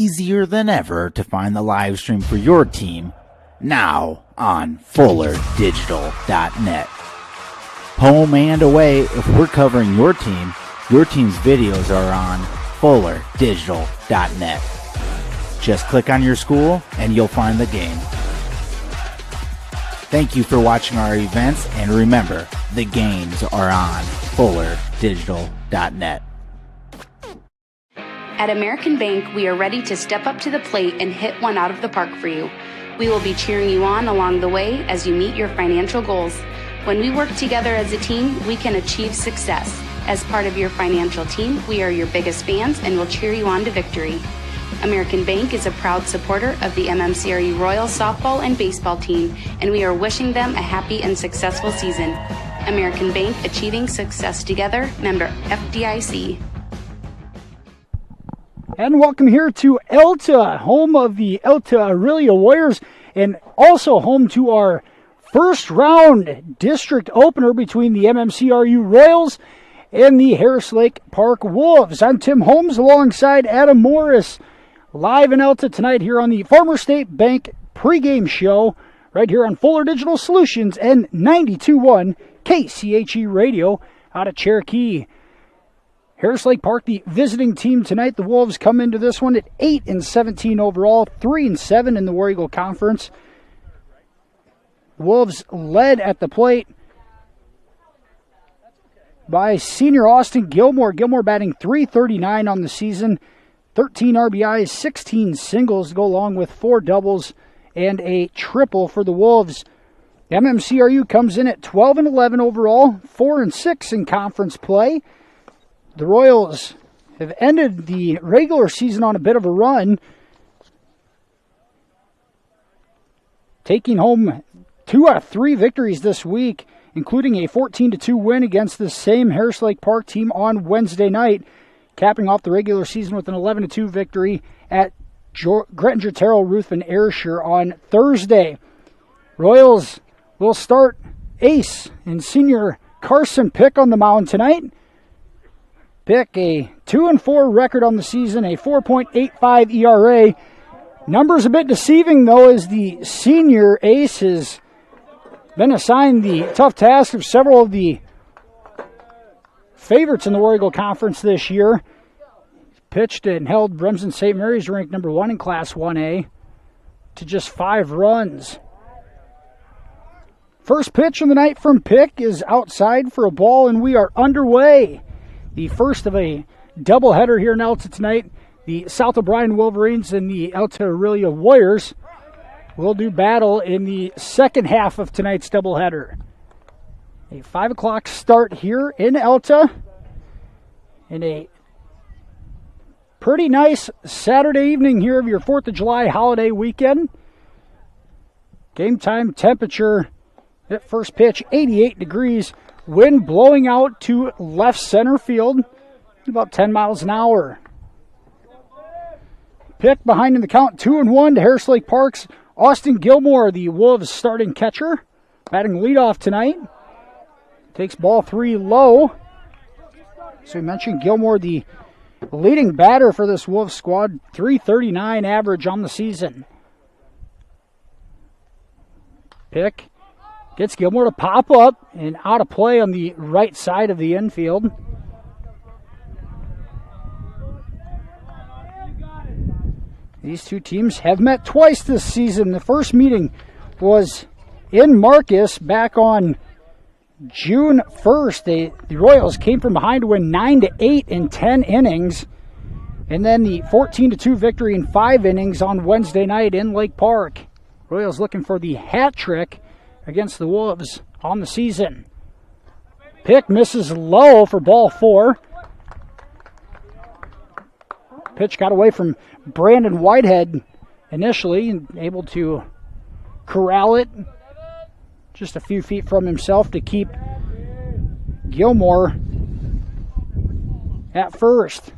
easier than ever to find the live stream for your team now on FullerDigital.net. Home and away, if we're covering your team's videos are on FullerDigital.net. Just click on your school and you'll find the game. Thank you for watching our events, and remember, the games are on FullerDigital.net. At American Bank, we are ready to step up to the plate and hit one out of the park for you. We will be cheering you on along the way as you meet your financial goals. When we work together as a team, we can achieve success. As part of your financial team, we are your biggest fans and will cheer you on to victory. American Bank is a proud supporter of the MMCRU Royals softball and baseball team, and we are wishing them a happy and successful season. American Bank, achieving success together, member FDIC. And welcome here to Elta, home of the Elta Aurelia Warriors, and also home to our first round district opener between the MMCRU Royals and the Harris Lake Park Wolves. I'm Tim Holmes alongside Adam Morris, live in Elta tonight here on the Farmer State Bank pregame show, right here on Fuller Digital Solutions and 92.1 KCHE Radio out of Cherokee. Harris Lake Park, the visiting team tonight. The Wolves come into this one at 8-17 overall, 3-7 in the War Eagle Conference. The Wolves led at the plate by senior Austin Gilmore. Gilmore batting .339 on the season, 13 RBIs, 16 singles to go along with 4 doubles and a triple for the Wolves. MMCRU comes in at 12-11 overall, 4-6 in conference play. The Royals have ended the regular season on a bit of a run, taking home 2 out of 3 victories this week, including a 14-2 win against the same Harris Lake Park team on Wednesday night, capping off the regular season with an 11-2 victory at Grettinger Terrell Ruthven Ayrshire on Thursday. Royals will start ace and senior Carson Pick on the mound tonight. Pick, a 2-4 record on the season, a 4.85 ERA. Numbers a bit deceiving, though, as the senior ace has been assigned the tough task of several of the favorites in the War Eagle Conference this year. Pitched and held Remsen St. Mary's, ranked number 1 in Class 1A, to just 5 runs. First pitch of the night from Pick is outside for a ball, and we are underway. The first of a doubleheader here in Elta tonight. The South O'Brien Wolverines and the Elta Aurelia Warriors will do battle in the second half of tonight's doubleheader. A 5 o'clock start here in Elta, in a pretty nice Saturday evening here of your 4th of July holiday weekend. Game time temperature at first pitch, 88 degrees. Wind blowing out to left center field, about 10 miles an hour. Pick behind in the count, 2-1 to Harris Lake Park's Austin Gilmore, the Wolves starting catcher, batting leadoff tonight. Takes ball 3 low. So we mentioned Gilmore, the leading batter for this Wolves squad, .339 average on the season. Pick gets Gilmore to pop up and out of play on the right side of the infield. These two teams have met twice this season. The first meeting was in Marcus back on June 1st. The Royals came from behind to win 9-8 in 10 innings. And then the 14-2 victory in 5 innings on Wednesday night in Lake Park. Royals looking for the hat trick against the Wolves on the season. Pick misses low for ball 4. Pitch got away from Brandon Whitehead initially and able to corral it just a few feet from himself to keep Gilmore at first.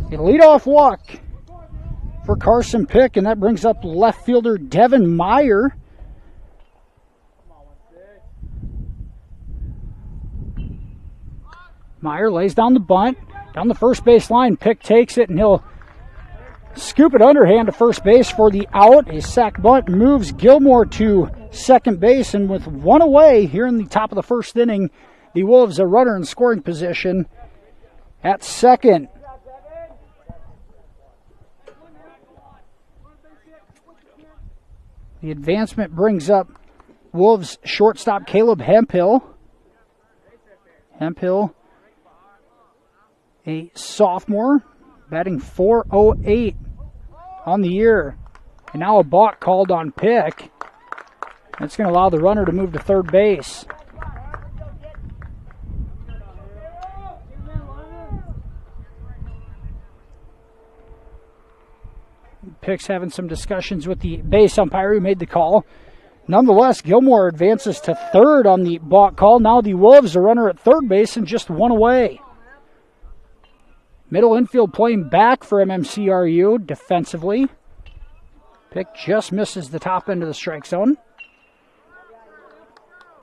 A leadoff walk for Carson Pick, and that brings up left fielder Devin Meyer. Meyer lays down the bunt, down the first base line. Pick takes it, and he'll Scoop it underhand to first base for the out. A sac bunt moves Gilmore to second base, and with one away here in the top of the first inning, the Wolves a runner in scoring position at second. The advancement brings up Wolves shortstop Caleb Hemphill. Hemphill, a sophomore, batting .408 on the year. And now a balk called on Pick. That's going to allow the runner to move to third base. Pick's having some discussions with the base umpire who made the call. Nonetheless, Gilmore advances to third on the balk call. Now the Wolves are runner at third base and just one away. Middle infield playing back for MMCRU defensively. Pick just misses the top end of the strike zone.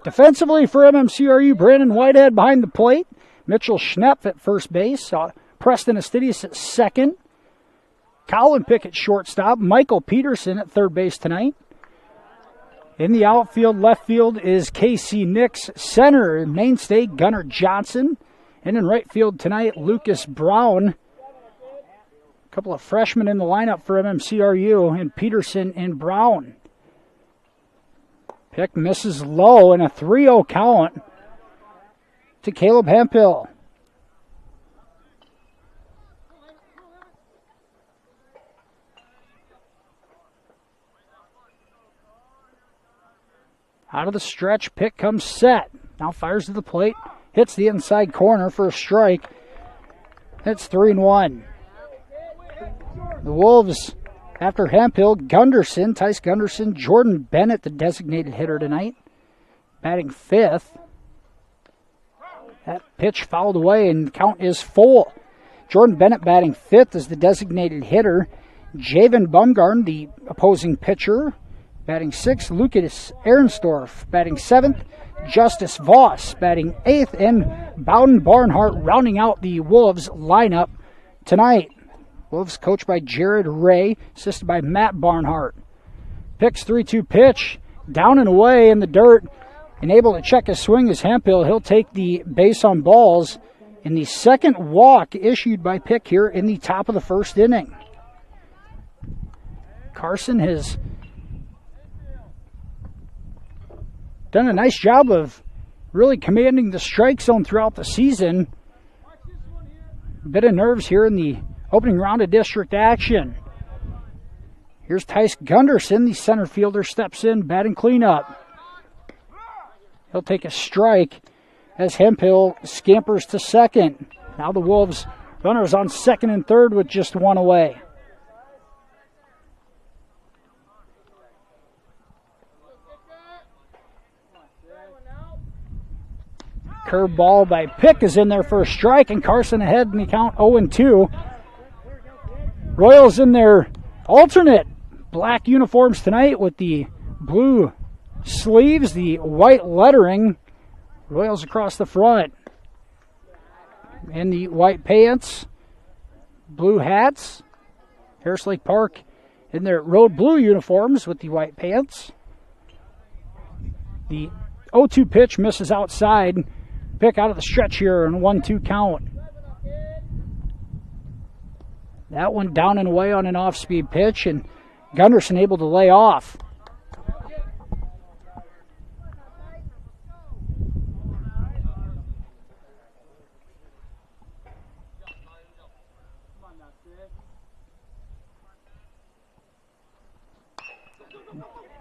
Defensively for MMCRU, Brandon Whitehead behind the plate. Mitchell Schnepp at first base. Preston Astidius at second. Colin Pick at shortstop. Michael Peterson at third base tonight. In the outfield, left field is Casey Nix. Center, mainstay Gunnar Johnson. And in right field tonight, Lucas Brown. A couple of freshmen in the lineup for MMCRU, and Peterson and Brown. Pick misses low, and a 3-0 count to Caleb Hemphill. Out of the stretch, Pick comes set. Now fires to the plate. Hits the inside corner for a strike. It's 3-1. The Wolves, after Hemphill, Gunderson, Tice Gunderson, Jordan Bennett, the designated hitter tonight, batting fifth. That pitch fouled away, and the count is full. Jordan Bennett batting fifth as the designated hitter. Javen Bumgarn, the opposing pitcher, batting sixth. Lucas Ehrensdorf batting seventh. Justice Voss batting eighth, and Bowden Barnhart rounding out the Wolves lineup tonight. Wolves coached by Jared Ray, assisted by Matt Barnhart. Pick's 3-2 pitch, down and away in the dirt, and able to check his swing is Hemphill. He'll take the base on balls in the second walk issued by Pick here in the top of the first inning. Carson has done a nice job of really commanding the strike zone throughout the season. A bit of nerves here in the opening round of district action. Here's Tice Gunderson, the center fielder, steps in, batting cleanup. He'll take a strike as Hemphill scampers to second. Now the Wolves runners on second and third with just one away. Curveball by Pick is in there for a strike, and Carson ahead in the count 0-2. Royals in their alternate black uniforms tonight with the blue sleeves, the white lettering. Royals across the front. In the white pants, blue hats. Harris Lake Park in their road blue uniforms with the white pants. The 0-2 pitch misses outside. Pick out of the stretch here and 1-2 count. That one down and away on an off-speed pitch, and Gunderson able to lay off.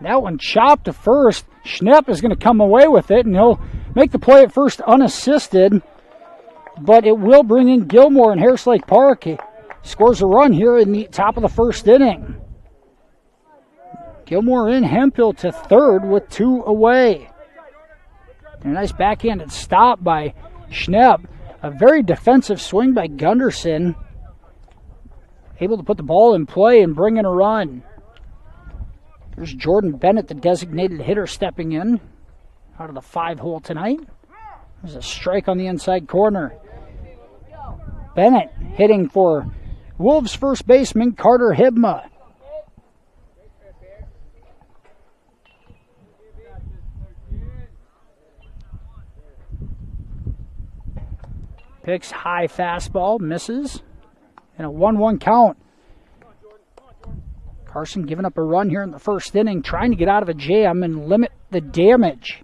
That one chopped to first. Schnepp is going to come away with it, and he'll make the play at first unassisted, but it will bring in Gilmore in Harris Lake Park. He scores a run here in the top of the first inning. Gilmore in, Hemphill to third with two away. And a nice backhanded stop by Schnepp. A very defensive swing by Gunderson. Able to put the ball in play and bring in a run. There's Jordan Bennett, the designated hitter, stepping in out of the 5-hole tonight. There's a strike on the inside corner. Bennett hitting for Wolves first baseman Carter Hibma. Picks high fastball, misses, and a 1-1 count. Carson giving up a run here in the first inning, trying to get out of a jam and limit the damage.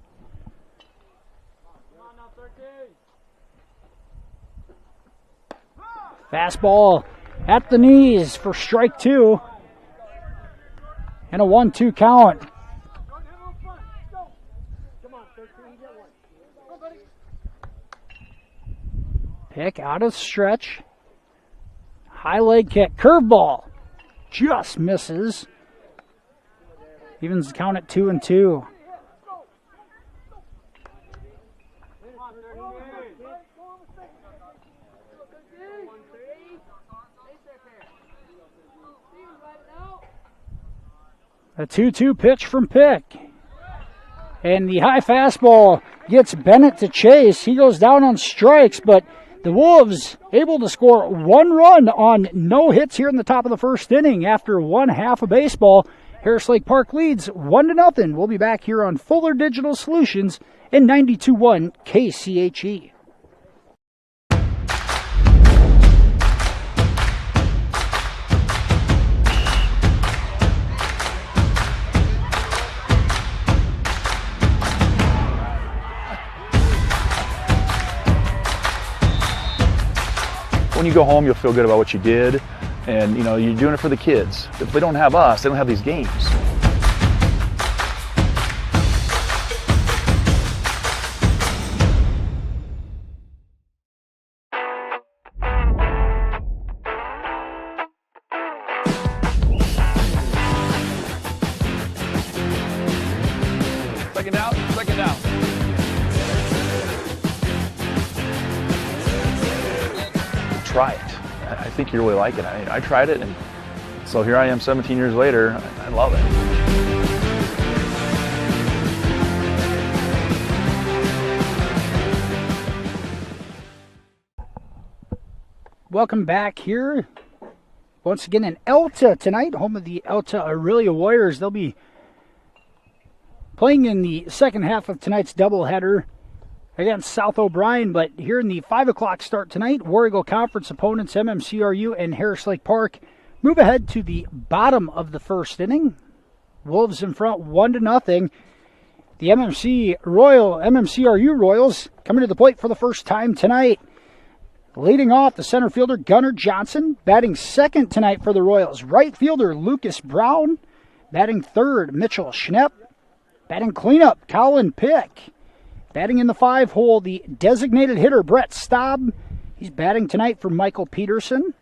Fastball at the knees for strike 2. And a 1-2 count. Pick out of stretch. High leg kick. Curveball. Just misses. Evens the count at 2-2. A 2-2 pitch from Pick. And the high fastball gets Bennett to chase. He goes down on strikes, but the Wolves able to score 1 run on no hits here in the top of the first inning after 1 half of baseball. Harris Lake Park leads 1-0. We'll be back here on Fuller Digital Solutions in 92.1 KCHE. When you go home, you'll feel good about what you did, and you know you're doing it for the kids. If they don't have us, they don't have these games. Second out, second out. Try it. I think you really like it. I tried it, and so here I am 17 years later. I love it. Welcome back here. Once again in Elta tonight, home of the Elta Aurelia Warriors. They'll be playing in the second half of tonight's doubleheader against South O'Brien, but here in the 5 o'clock start tonight, War Eagle Conference opponents MMCRU and Harris Lake Park move ahead to the bottom of the first inning. Wolves in front 1-0. The MMCRU Royals coming to the plate for the first time tonight. Leading off, the center fielder Gunnar Johnson, batting second tonight for the Royals. Right fielder Lucas Brown, batting third Mitchell Schnepp, batting cleanup Colin Pick. Batting in the 5-hole, the designated hitter, Brett Staub. He's batting tonight for Michael Peterson.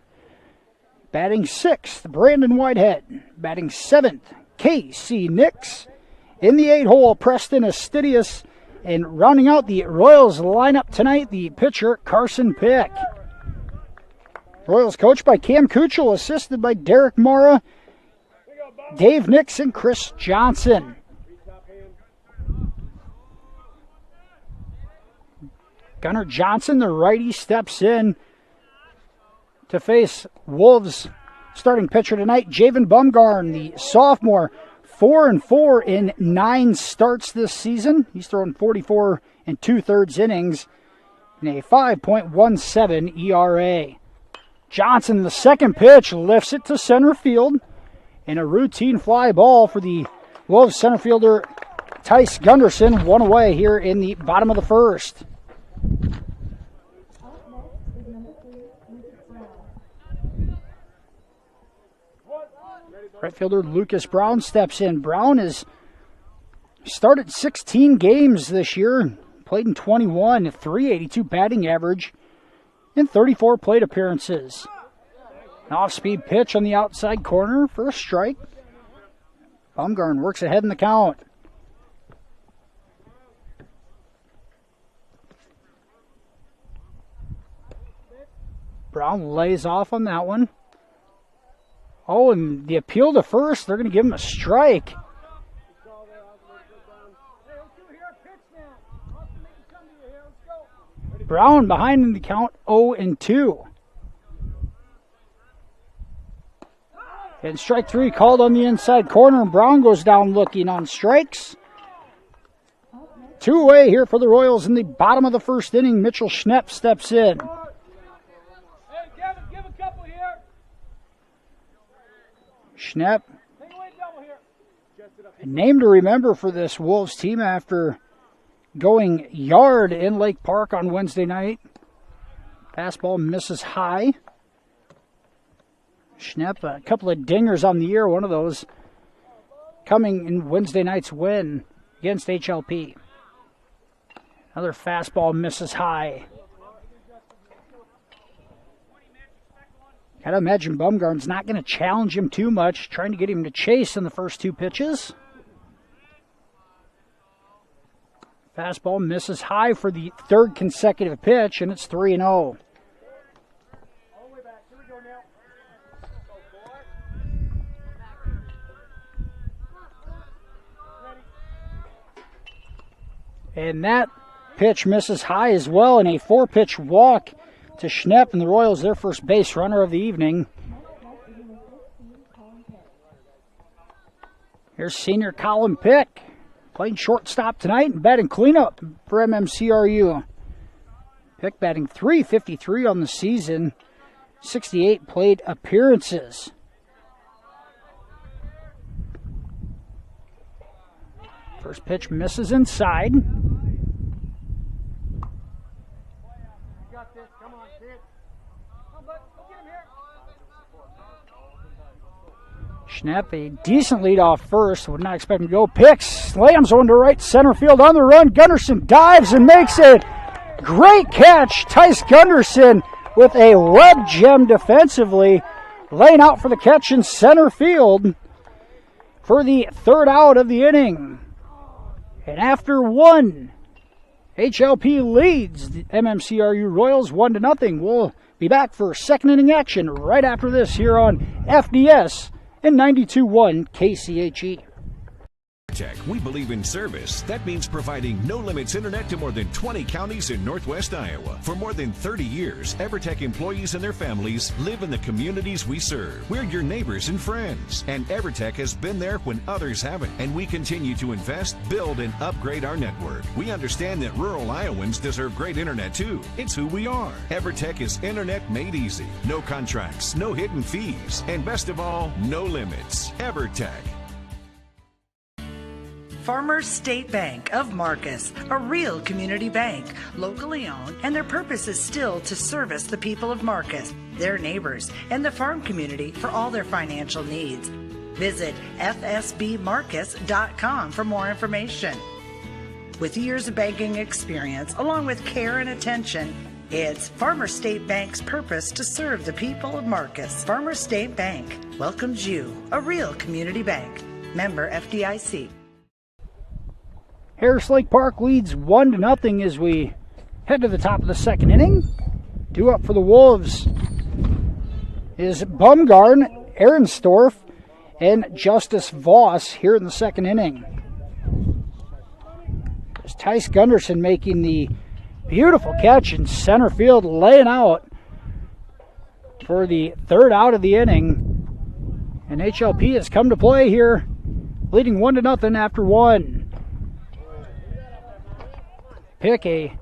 Batting 6th, Brandon Whitehead. Batting 7th, K.C. Nix. In the 8-hole, Preston Astidius. And rounding out the Royals lineup tonight, the pitcher, Carson Pick. Royals coached by Cam Kuchel, assisted by Derek Mora, Dave Nix, and Chris Johnson. Gunnar Johnson, the righty, steps in to face Wolves starting pitcher tonight, Javen Bumgarn, the sophomore, 4-4 in 9 starts this season. He's thrown 44 2/3 innings and a 5.17 ERA. Johnson, the second pitch, lifts it to center field, and a routine fly ball for the Wolves center fielder, Tice Gunderson, 1 away here in the bottom of the first. Right fielder Lucas Brown steps in. Brown has started 16 games this year, played in 21, 382 batting average, in 34 plate appearances. An off-speed pitch on the outside corner for a strike. Bumgarn works ahead in the count. Brown lays off on that one. Oh, and the appeal to first, they're going to give him a strike. Brown behind in the count, 0-2. And strike three called on the inside corner, and Brown goes down looking on strikes. 2 away here for the Royals in the bottom of the first inning. Mitchell Schnepp steps in. Hey, Kevin, give a couple here. Schnepp, Take away double here. a name to remember for this Wolves team after going yard in Lake Park on Wednesday night. Fastball misses high. Schnepp, a couple of dingers on the year, one of those coming in Wednesday night's win against HLP. Another fastball misses high. Gotta imagine Bumgarn's not going to challenge him too much, trying to get him to chase in the first 2 pitches. Fastball misses high for the 3rd consecutive pitch, and it's 3-0. And that pitch misses high as well, and a 4-pitch walk to Schnepp, and the Royals their first base runner of the evening. Here's senior Colin Pick, playing shortstop tonight and batting cleanup for MMCRU. Pick batting .353 on the season, 68 plate appearances. First pitch misses inside. Schnepp, a decent lead off first. Would not expect him to go. Picks, slams one to right center field on the run. Gunderson dives and makes it. Great catch. Tice Gunderson with a web gem defensively, laying out for the catch in center field for the 3rd out of the inning. And after 1, HLP leads the MMCRU Royals 1-0. We'll be back for 2nd inning action right after this here on FDS and 92.1 KCHE. EverTech, we believe in service. That means providing no-limits internet to more than 20 counties in northwest Iowa. For more than 30 years, EverTech employees and their families live in the communities we serve. We're your neighbors and friends, and EverTech has been there when others haven't, and we continue to invest, build, and upgrade our network. We understand that rural Iowans deserve great internet too. It's who we are. EverTech is internet made easy. No contracts, no hidden fees, and best of all, no limits. EverTech. Farmers State Bank of Marcus, a real community bank, locally owned, and their purpose is still to service the people of Marcus, their neighbors, and the farm community for all their financial needs. Visit fsbmarcus.com for more information. With years of banking experience, along with care and attention, it's Farmers State Bank's purpose to serve the people of Marcus. Farmers State Bank welcomes you, a real community bank. Member FDIC. Harris Lake Park leads 1-0 as we head to the top of the 2nd inning. 2 up for the Wolves is Bumgarn, Ehrenstorf, and Justice Voss here in the 2nd inning. There's Tice Gunderson making the beautiful catch in center field, laying out for the 3rd out of the inning. And HLP has come to play here, leading 1-0 after 1. Pick a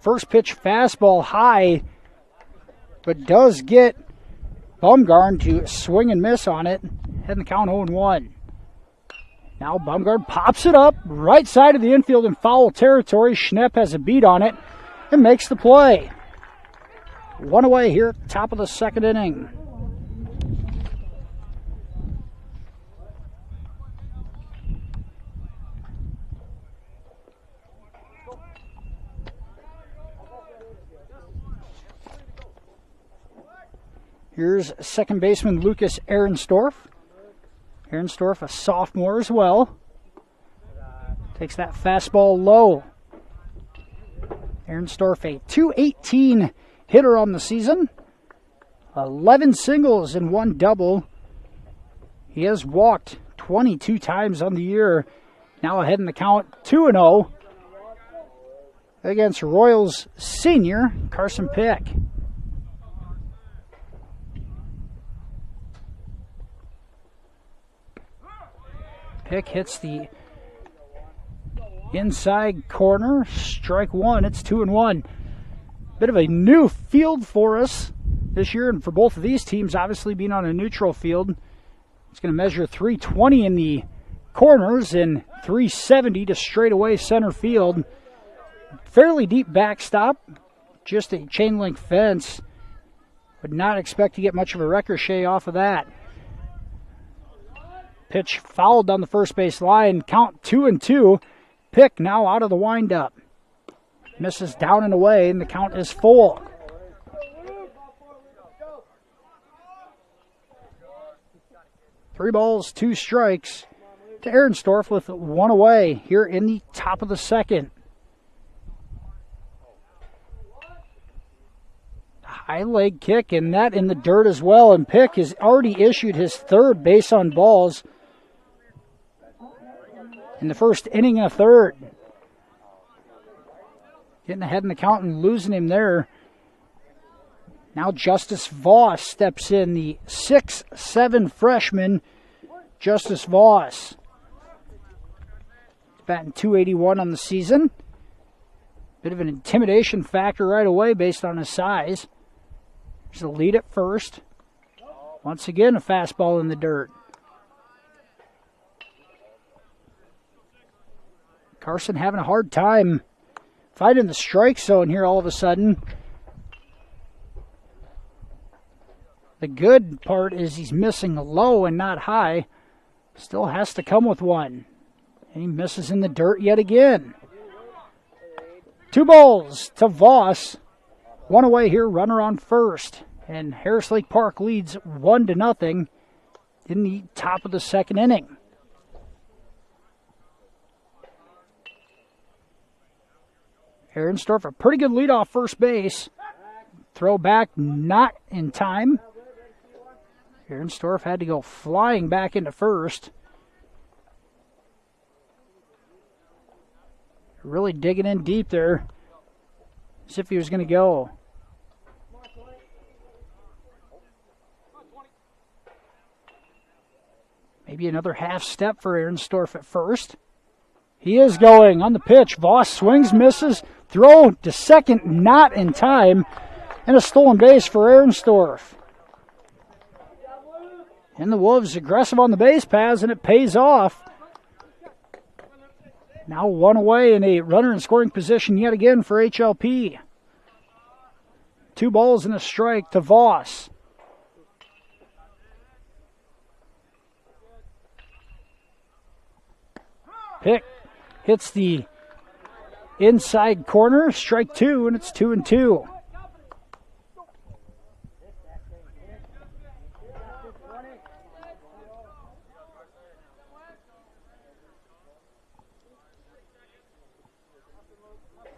first pitch fastball high, but does get Bumgarn to swing and miss on it, heading the count 0-1. Now Bumgarn pops it up right side of the infield in foul territory. Schnepp has a beat on it and makes the play. 1 away here at the top of the 2nd inning. Here's second baseman Lucas Ehrenstorf. Ehrenstorf, a sophomore as well. Takes that fastball low. Ehrenstorf, a .218 hitter on the season. 11 singles and 1 double. He has walked 22 times on the year. Now ahead in the count, 2-0 against Royals senior Carson Pick. Pick hits the inside corner. Strike one. It's 2-1. Bit of a new field for us this year, and for both of these teams, obviously being on a neutral field. It's going to measure 320 in the corners and 370 to straightaway center field. Fairly deep backstop, just a chain link fence. Would not expect to get much of a ricochet off of that. Pitch fouled down the first base line. Count 2-2. Pick now out of the windup. Misses down and away, and the count is full. Three balls, two strikes to Ehrenstorf with one away here in the top of the second. High leg kick, and that in the dirt as well. And Pick has already issued his third base on balls in the first inning and a third. Getting ahead in the count and losing him there. Now Justice Voss steps in, the 6'7" freshman, Justice Voss. He's batting .281 on the season. Bit of an intimidation factor right away based on his size. There's a lead at first. Once again, a fastball in the dirt. Carson having a hard time finding the strike zone here all of a sudden. The good part is he's missing low and not high. Still has to come with one. And he misses in the dirt yet again. 2 balls to Voss. One away here, runner on first. And Harris Lake Park leads 1-0 in the top of the second inning. Ehrenstorf, a pretty good lead off first base. Throw back, not in time. Ehrenstorf had to go flying back into first. Really digging in deep there, as if he was going to go. Maybe another half step for Ehrenstorf at first. He is going on the pitch. Voss swings, misses. Throw to second, not in time. And a stolen base for Ehrenstorf. And the Wolves aggressive on the base paths, and it pays off. Now one away and a runner in scoring position yet again for HLP. 2 balls and a strike to Voss. Pick hits the inside corner, strike 2, and it's 2-2.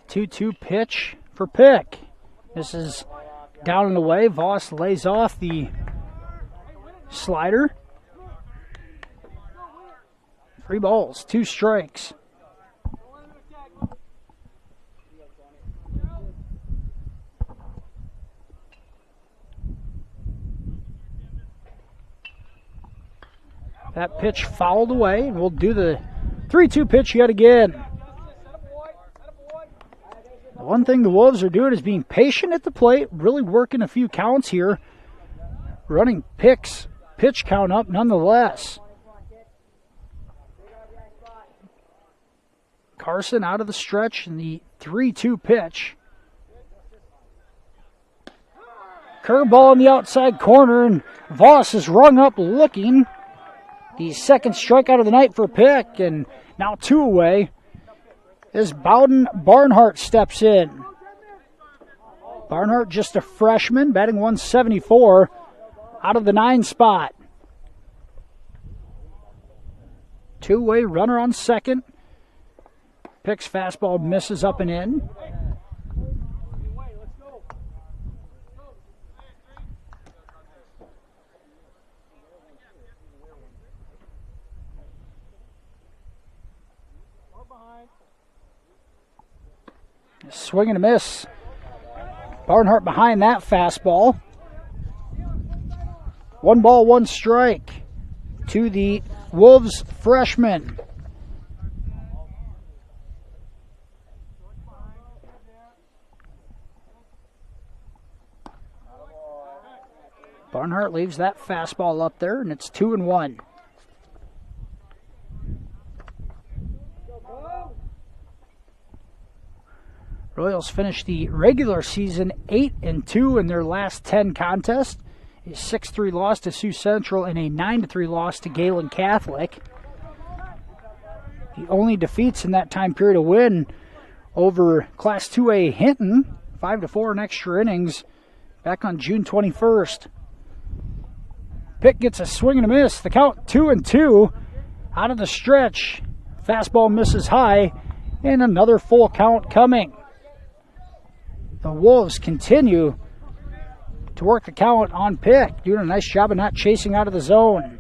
Two pitch for Pick. This is down and away. Voss lays off the slider. 3 balls, 2 strikes. That pitch fouled away, and we'll do the 3-2 pitch yet again. The one thing the Wolves are doing is being patient at the plate, really working a few counts here. Running Pick's pitch count up nonetheless. Carson out of the stretch in the 3-2 pitch. Curveball in the outside corner, and Voss is rung up looking. The second strikeout of the night for Pick, and now 2 away as Bowden Barnhart steps in. Barnhart, just a freshman, batting 174 out of the 9 spot. 2-way runner on second. Pick's fastball misses up and in. Swing and a miss. Barnhart behind that fastball. 1 ball, 1 strike. to the Wolves freshman. Barnhart leaves that fastball up there, and it's 2-1. Royals finished the regular season 8-2 in their last 10 contests. A 6-3 loss to Sioux Central and a 9-3 loss to Galen Catholic. The only defeats in that time period, a win over Class 2A Hinton, 5-4 in extra innings, back on June 21st. Pick gets a swing and a miss. The count 2-2 out of the stretch. Fastball misses high, and another full count coming. The Wolves continue to work the count on Pick, doing a nice job of not chasing out of the zone.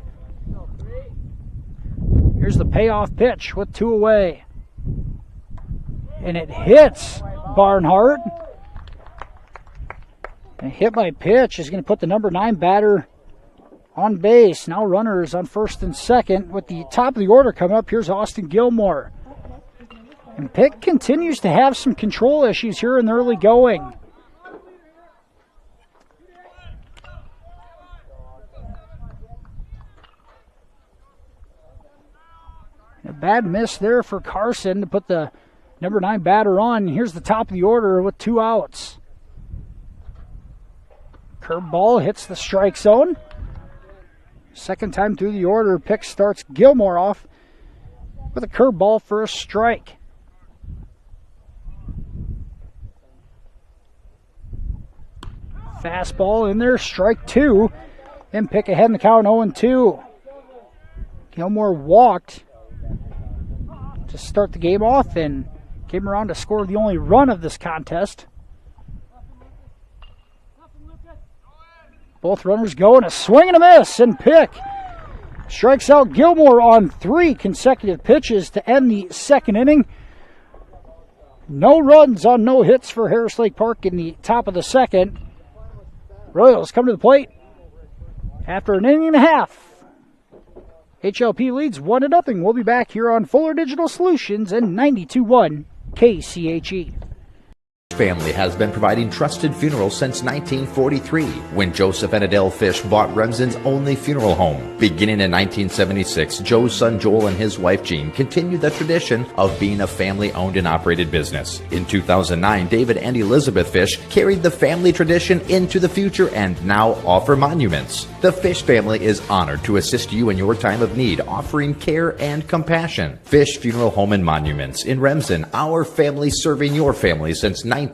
Here's the payoff pitch with 2 away. And it hits Barnhart. A hit by pitch is going to put the number 9 batter on base. Now runners on first and second. With the top of the order coming up, here's Austin Gilmore. And Pick continues to have some control issues here in the early going. A bad miss there for Carson to put the number 9 batter on. Here's the top of the order with 2 outs. Curveball hits the strike zone. Second time through the order, Pick starts Gilmore off with a curveball for a strike. Fastball in there, strike 2. And Pick ahead in the count 0-2. Gilmore walked to start the game off and came around to score the only run of this contest. Both runners go, and a swing and a miss, and Pick strikes out Gilmore on 3 consecutive pitches to end the second inning. No runs on no hits for Harris Lake Park in the top of the second. Royals come to the plate after an inning and a half. HLP leads 1-0. We'll be back here on Fuller Digital Solutions and 92.1 KCHE. Family has been providing trusted funerals since 1943, when Joseph and Adele Fish bought Remsen's only funeral home. Beginning in 1976, Joe's son Joel and his wife Jean continued the tradition of being a family-owned and operated business. In 2009, David and Elizabeth Fish carried the family tradition into the future and now offer monuments. The Fish family is honored to assist you in your time of need, offering care and compassion. Fish Funeral Home and Monuments in Remsen, our family serving your family since 1943.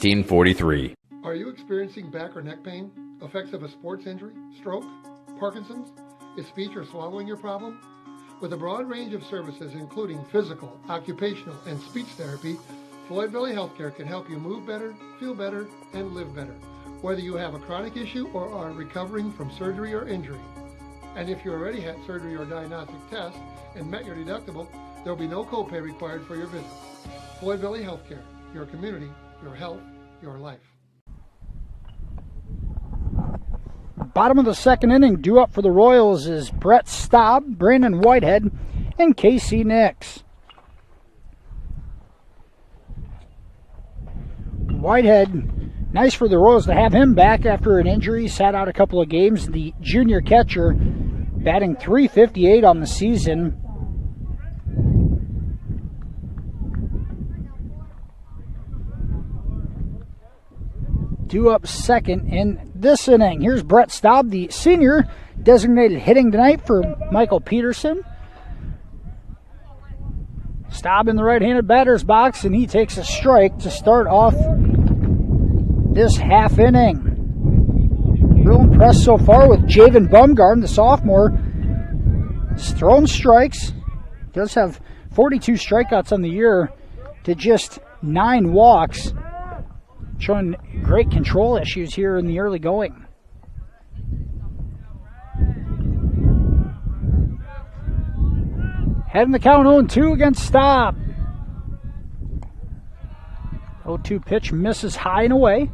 Are you experiencing back or neck pain? Effects of a sports injury, stroke, Parkinson's? Is speech or swallowing your problem? With a broad range of services including physical, occupational, and speech therapy, Floyd Valley Healthcare can help you move better, feel better, and live better, whether you have a chronic issue or are recovering from surgery or injury. And if you already had surgery or diagnostic tests and met your deductible, there will be no copay required for your visit. Floyd Valley Healthcare, your community, your health, your life. Bottom of the second inning, due up for the Royals is Brett Staub, Brandon Whitehead, and Casey Nix. Whitehead, nice for the Royals to have him back after an injury. Sat out a couple of games. The junior catcher batting .358 on the season. Due up second in this inning. Here's Brett Staub, the senior, designated hitting tonight for Michael Peterson. Staub in the right-handed batter's box, and he takes a strike to start off this half inning. Real impressed so far with Javen Bumgarn, the sophomore. He's thrown strikes. Does have 42 strikeouts on the year to just 9 walks. Showing great control issues here in the early going. Heading the count 0-2 against Staub. 0-2 pitch misses high and away.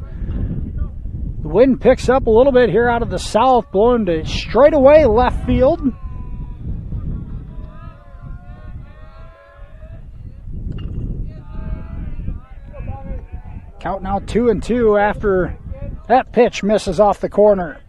The wind picks up a little bit here out of the south, blowing to straightaway left field. Count now 2-2 after that pitch misses off the corner.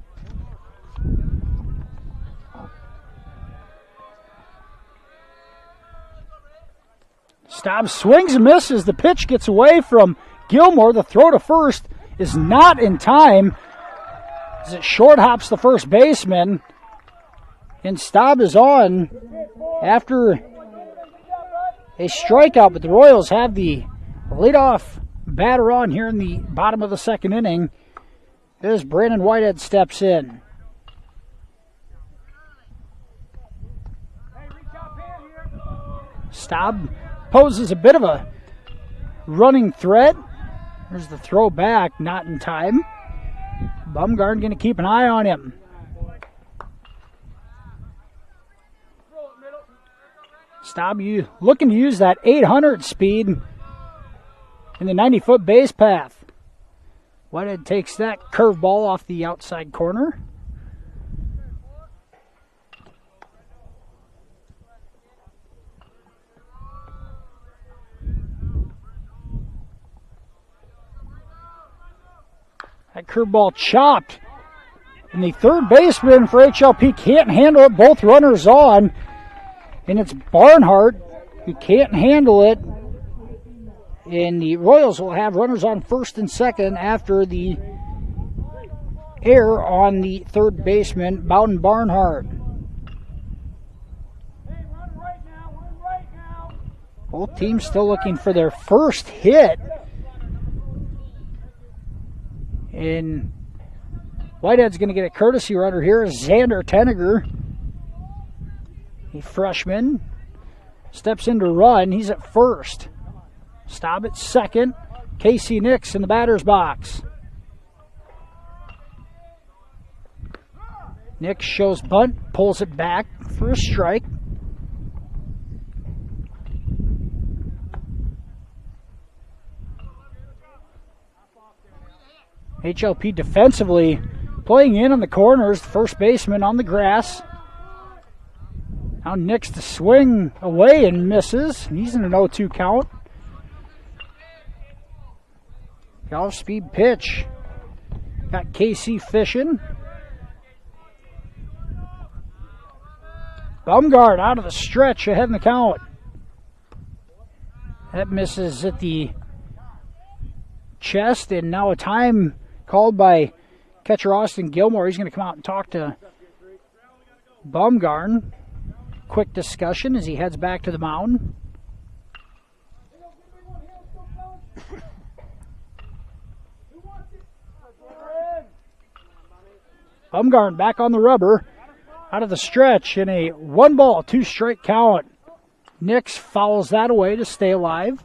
Staub swings and misses. The pitch gets away from Gilmore. The throw to first is not in time as it short hops the first baseman. And Staub is on after a strikeout, but the Royals have the leadoff batter on here in the bottom of the second inning as Brandon Whitehead steps in. Staub poses a bit of a running threat. There's the throw back, not in time. Bumgarn going to keep an eye on him. Staub looking to use that 800 speed in the 90-foot base path. Whitehead takes that curveball off the outside corner. That curveball chopped. And the third baseman for HLP can't handle it. Both runners on. And it's Barnhart who can't handle it. And the Royals will have runners on first and second after the error on the third baseman, Bowden Barnhart. Both teams still looking for their first hit. And Whitehead's going to get a courtesy runner here. Xander Tenniger, a freshman, steps in to run. He's at first. Staub at second. Casey Nix in the batter's box. Nix shows bunt, pulls it back for a strike. HLP defensively playing in on the corners. The first baseman on the grass. Now Nix to swing away and misses. He's in an 0-2 count. Off-speed pitch. Got KC fishing. Bumgarn out of the stretch ahead in the count. That misses at the chest, and now a time called by catcher Austin Gilmore. He's going to come out and talk to Bumgarn. Quick discussion as he heads back to the mound. Bumgarn back on the rubber, out of the stretch in a 1-ball, 2-strike count. Nix fouls that away to stay alive.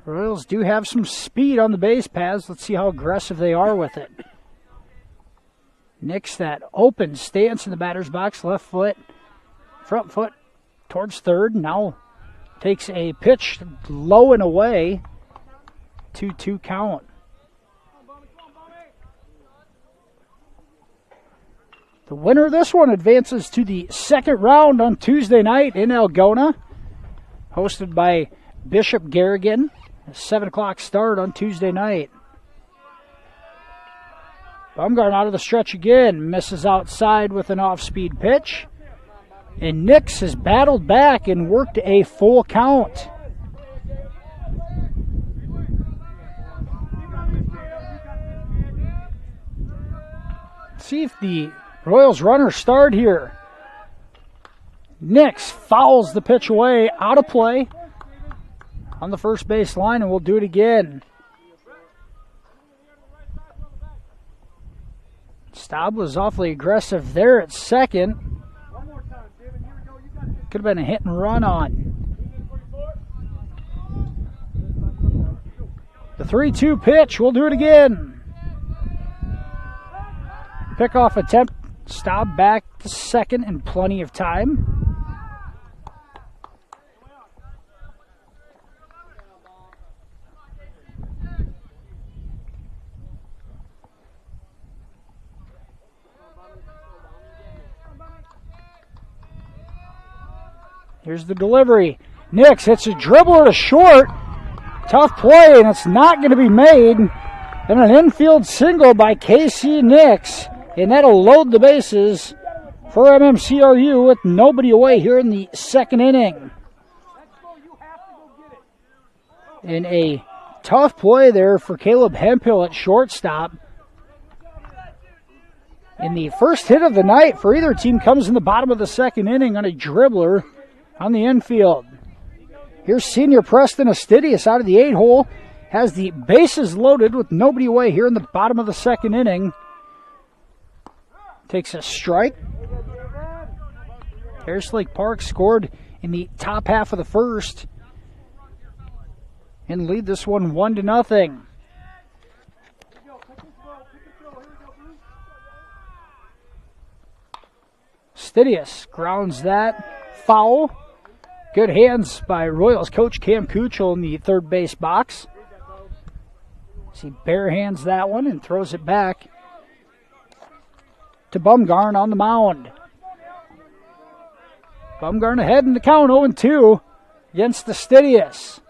Royals do have some speed on the base paths. Let's see how aggressive they are with it. Nix, that open stance in the batter's box, left foot, front foot towards third. Now takes a pitch low and away. 2-2 count. The winner of this one advances to the second round on Tuesday night in Algona, hosted by Bishop Garrigan. A 7 o'clock start on Tuesday night. Bumgarn out of the stretch again. Misses outside with an off-speed pitch. And Nix has battled back and worked a full count. Let's see if the Royals runners start here. Nix fouls the pitch away, out of play on the first base line, and we'll do it again. Staub was awfully aggressive there at second. Could have been a hit and run on. The 3-2 pitch, we'll do it again. Pickoff attempt, Staub back to second in plenty of time. Here's the delivery. Nix hits a dribbler to short. Tough play, and it's not going to be made. And an infield single by Casey Nix. And that'll load the bases for MMCRU with nobody away here in the second inning. And a tough play there for Caleb Hemphill at shortstop. And the first hit of the night for either team comes in the bottom of the second inning on a dribbler on the infield. Here's senior Preston Astidius out of the 8-hole. Has the bases loaded with nobody away here in the bottom of the second inning. Takes a strike. Harris Lake Park scored in the top half of the first and lead this one 1-0. Stidius grounds that foul. Good hands by Royals coach Cam Kuchel in the third base box. He bare hands that one and throws it back to Bumgarn on the mound. Bumgarn ahead in the count, 0-2 against the Stidius.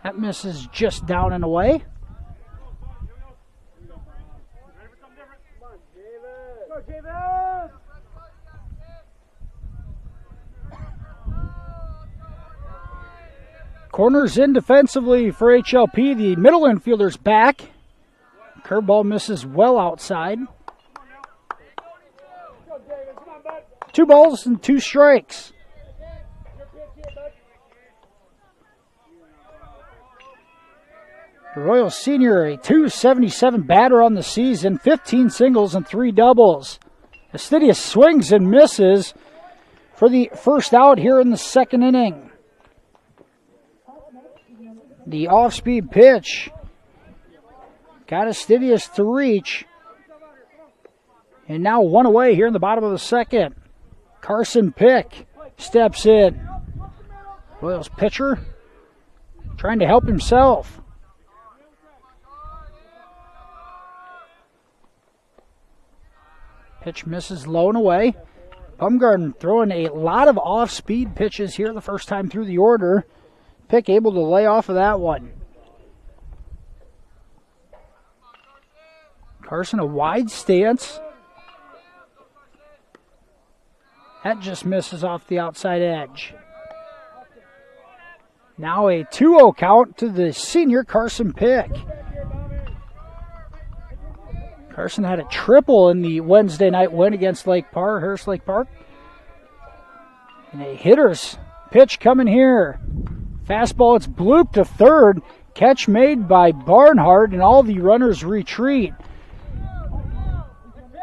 That misses just down and away. Corners in defensively for HLP. The middle infielder's back. Curveball misses well outside. 2 balls and 2 strikes. The Royals senior, a .277 batter on the season, 15 singles and 3 doubles. Astidius swings and misses for the first out here in the second inning. The off-speed pitch got Astidius to reach. And now 1 away here in the bottom of the second. Carson Pick steps in. Royals pitcher trying to help himself. Pitch misses low and away. Bumgarn throwing a lot of off-speed pitches here the first time through the order. Pick able to lay off of that one. Carson a wide stance. That just misses off the outside edge. Now a 2-0 count to the senior Carson Pick. Carson had a triple in the Wednesday night win against Harris Lake Park. And a hitter's pitch coming here. Fastball, it's blooped to third. Catch made by Barnhart, and all the runners retreat.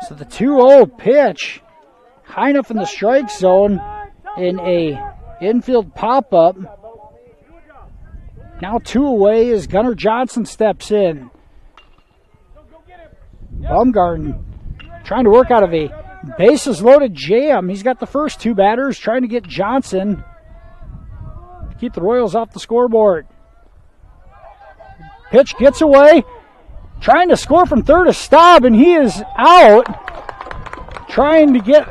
So the 2-0 pitch, high enough in the strike zone, in a infield pop-up. Now 2 away as Gunnar Johnson steps in. Bumgarn trying to work out of a bases-loaded jam. He's got the first 2 batters trying to get Johnson to keep the Royals off the scoreboard. Pitch gets away. Trying to score from third to Staub, and he is out. Trying to get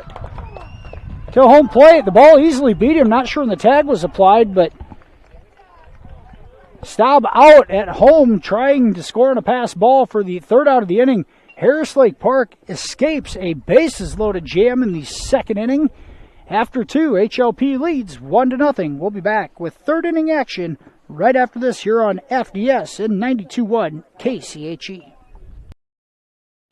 to home plate. The ball easily beat him. Not sure when the tag was applied, but Staub out at home trying to score on a pass ball for the third out of the inning. Harris Lake Park escapes a bases-loaded jam in the second inning. After 2, HLP leads 1-0. We'll be back with third inning action right after this here on FDS and 92.1 KCHE.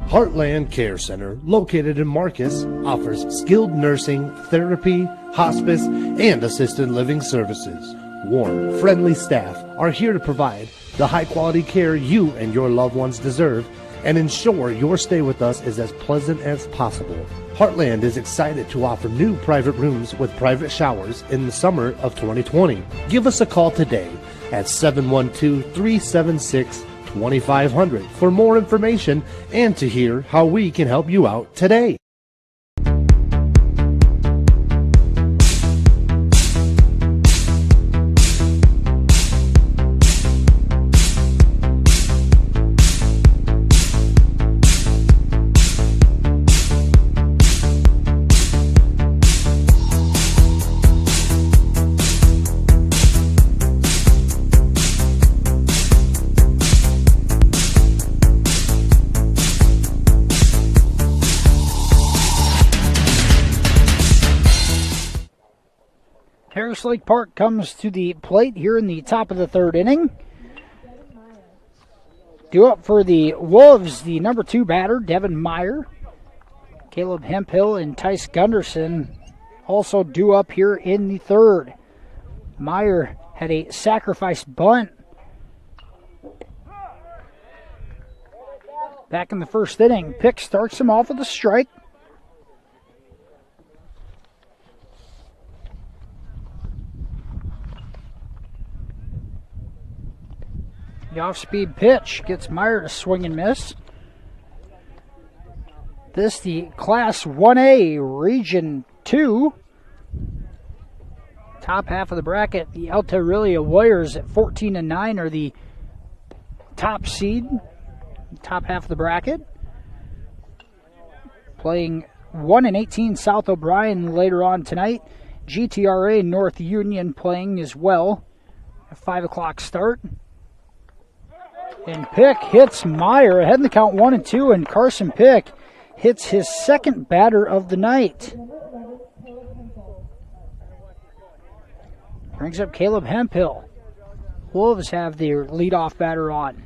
Heartland Care Center, located in Marcus, offers skilled nursing, therapy, hospice, and assisted living services. Warm, friendly staff are here to provide the high-quality care you and your loved ones deserve and ensure your stay with us is as pleasant as possible. Heartland is excited to offer new private rooms with private showers in the summer of 2020. Give us a call today at 712-376-2500 for more information and to hear how we can help you out today. Forest Lake Park comes to the plate here in the top of the third inning. Due up for the Wolves, the number 2 batter, Devin Meyer. Caleb Hemphill and Tice Gunderson also due up here in the third. Meyer had a sacrifice bunt back in the first inning. Pick starts him off with a strike. The off-speed pitch gets Meyer to swing and miss. This the Class 1A Region 2. Top half of the bracket, the Alta Aurelia Warriors at 14-9 are the top seed. Top half of the bracket. Playing 1-18 South O'Brien later on tonight. GTRA North Union playing as well. A 5 o'clock start. And Pick hits Meyer ahead in the count 1-2, and Carson Pick hits his second batter of the night. Brings up Caleb Hemphill. Wolves have their leadoff batter on.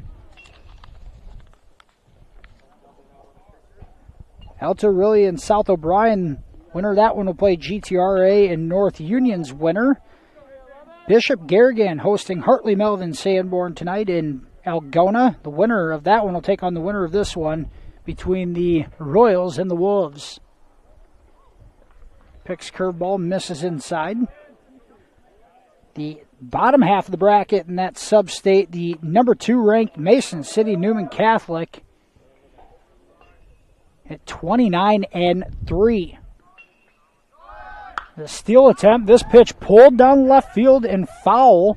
Alta Aurelia and South O'Brien, winner of that one will play GTRA and North Union's winner. Bishop Garrigan hosting Hartley Melvin Sanborn tonight in Algona. The winner of that one will take on the winner of this one between the Royals and the Wolves. Picks curveball, misses inside. The bottom half of the bracket in that sub-state, the number 2 ranked Mason City Newman Catholic at 29-3. The steal attempt, this pitch pulled down left field and foul.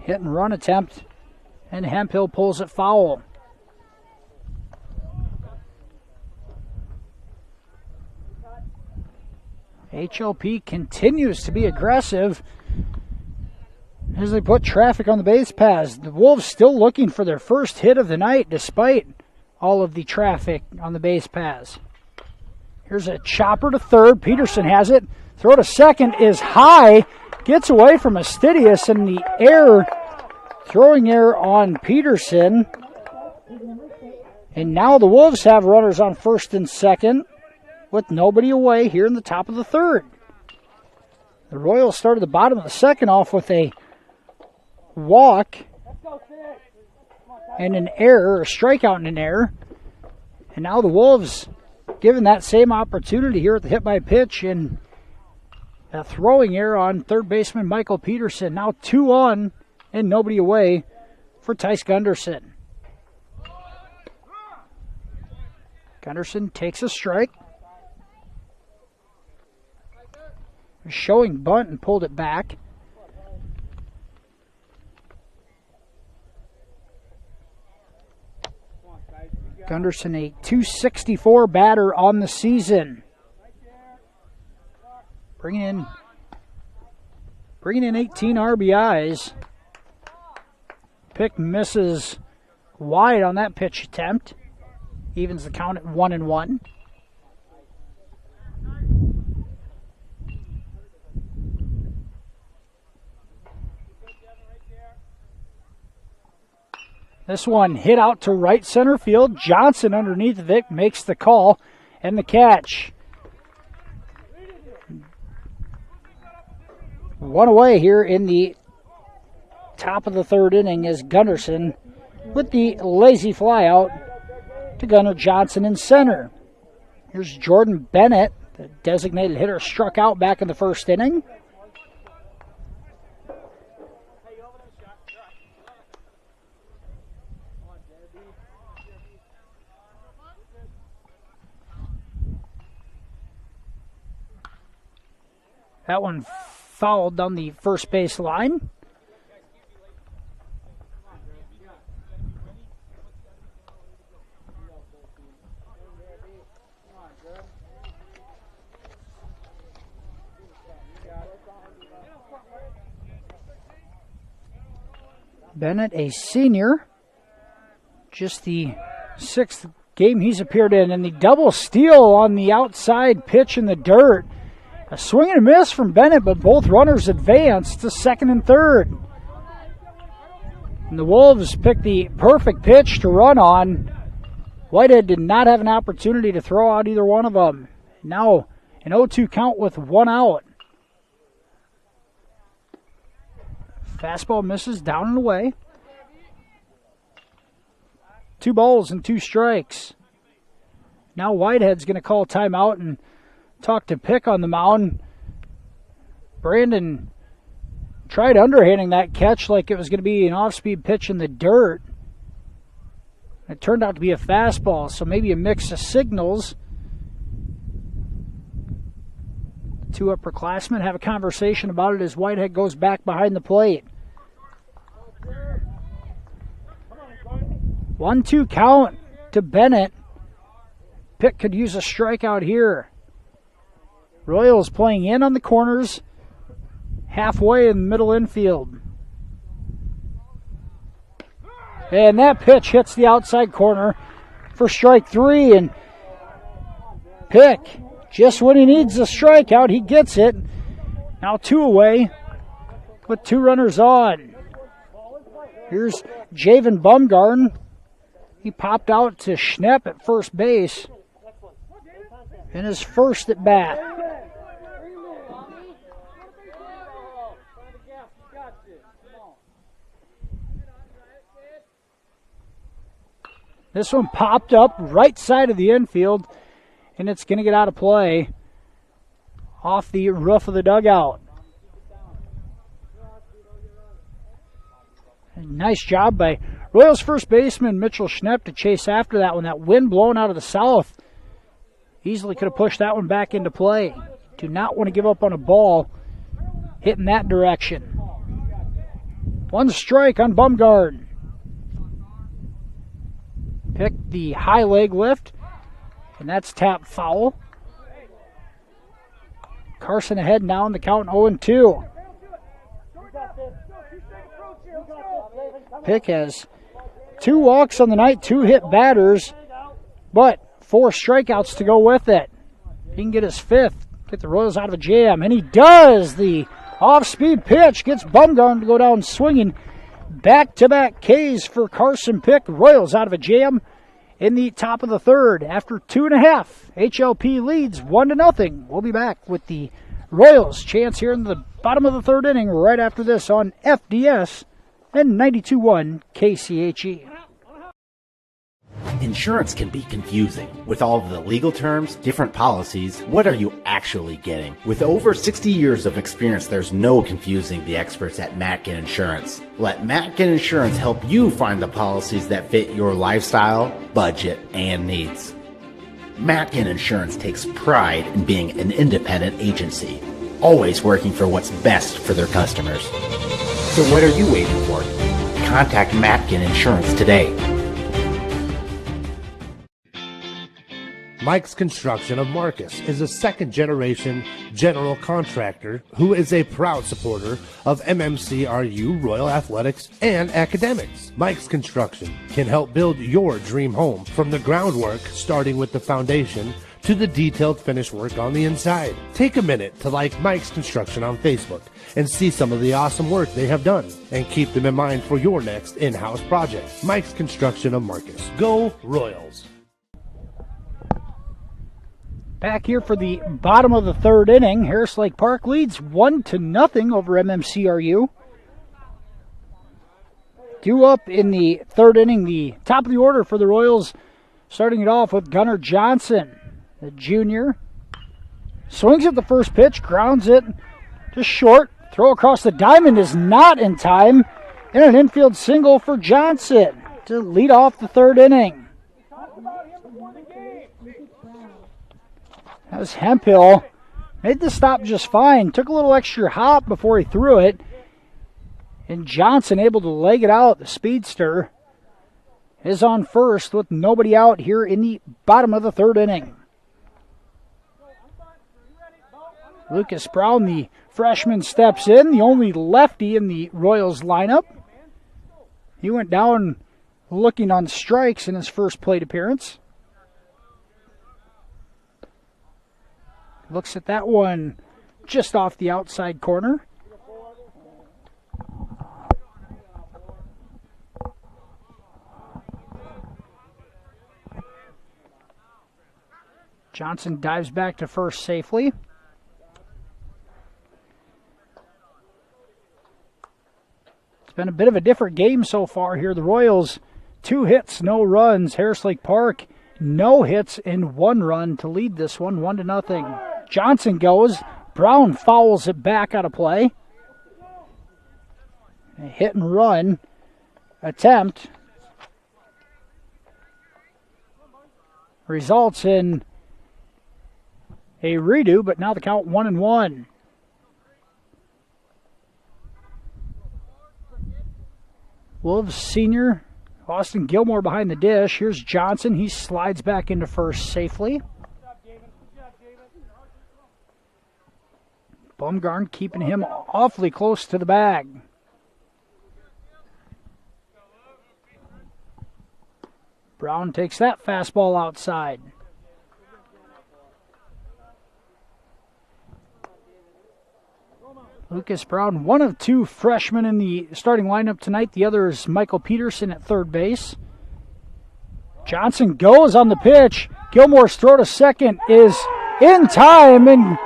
Hit and run attempt, and Hemphill pulls it foul. HLP continues to be aggressive as they put traffic on the base paths. The Wolves still looking for their first hit of the night despite all of the traffic on the base paths. Here's a chopper to third. Peterson has it. Throw to second is high. Gets away from Astidius, and the error, throwing error on Peterson. And now the Wolves have runners on first and second with nobody away here in the top of the third. The Royals started the bottom of the second off with a walk and an error, a strikeout and an error. And now the Wolves given that same opportunity here at the hit by pitch, and a throwing error on third baseman Michael Peterson. Now 2 on and nobody away for Tice Gunderson. Gunderson takes a strike. Showing bunt and pulled it back. Gunderson, a .264 batter on the season. Bringing in 18 RBIs. Pick misses wide on that pitch attempt. Evens the count at 1-1. This one hit out to right center field. Johnson underneath of it makes the call and the catch. One away here in the top of the third inning is Gunderson with the lazy fly out to Gunnar Johnson in center. Here's Jordan Bennett, the designated hitter, struck out back in the first inning. That one fouled down the first base line. Bennett, a senior, just the 6th game he's appeared in, and the double steal on the outside pitch in the dirt A swing and a miss from Bennett, but both runners advance to second and third. And the Wolves picked the perfect pitch to run on. Whitehead did not have an opportunity to throw out either one of them. Now an 0-2 count with one out. Fastball misses down and away. 2 balls and 2 strikes. Now Whitehead's going to call timeout and talk to Pick on the mound. Brandon tried underhanding that catch like it was going to be an off-speed pitch in the dirt. It turned out to be a fastball, so maybe a mix of signals. The 2 upperclassmen have a conversation about it as Whitehead goes back behind the plate. 1-2 count to Bennett. Pick could use a strikeout here. Royals playing in on the corners, halfway in the middle infield. And that pitch hits the outside corner for strike 3. And Pick, just when he needs a strikeout, he gets it. Now 2 away with 2 runners on. Here's Javen Bumgarn. He popped out to Schnepp at first base in his first at bat. This one popped up right side of the infield, and it's going to get out of play off the roof of the dugout. Nice job by Royals first baseman Mitchell Schnepp to chase after that one. That wind blowing out of the south easily could have pushed that one back into play. Do not want to give up on a ball hitting that direction. 1 strike on Bumgarn. Pick the high leg lift, and that's tap foul. Carson ahead now in the count 0-2. Pick has 2 walks on the night, 2 hit batters, but 4 strikeouts to go with it. He can get his 5th, get the Royals out of a jam, and he does. The off-speed pitch gets Bumgarn to go down swinging. Back-to-back Ks for Carson Pick. Royals out of a jam in the top of the third. After 2.5, HLP leads 1-0. We'll be back with the Royals' chance here in the bottom of the third inning right after this on FDS and 92.1 KCHE. Insurance can be confusing. With all of the legal terms, different policies, what are you actually getting? With over 60 years of experience, there's no confusing the experts at Matkin Insurance. Let Matkin Insurance help you find the policies that fit your lifestyle, budget, and needs. Matkin Insurance takes pride in being an independent agency, always working for what's best for their customers. So what are you waiting for? Contact Matkin Insurance today. Mike's Construction of Marcus is a second-generation general contractor who is a proud supporter of MMCRU, Royal Athletics, and academics. Mike's Construction can help build your dream home from the groundwork, starting with the foundation, to the detailed finish work on the inside. Take a minute to like Mike's Construction on Facebook and see some of the awesome work they have done, and keep them in mind for your next in-house project. Mike's Construction of Marcus. Go Royals! Back here for the bottom of the third inning. Harris Lake Park leads 1-0 over MMCRU. Due up in the third inning, the top of the order for the Royals, starting it off with Gunnar Johnson, the junior. Swings at the first pitch, grounds it to short. Throw across the diamond is not in time. And an infield single for Johnson to lead off the third inning. That was Hemphill. Made the stop just fine. Took a little extra hop before he threw it. And Johnson able to leg it out. The speedster is on first with nobody out here in the bottom of the third inning. Lucas Brown, the freshman, steps in. The only lefty in the Royals lineup. He went down looking on strikes in his first plate appearance. Looks at that one just off the outside corner. Johnson dives back to first safely. It's been a bit of a different game so far here. The Royals, 2 hits, no runs. Harris Lake Park, no hits and 1 run to lead this one, 1-0. Johnson goes. Brown fouls it back out of play. A hit and run attempt results in a redo, but now the count 1-1. Wolves senior Austin Gilmore behind the dish. Here's Johnson. He slides back into first safely. Bumgarn keeping him awfully close to the bag. Brown takes that fastball outside. Lucas Brown, one of 2 freshmen in the starting lineup tonight. The other is Michael Peterson at third base. Johnson goes on the pitch. Gilmore's throw to second is in time and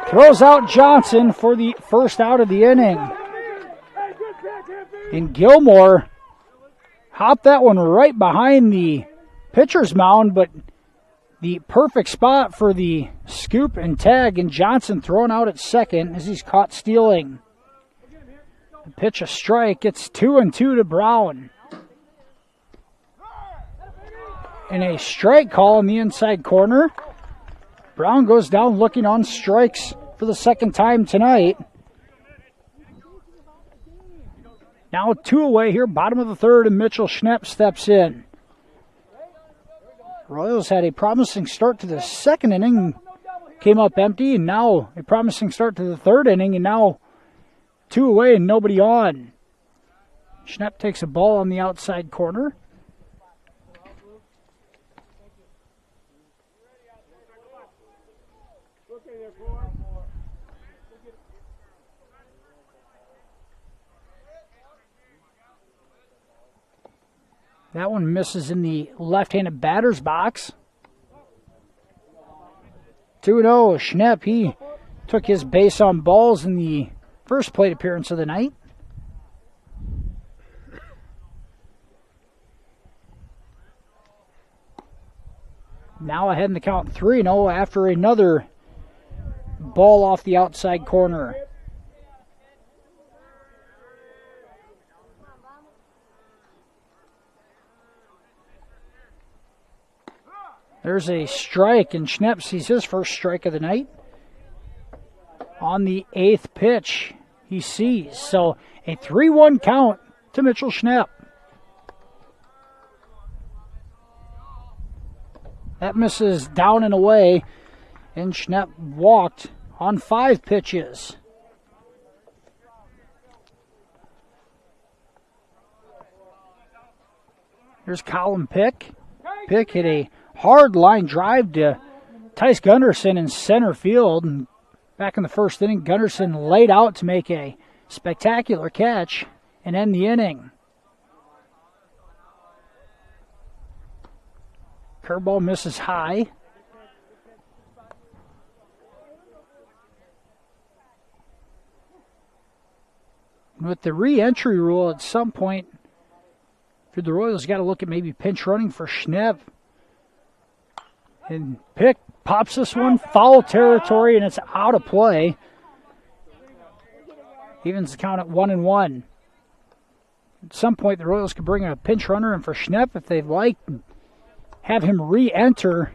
throws out Johnson for the first out of the inning. And Gilmore hopped that one right behind the pitcher's mound, but the perfect spot for the scoop and tag, and Johnson thrown out at second as he's caught stealing. The pitch a strike. It's 2-2 to Brown. And a strike call in the inside corner. Brown goes down looking on strikes for the second time tonight. Now 2 away here, bottom of the third, and Mitchell Schnepp steps in. Royals had a promising start to the second inning, came up empty, and now a promising start to the third inning, and now 2 away and nobody on. Schnepp takes a ball on the outside corner. That one misses in the left-handed batter's box. 2-0, Schnepp, he took his base on balls in the first plate appearance of the night. Now ahead in the count 3-0 after another ball off the outside corner. There's a strike, and Schnepp sees his first strike of the night. On the 8th pitch, he sees. So a 3-1 count to Mitchell Schnepp. That misses down and away, and Schnepp walked on 5 pitches. Here's Colin Pick. Pick hit a hard line drive to Tice Gunderson in center field. And back in the first inning, Gunderson laid out to make a spectacular catch and end the inning. Curveball misses high. With the re-entry rule, at some point, for the Royals, got to look at maybe pinch running for Schnepp. And Pick pops this one, foul territory, and it's out of play. Evens the count at 1-1. At some point, the Royals could bring a pinch runner in for Schnepp if they'd like. Have him re-enter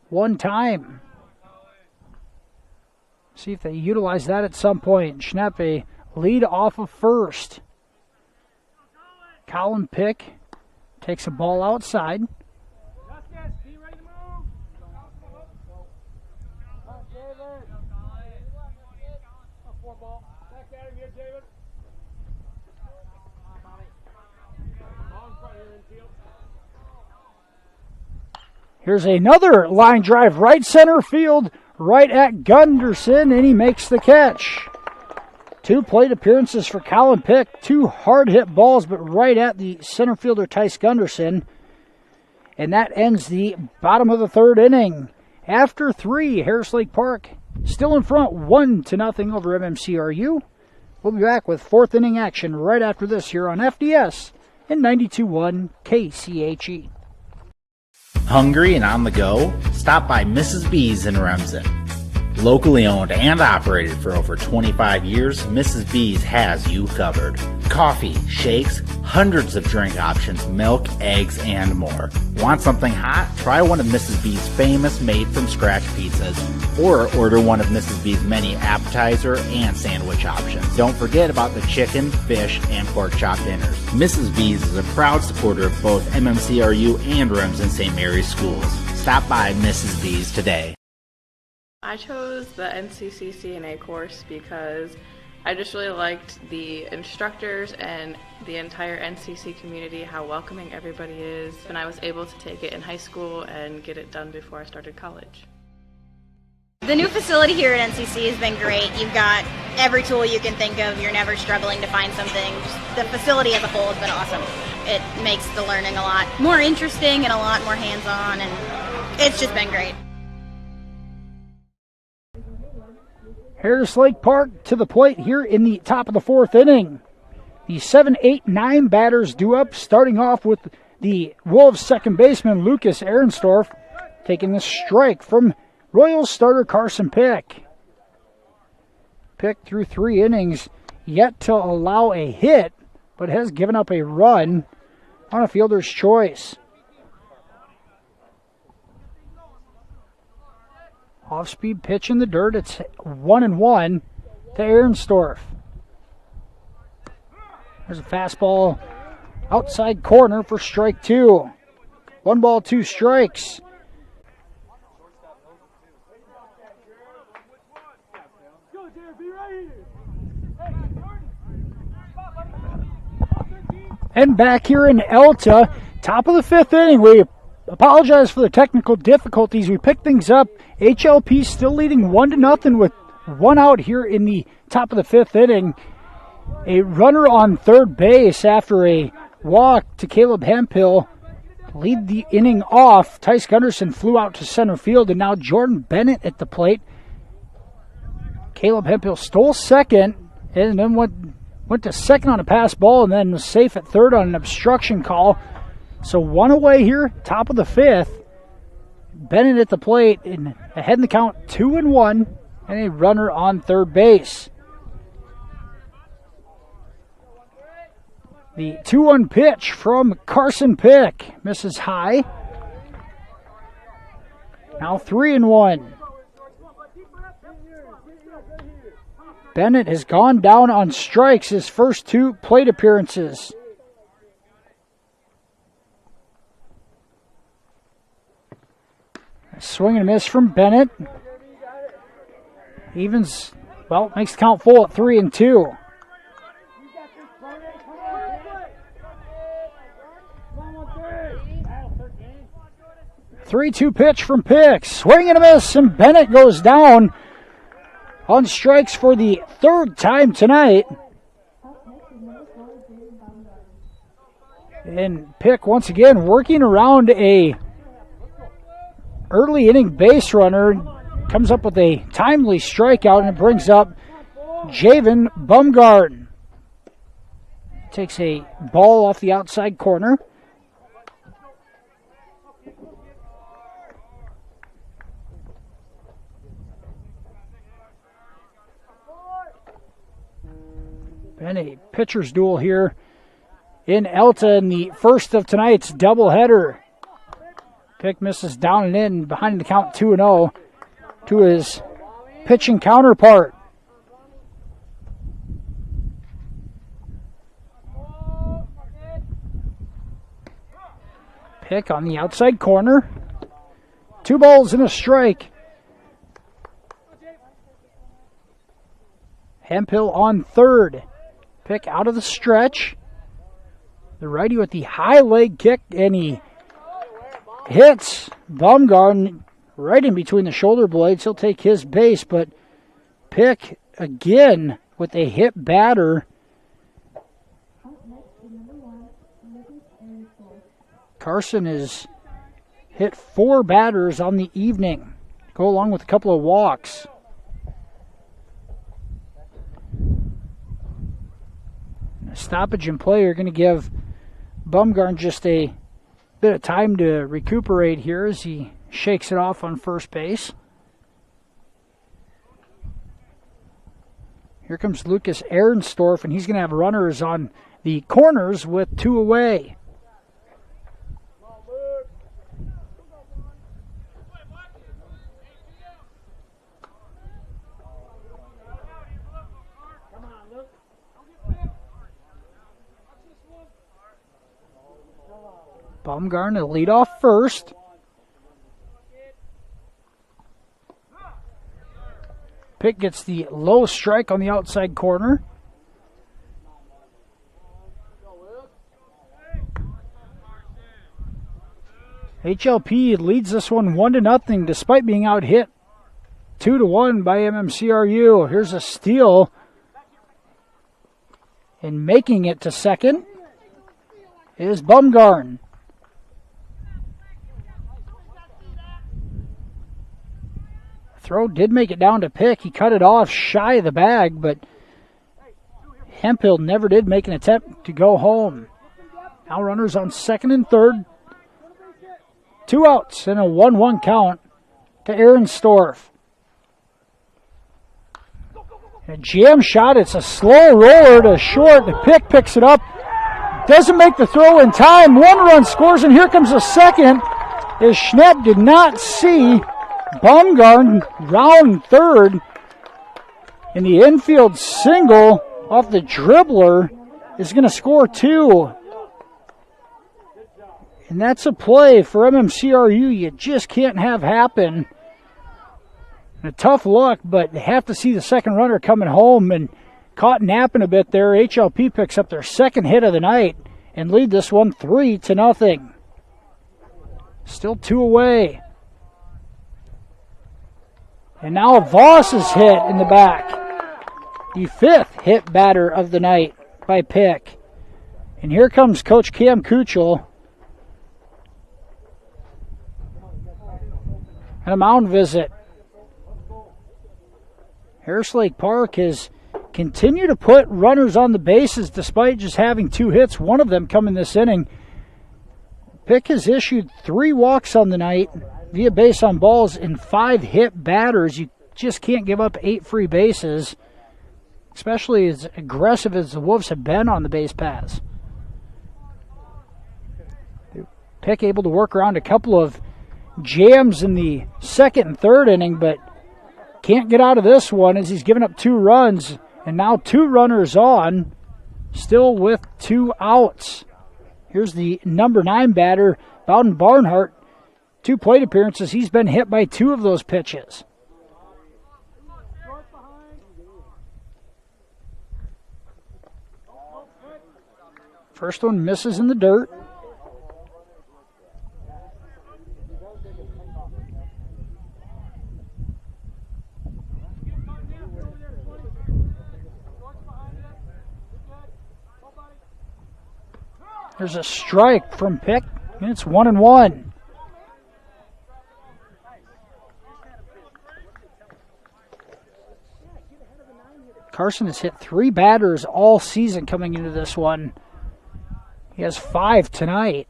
one time. See if they utilize that at some point. Schnepp a lead off of first. Colin Pick takes a ball outside. Here's another line drive right center field. right at Gunderson, and he makes the catch. 2 plate appearances for Colin Pick. 2 hard hit balls, but right at the center fielder, Tice Gunderson. And that ends the bottom of the 3rd inning. After 3, Harris Lake Park still in front 1-0 over MMCRU. We'll be back with 4th inning action right after this here on FDS and 92.1 KCHE. Hungry and on the go? Stop by Mrs. B's in Remsen. Locally owned and operated for over 25 years, Mrs. B's has you covered. Coffee, shakes, hundreds of drink options, milk, eggs, and more. Want something hot? Try one of Mrs. B's famous made-from-scratch pizzas, or order one of Mrs. B's many appetizer and sandwich options. Don't forget about the chicken, fish, and pork chop dinners. Mrs. B's is a proud supporter of both MMCRU and Remsen St. Mary's schools. Stop by Mrs. B's today. I chose the NCC CNA course because I just really liked the instructors and the entire NCC community, how welcoming everybody is, and I was able to take it in high school and get it done before I started college. The new facility here at NCC has been great. You've got every tool you can think of. You're never struggling to find something. Just the facility as a whole has been awesome. It makes the learning a lot more interesting and a lot more hands-on, and it's just been great. Harris Lake Park to the plate here in the top of the 4th inning. The 7, 8, 9 batters due up, starting off with the Wolves second baseman Lucas Ehrenstorff taking the strike from Royals starter Carson Pick. Pick through 3 innings, yet to allow a hit, but has given up a run on a fielder's choice. Off-speed pitch in the dirt. It's 1-1 to Ehrenstorff. There's a fastball outside corner for strike 2. 1 ball, 2 strikes. And back here in Elta, top of the 5th inning, we apologize for the technical difficulties. We picked things up. HLP still leading 1-0 with 1 out here in the top of the 5th inning. A runner on third base after a walk to Caleb Hemphill lead the inning off. Tice Gunderson flew out to center field, and now Jordan Bennett at the plate. Caleb Hemphill stole second and then went to second on a pass ball and then was safe at third on an obstruction call. So 1 away here, top of the 5th. Bennett at the plate and ahead in the count 2-1 and a runner on third base. The 2-1 pitch from Carson Pick misses high. Now 3-1. Bennett has gone down on strikes his first 2 plate appearances. A swing and a miss from Bennett. Evens, well, makes the count full at 3-2. Three-two pitch from Pick. Swing and a miss, and Bennett goes down on strikes for the 3rd time tonight. And Pick once again working around a early inning base runner. Comes up with a timely strikeout, and it brings up Javen Bumgarn. Takes a ball off the outside corner. And a pitcher's duel here in Elta in the first of tonight's doubleheader. Pick misses down and in behind the count 2-0 to his pitching counterpart. Pick on the outside corner. 2 balls and a strike. Hemphill on third. Pick out of the stretch. The righty with the high leg kick, and he hits Bumgarn right in between the shoulder blades. He'll take his base, but Pick again with a hit batter. Carson has hit 4 batters on the evening. Go along with a couple of walks. A stoppage in play are going to give Bumgarn just a bit of time to recuperate here as he shakes it off on first base. Here comes Lucas Ehrenstorff, and he's going to have runners on the corners with 2 away. Bumgarn to lead off first. Pick gets the low strike on the outside corner. HLP leads this one 1-0 despite being out hit 2-1 by MMCRU. Here's a steal. And making it to second is Bumgarn. Throw did make it down to Pick. He cut it off shy of the bag, but Hemphill never did make an attempt to go home. Now runners on second and third. 2 outs and a 1-1 count to Ehrenstorff. A jam shot. It's a slow roller to short. The Pick picks it up. Doesn't make the throw in time. 1 run scores, and here comes a second. As Schnepp did not see Bumgarn round third, and the infield single off the dribbler is going to score 2. And that's a play for MMCRU you just can't have happen. And a tough luck, but they have to see the second runner coming home, and caught napping a bit there. HLP picks up their second hit of the night and lead this one 3-0. Still 2 away. And now Voss is hit in the back. The 5th hit batter of the night by Pick. And here comes Coach Cam Kuchel. And a mound visit. Harris Lake Park has continued to put runners on the bases despite just having 2 hits, one of them coming this inning. Pick has issued 3 walks on the night via base on balls and 5 hit batters. You just can't give up 8 free bases, especially as aggressive as the Wolves have been on the base paths. Pick able to work around a couple of jams in the second and third inning, but can't get out of this one as he's given up 2 runs, and now 2 runners on, still with 2 outs. Here's the number 9 batter, Bowden Barnhart. 2 plate appearances. He's been hit by 2 of those pitches. First one misses in the dirt. There's a strike from Pick, and it's 1-1. Carson has hit 3 batters all season coming into this one. He has 5 tonight.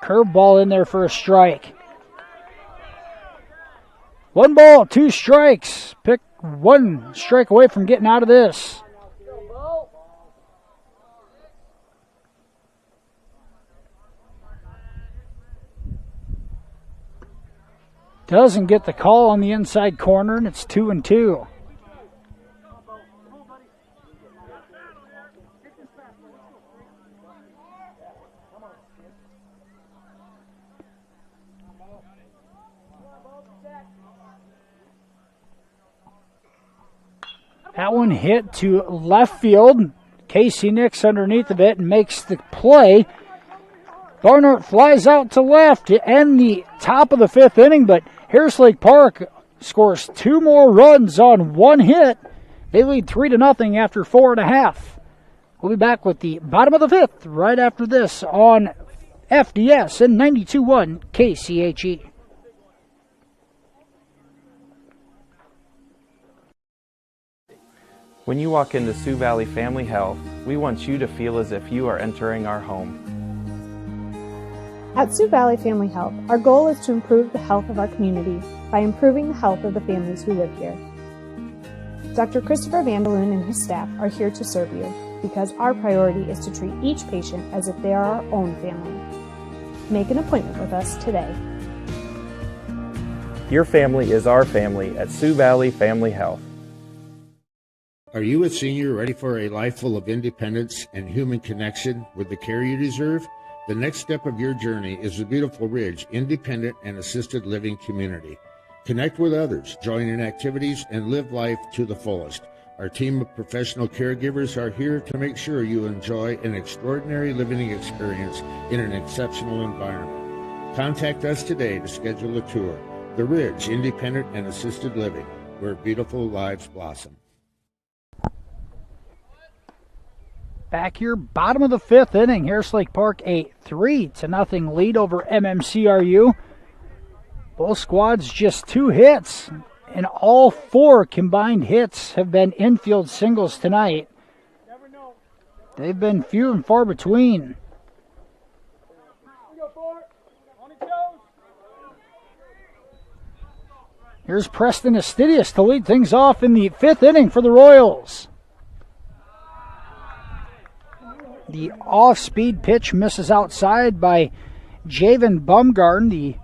Curveball in there for a strike. 1 ball, 2 strikes. Pick 1 strike away from getting out of this. Doesn't get the call on the inside corner, and it's 2-2. That one hit to left field. Casey Nix underneath of it and makes the play. Barnhart flies out to left to end the top of the 5th inning, but Harris Lake Park scores 2 more runs on 1 hit. They lead 3-0 after 4.5. We'll be back with the bottom of the 5th right after this on FDS and 92.1 KCHE. When you walk into Sioux Valley Family Health, we want you to feel as if you are entering our home. At Sioux Valley Family Health, our goal is to improve the health of our community by improving the health of the families who live here. Dr. Christopher Vandeloon and his staff are here to serve you because our priority is to treat each patient as if they are our own family. Make an appointment with us today. Your family is our family at Sioux Valley Family Health. Are you a senior ready for a life full of independence and human connection with the care you deserve? The next step of your journey is the Beautiful Ridge Independent and Assisted Living Community. Connect with others, join in activities, and live life to the fullest. Our team of professional caregivers are here to make sure you enjoy an extraordinary living experience in an exceptional environment. Contact us today to schedule a tour. The Ridge Independent and Assisted Living, where beautiful lives blossom. Back here, bottom of the 5th inning. Harris Lake Park a 3-0 lead over MMCRU. Both squads just 2 hits, and all 4 combined hits have been infield singles tonight. They've been few and far between. Here's Preston Astidius to lead things off in the 5th inning for the Royals. The off-speed pitch misses outside by Javen Bumgarn. The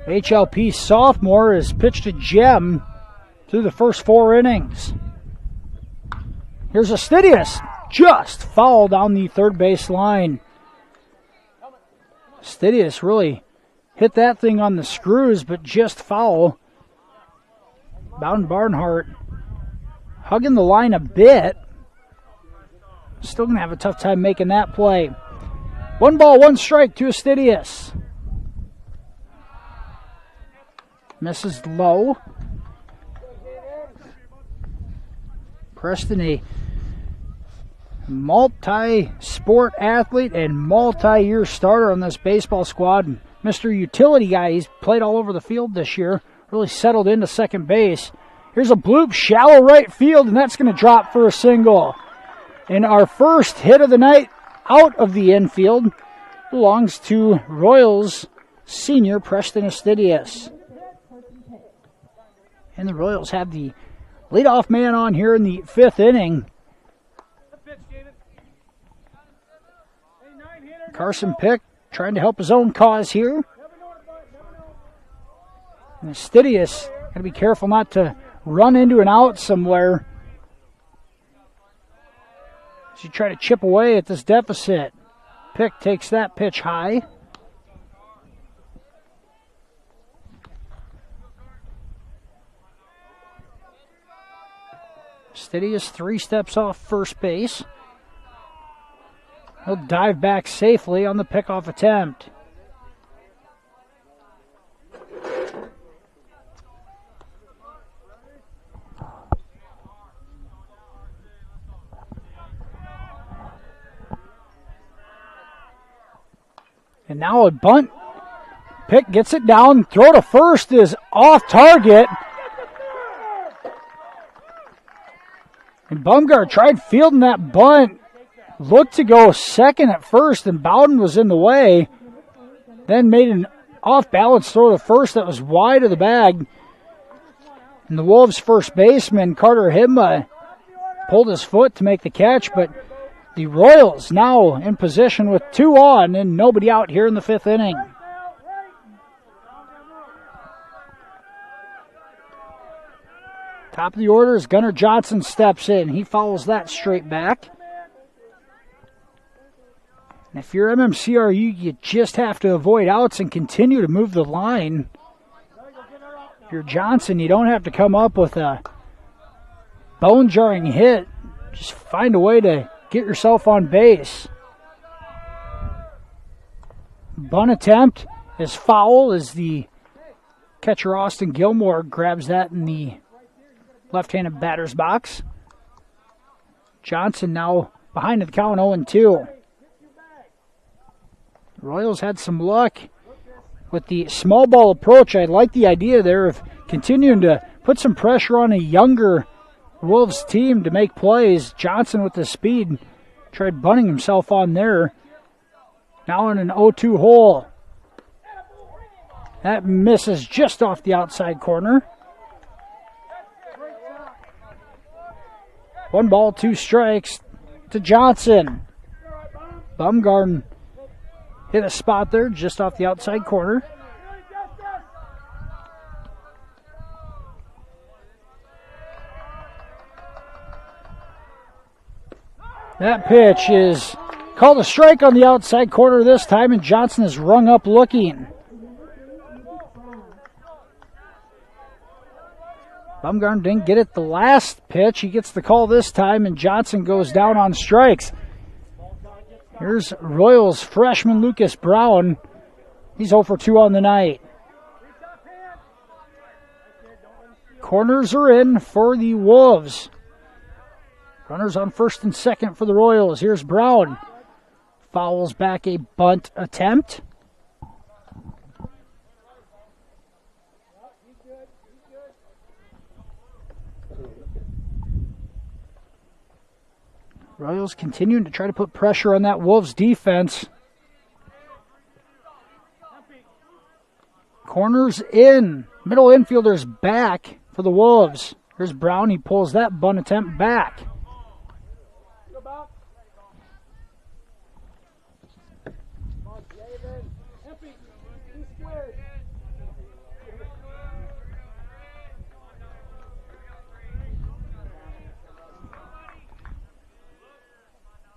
HLP sophomore has pitched a gem through the first 4 innings. Here's Astidius, just foul down the third base line. Astidius really hit that thing on the screws, but just foul. Bowden Barnhart hugging the line a bit. Still going to have a tough time making that play. 1 ball, 1 strike to Astidius. Misses low. Preston, a multi-sport athlete and multi-year starter on this baseball squad. Mr. Utility guy, he's played all over the field this year. Really settled into second base. Here's a bloop, shallow right field, and that's going to drop for a single. And our first hit of the night out of the infield belongs to Royals senior Preston Astidius. And the Royals have the leadoff man on here in the 5th inning. Carson Pick trying to help his own cause here. And Astidius got to be careful not to run into an out somewhere as you try to chip away at this deficit. Pick takes that pitch high. Astidius 3 steps off first base. He'll dive back safely on the pickoff attempt. And now a bunt. Pick gets it down. Throw to first is off target. And Bumgarner tried fielding that bunt. Looked to go second at first, and Bowden was in the way. Then made an off-balance throw to first that was wide of the bag. And the Wolves' first baseman, Carter Himba, pulled his foot to make the catch, but the Royals now in position with 2 on and nobody out here in the 5th inning. Top of the order as Gunnar Johnson steps in. He follows that straight back. And if you're MMCRU, you just have to avoid outs and continue to move the line. If you're Johnson, you don't have to come up with a bone-jarring hit. Just find a way to get yourself on base. Bunt attempt is foul as the Catcher Austin Gilmore grabs that in the left-handed batter's box. Johnson now behind the count, 0-2. Royals had some luck with the small ball approach. I like the idea there of continuing to put some pressure on a younger Wolves team to make plays. Johnson with the speed tried bunting himself on there. Now in an 0-2 hole. That misses just off the outside corner. 1 ball, 2 strikes to Johnson. Bumgarden hit a spot there just off the outside corner. That pitch is called a strike on the outside corner this time, and Johnson is rung up looking. Bumgarner didn't get it the last pitch. He gets the call this time, and Johnson goes down on strikes. Here's Royals freshman Lucas Brown. He's 0-2 on the night. Corners are in for the Wolves. Runners on first and second for the Royals. Here's Brown. Fouls back a bunt attempt. Royals continuing to try to put pressure on that Wolves defense. Corners in. Middle infielders back for the Wolves. Here's Brown. He pulls that bunt attempt back.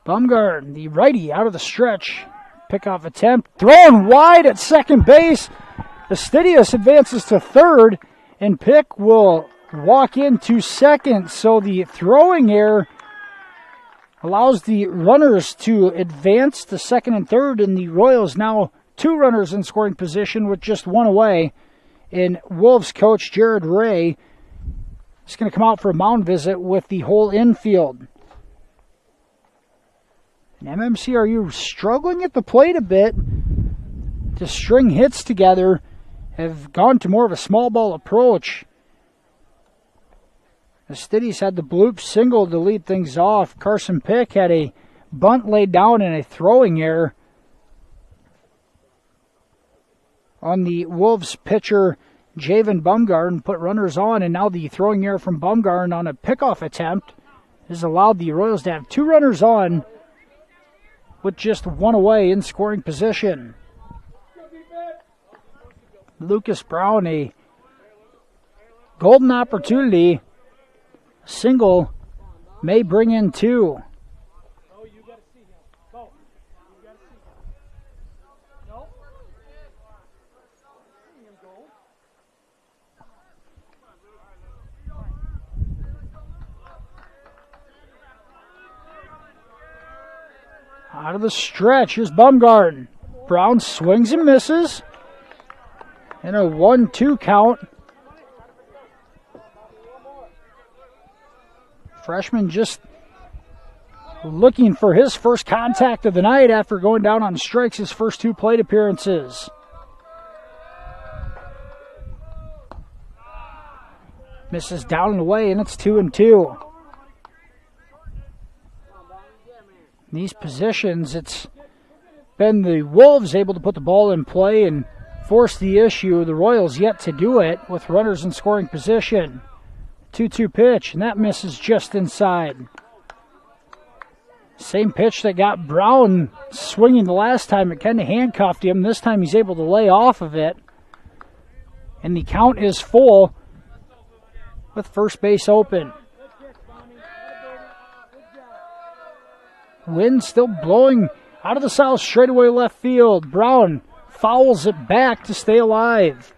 Bumgarner, the righty, out of the stretch. Pickoff attempt. Thrown wide at second base. Estidius advances to third, and Pick will walk into second. So the throwing error allows the runners to advance to second and third, and the Royals now 2 runners in scoring position with just 1 away. And Wolves coach Jared Ray is going to come out for a mound visit with the whole infield. And MMCRU struggling at the plate a bit to string hits together, have gone to more of a small ball approach. Estidius had the bloop single to lead things off. Carson Pick had a bunt laid down and a throwing error on the Wolves pitcher Javen Bumgarner, put runners on, and now the throwing error from Bumgarner on a pickoff attempt has allowed the Royals to have 2 runners on with just 1 away in scoring position. Lucas Brown, a golden opportunity. Single may bring in 2. Out of the stretch, here's Bumgarner. Brown swings and misses. And a 1-2 count. Freshman just looking for his first contact of the night after going down on strikes his first 2 plate appearances. Misses down and away, and it's 2-2. In these positions, it's been the Wolves able to put the ball in play and force the issue. The Royals yet to do it with runners in scoring position. 2-2 pitch, and that misses just inside. Same pitch that got Brown swinging the last time. It kind of handcuffed him. This time he's able to lay off of it. And the count is full with first base open. Wind still blowing out of the south straightaway left field. Brown fouls it back to stay alive.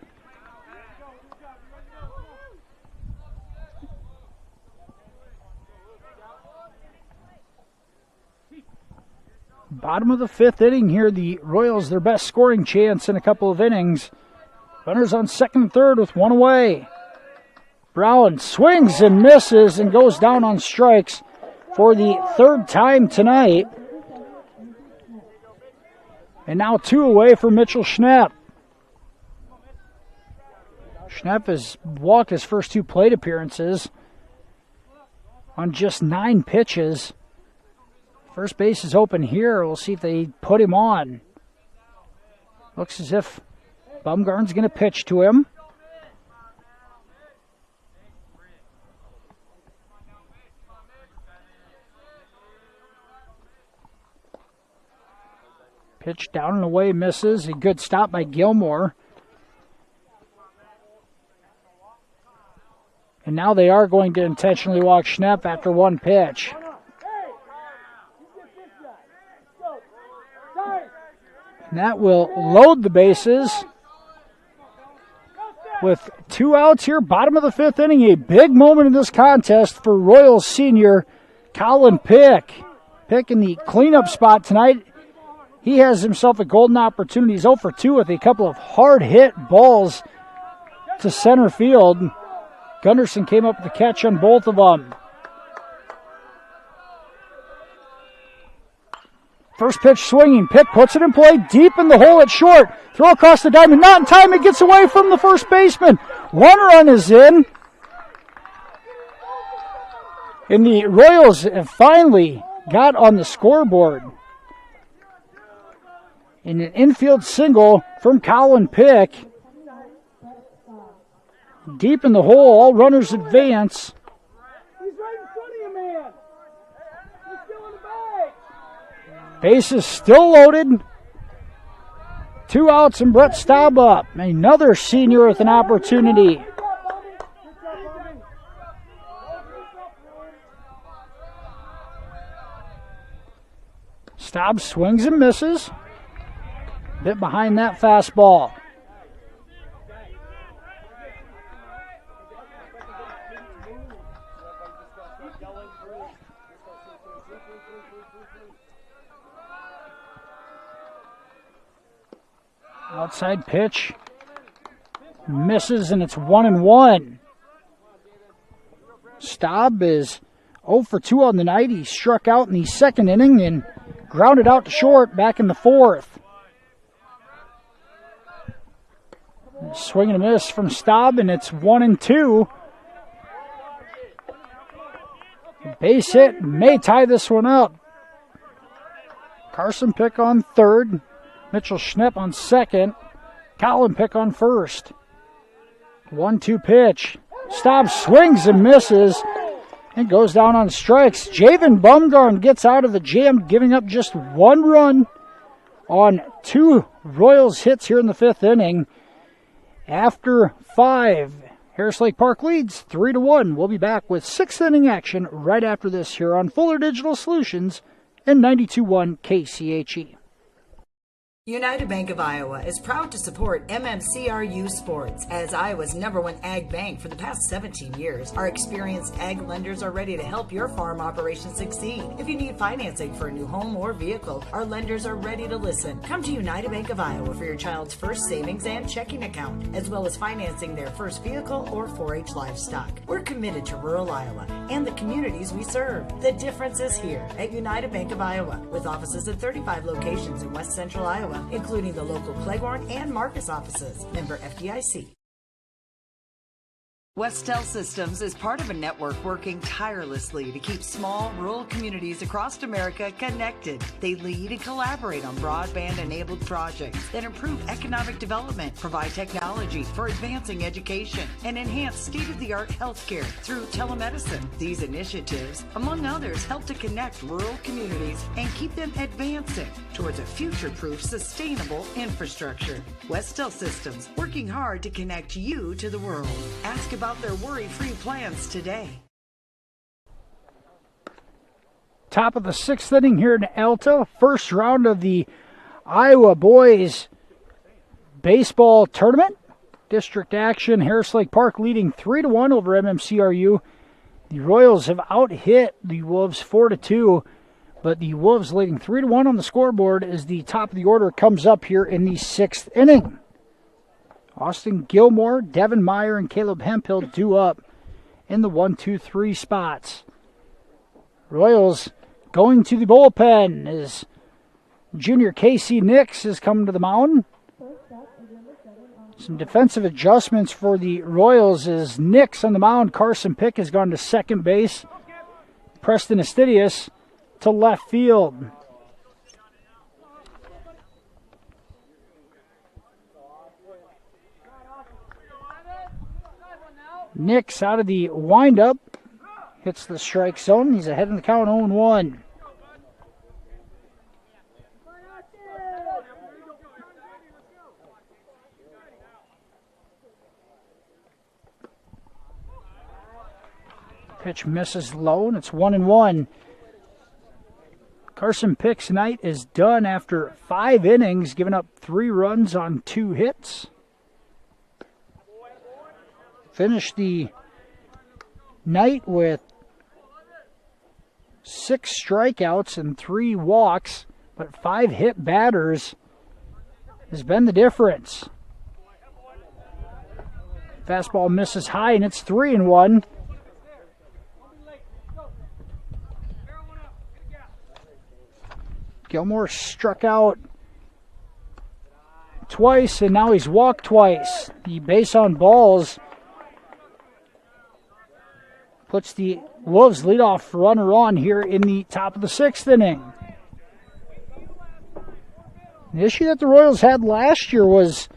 Bottom of the 5th inning here. The Royals, their best scoring chance in a couple of innings. Runners on second and third with one away. Brown swings and misses and goes down on strikes for the third time tonight. And now two away for Mitchell Schnapp. Schnapp has walked his first two plate appearances on just 9 pitches. First base is open here. We'll see if they put him on. Looks as if Bumgarn's going to pitch to him. Pitch down and away, misses. A good stop by Gilmore. And now they are going to intentionally walk Schnapp after one pitch. And that will load the bases. With 2 outs here, bottom of the 5th inning, a big moment in this contest for Royals senior Colin Pick. Pick in the cleanup spot tonight. He has himself a golden opportunity. He's 0 for 2 with a couple of hard-hit balls to center field. Gunderson came up with the catch on both of them. First pitch swinging. Pick puts it in play deep in the hole at short. Throw across the diamond. Not in time. It gets away from the first baseman. One run is in. And the Royals have finally got on the scoreboard. In an infield single from Colin Pick. Deep in the hole, all runners advance. He's right in front of you, man. He's still in the bag. Bases still loaded. 2 outs and Brett Staub up. Another senior with an opportunity. Staub swings and misses. Bit behind that fastball. Outside pitch. Misses, and it's 1-1. Staub is 0 for 2 on the night. He struck out in the second inning and grounded out to short back in the 4th. Swing and a miss from Staub, and it's 1-2. Base hit may tie this one up. Carson Pick on third. Mitchell Schnapp on second. Colin Pick on first. 1-2 pitch. Staub swings and misses and goes down on strikes. Javen Bumgarn gets out of the jam, giving up just 1 run on 2 Royals hits here in the 5th inning. After 5, Harris Lake Park leads 3-1. We'll be back with 6th inning action right after this here on Fuller Digital Solutions and 92.1 KCHE. United Bank of Iowa is proud to support MMCRU sports. As Iowa's #1 ag bank for the past 17 years, our experienced ag lenders are ready to help your farm operation succeed. If you need financing for a new home or vehicle, our lenders are ready to listen. Come to United Bank of Iowa for your child's first savings and checking account, as well as financing their first vehicle or 4-H livestock. We're committed to rural Iowa and the communities we serve. The difference is here at United Bank of Iowa, with offices at 35 locations in West Central Iowa, including the local Cleghorn and Marcus offices. Member FDIC. Westel Systems is part of a network working tirelessly to keep small, rural communities across America connected. They lead and collaborate on broadband-enabled projects that improve economic development, provide technology for advancing education, and enhance state-of-the-art healthcare through telemedicine. These initiatives, among others, help to connect rural communities and keep them advancing towards a future-proof, sustainable infrastructure. Westel Systems, working hard to connect you to the world. Ask about their worry-free plans today. Top of the 6th inning here in Alta. First round of the Iowa Boys Baseball Tournament. District action. Harris Lake Park leading 3-1 over MMCRU. The Royals have out-hit the Wolves 4-2, but the Wolves leading 3-1 on the scoreboard as the top of the order comes up here in the 6th inning. Austin Gilmore, Devin Meyer, and Caleb Hemphill due up in the 1-2-3 spots. Royals going to the bullpen as junior Casey Nix is coming to the mound. Some defensive adjustments for the Royals as Nix on the mound. Carson Pick has gone to second base. Preston Astidius to left field. Nix out of the windup. Hits the strike zone. He's ahead in the count 0-1. Pitch misses low, and it's 1-1. Carson Pick's night is done after 5 innings, giving up 3 runs on 2 hits. Finished the night with 6 strikeouts and 3 walks, but 5 hit batters has been the difference. Fastball misses high, and it's 3-1. Gilmore struck out twice, and now he's walked twice. The base on balls puts the Wolves leadoff runner on here in the top of the 6th inning. The issue that the Royals had last year was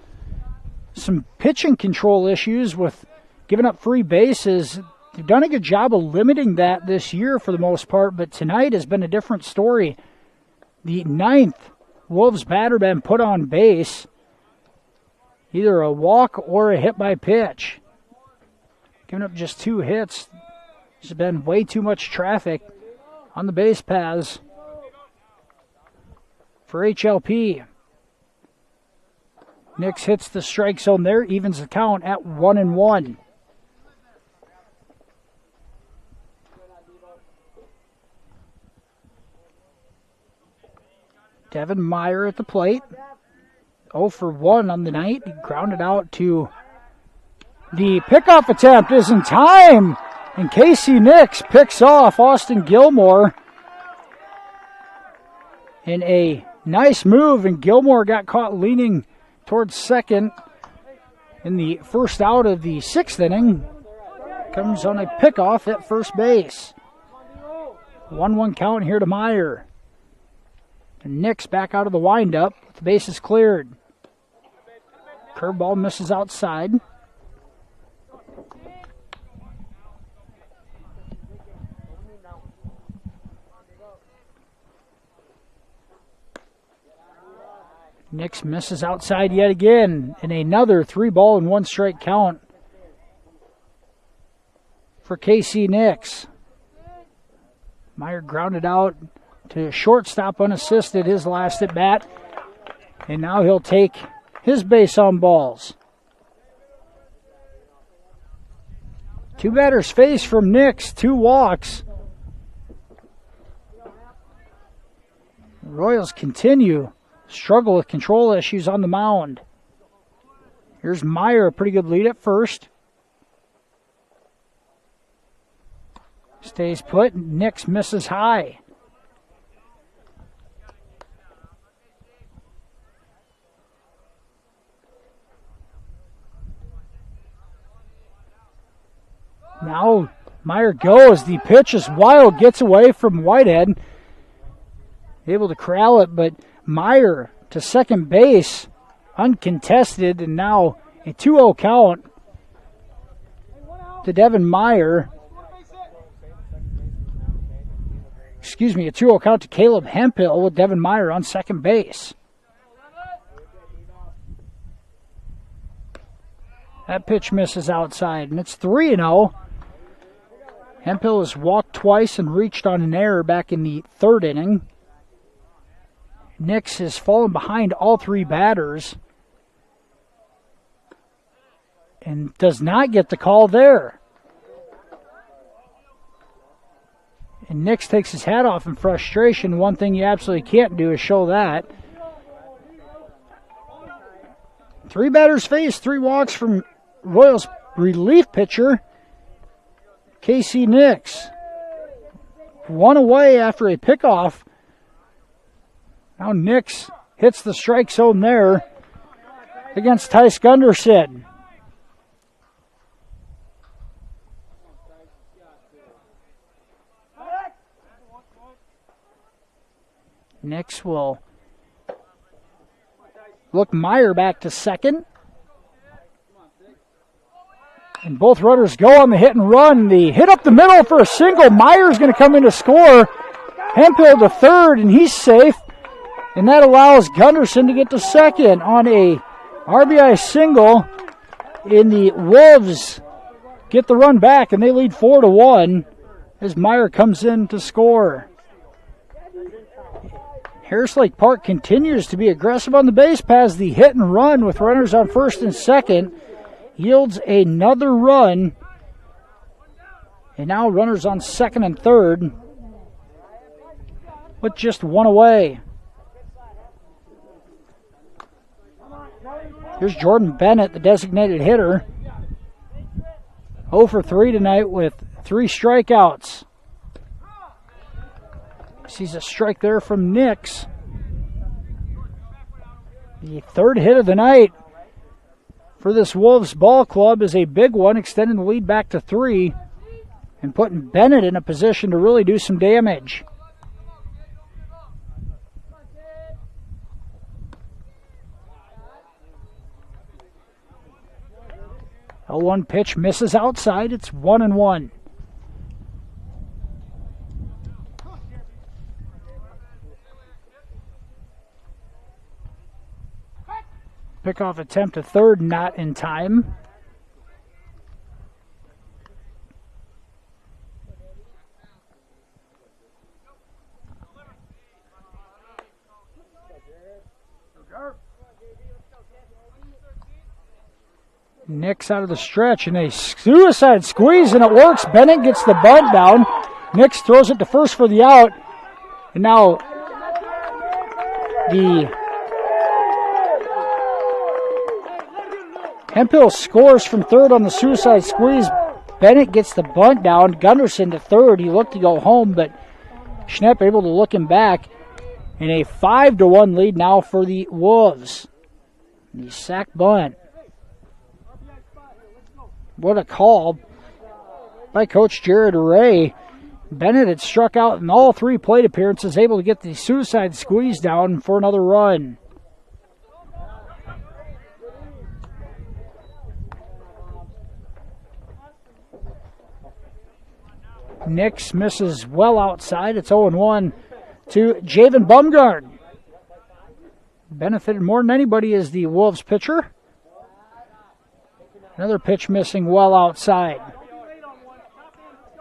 some pitching control issues with giving up free bases. They've done a good job of limiting that this year for the most part, but tonight has been a different story. The 9th Wolves batter been put on base, either a walk or a hit by pitch. Giving up just 2 hits. There's been way too much traffic on the base paths for HLP. Nix hits the strike zone there, evens the count at 1-1. Devin Meyer at the plate. 0 for 1 on the night. He grounded out to the pickoff attempt is in time. And Casey Nix picks off Austin Gilmore in a nice move. And Gilmore got caught leaning towards second in the first out of the 6th inning. Comes on a pickoff at first base. 1-1 count here to Meyer. And Nix back out of the windup. The base is cleared. Curveball misses outside. Nix misses outside yet again. And another 3-ball and 1-strike count for KC Nix. Meyer grounded out to shortstop unassisted his last at bat. And now he'll take his base on balls. 2 batters faced from Nix, 2 walks. The Royals continue to struggle with control issues on the mound. Here's Meyer, a pretty good lead at first. Stays put, Nix misses high. Now Meyer goes. The pitch is wild. Gets away from Whitehead. Able to corral it, but Meyer to second base. Uncontested, and now a 2-0 count to Devin Meyer. Excuse me, a 2-0 count to Caleb Hemphill with Devin Meyer on second base. That pitch misses outside, and it's 3-0. Hemphill has walked twice and reached on an error back in the 3rd inning. Nix has fallen behind all 3 batters and does not get the call there. And Nix takes his hat off in frustration. One thing you absolutely can't do is show that. 3 batters faced, 3 walks from Royals relief pitcher Casey Nix. 1 away after a pickoff. Now Nix hits the strike zone there against Tice Gunderson. Nix will look Meyer back to second. And both runners go on the hit and run. The hit up the middle for a single. Meyer's going to come in to score. Hemphill to third, and he's safe. And that allows Gunderson to get to second on a RBI single. And the Wolves get the run back, and they lead 4-1 as Meyer comes in to score. Harris Lake Park continues to be aggressive on the base paths. The hit and run with runners on first and second yields another run. And now runners on second and third with just 1 away. Here's Jordan Bennett, the designated hitter. 0 for 3 tonight with 3 strikeouts. Sees a strike there from Nix. The third hit of the night for this Wolves ball club is a big one, extending the lead back to 3 and putting Bennett in a position to really do some damage. A 1 pitch misses outside. It's 1-1. Pickoff attempt to third, not in time. Nix out of the stretch, and a suicide squeeze, and it works. Bennett gets the bunt down. Nix throws it to first for the out. And now the Hemphill scores from third on the suicide squeeze. Bennett gets the bunt down. Gunderson to third. He looked to go home, but Schnepp able to look him back. And a 5-1 lead now for the Wolves. The sack bunt. What a call by Coach Jared Ray. Bennett had struck out in all 3 plate appearances, able to get the suicide squeeze down for another run. Nix misses well outside. It's 0-1 to Javen Bumgard. Benefited more than anybody as the Wolves pitcher. Another pitch missing well outside.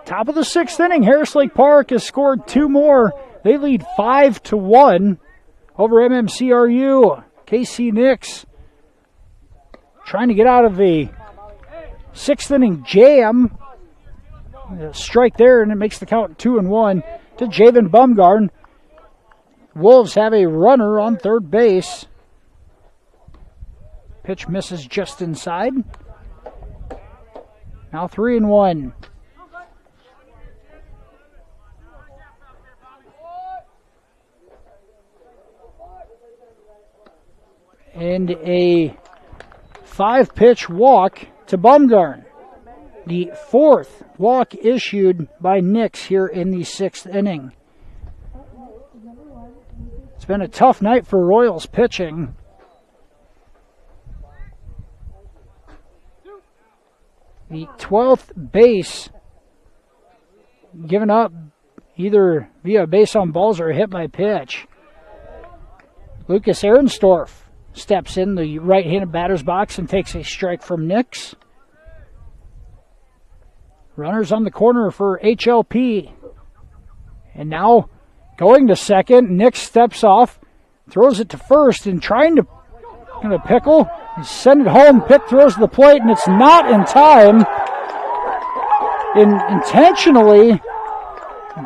Top of the 6th inning, Harris Lake Park has scored 2 more. They lead 5-1 over MMCRU. KC Nix trying to get out of a 6th inning jam. A strike there, and it makes the count 2-1 to Javen Bumgarn. Wolves have a runner on third base. Pitch misses just inside. Now 3-1. And a 5-pitch walk to Bumgarn. The 4th walk issued by Nix here in the 6th inning. It's been a tough night for Royals pitching. The 12th base given up either via base on balls or a hit by pitch. Lucas Ehrenstorff steps in the right-handed batter's box and takes a strike from Nix. Runners on the corner for HLP. And now going to second, Nix steps off, throws it to first, and trying to pickle. Send it home. Pick throws to the plate, and it's not in time. Intentionally,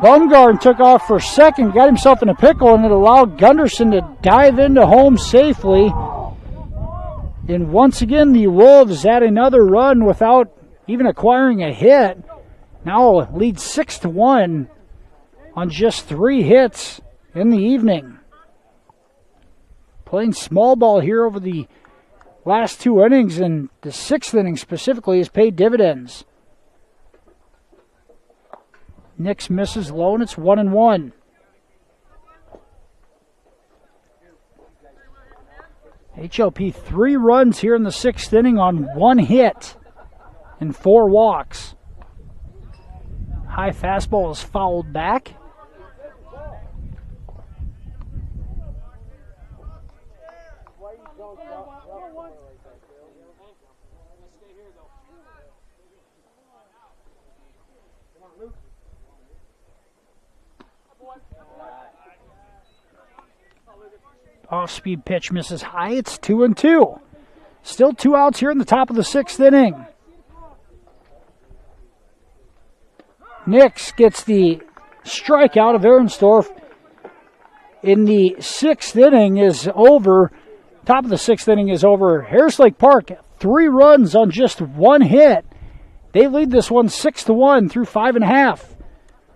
Bumgarn took off for second, got himself in a pickle, and it allowed Gunderson to dive into home safely. And once again, the Wolves add another run without even acquiring a hit. Now lead 6-1 on just 3 hits in the evening. Playing small ball here over the last 2 innings, and the 6th inning specifically has paid dividends. Nix misses low, and it's 1-1. HLP 3 runs here in the 6th inning on 1 hit and 4 walks. High fastball is fouled back. Off-speed pitch misses high. It's 2-2. Still 2 outs here in the top of the 6th inning. Nix gets the strikeout of Ehrensdorf. In the 6th inning is over. Top of the 6th inning is over. Harris Lake Park, 3 runs on just 1 hit. They lead this one 6-1 through 5.5.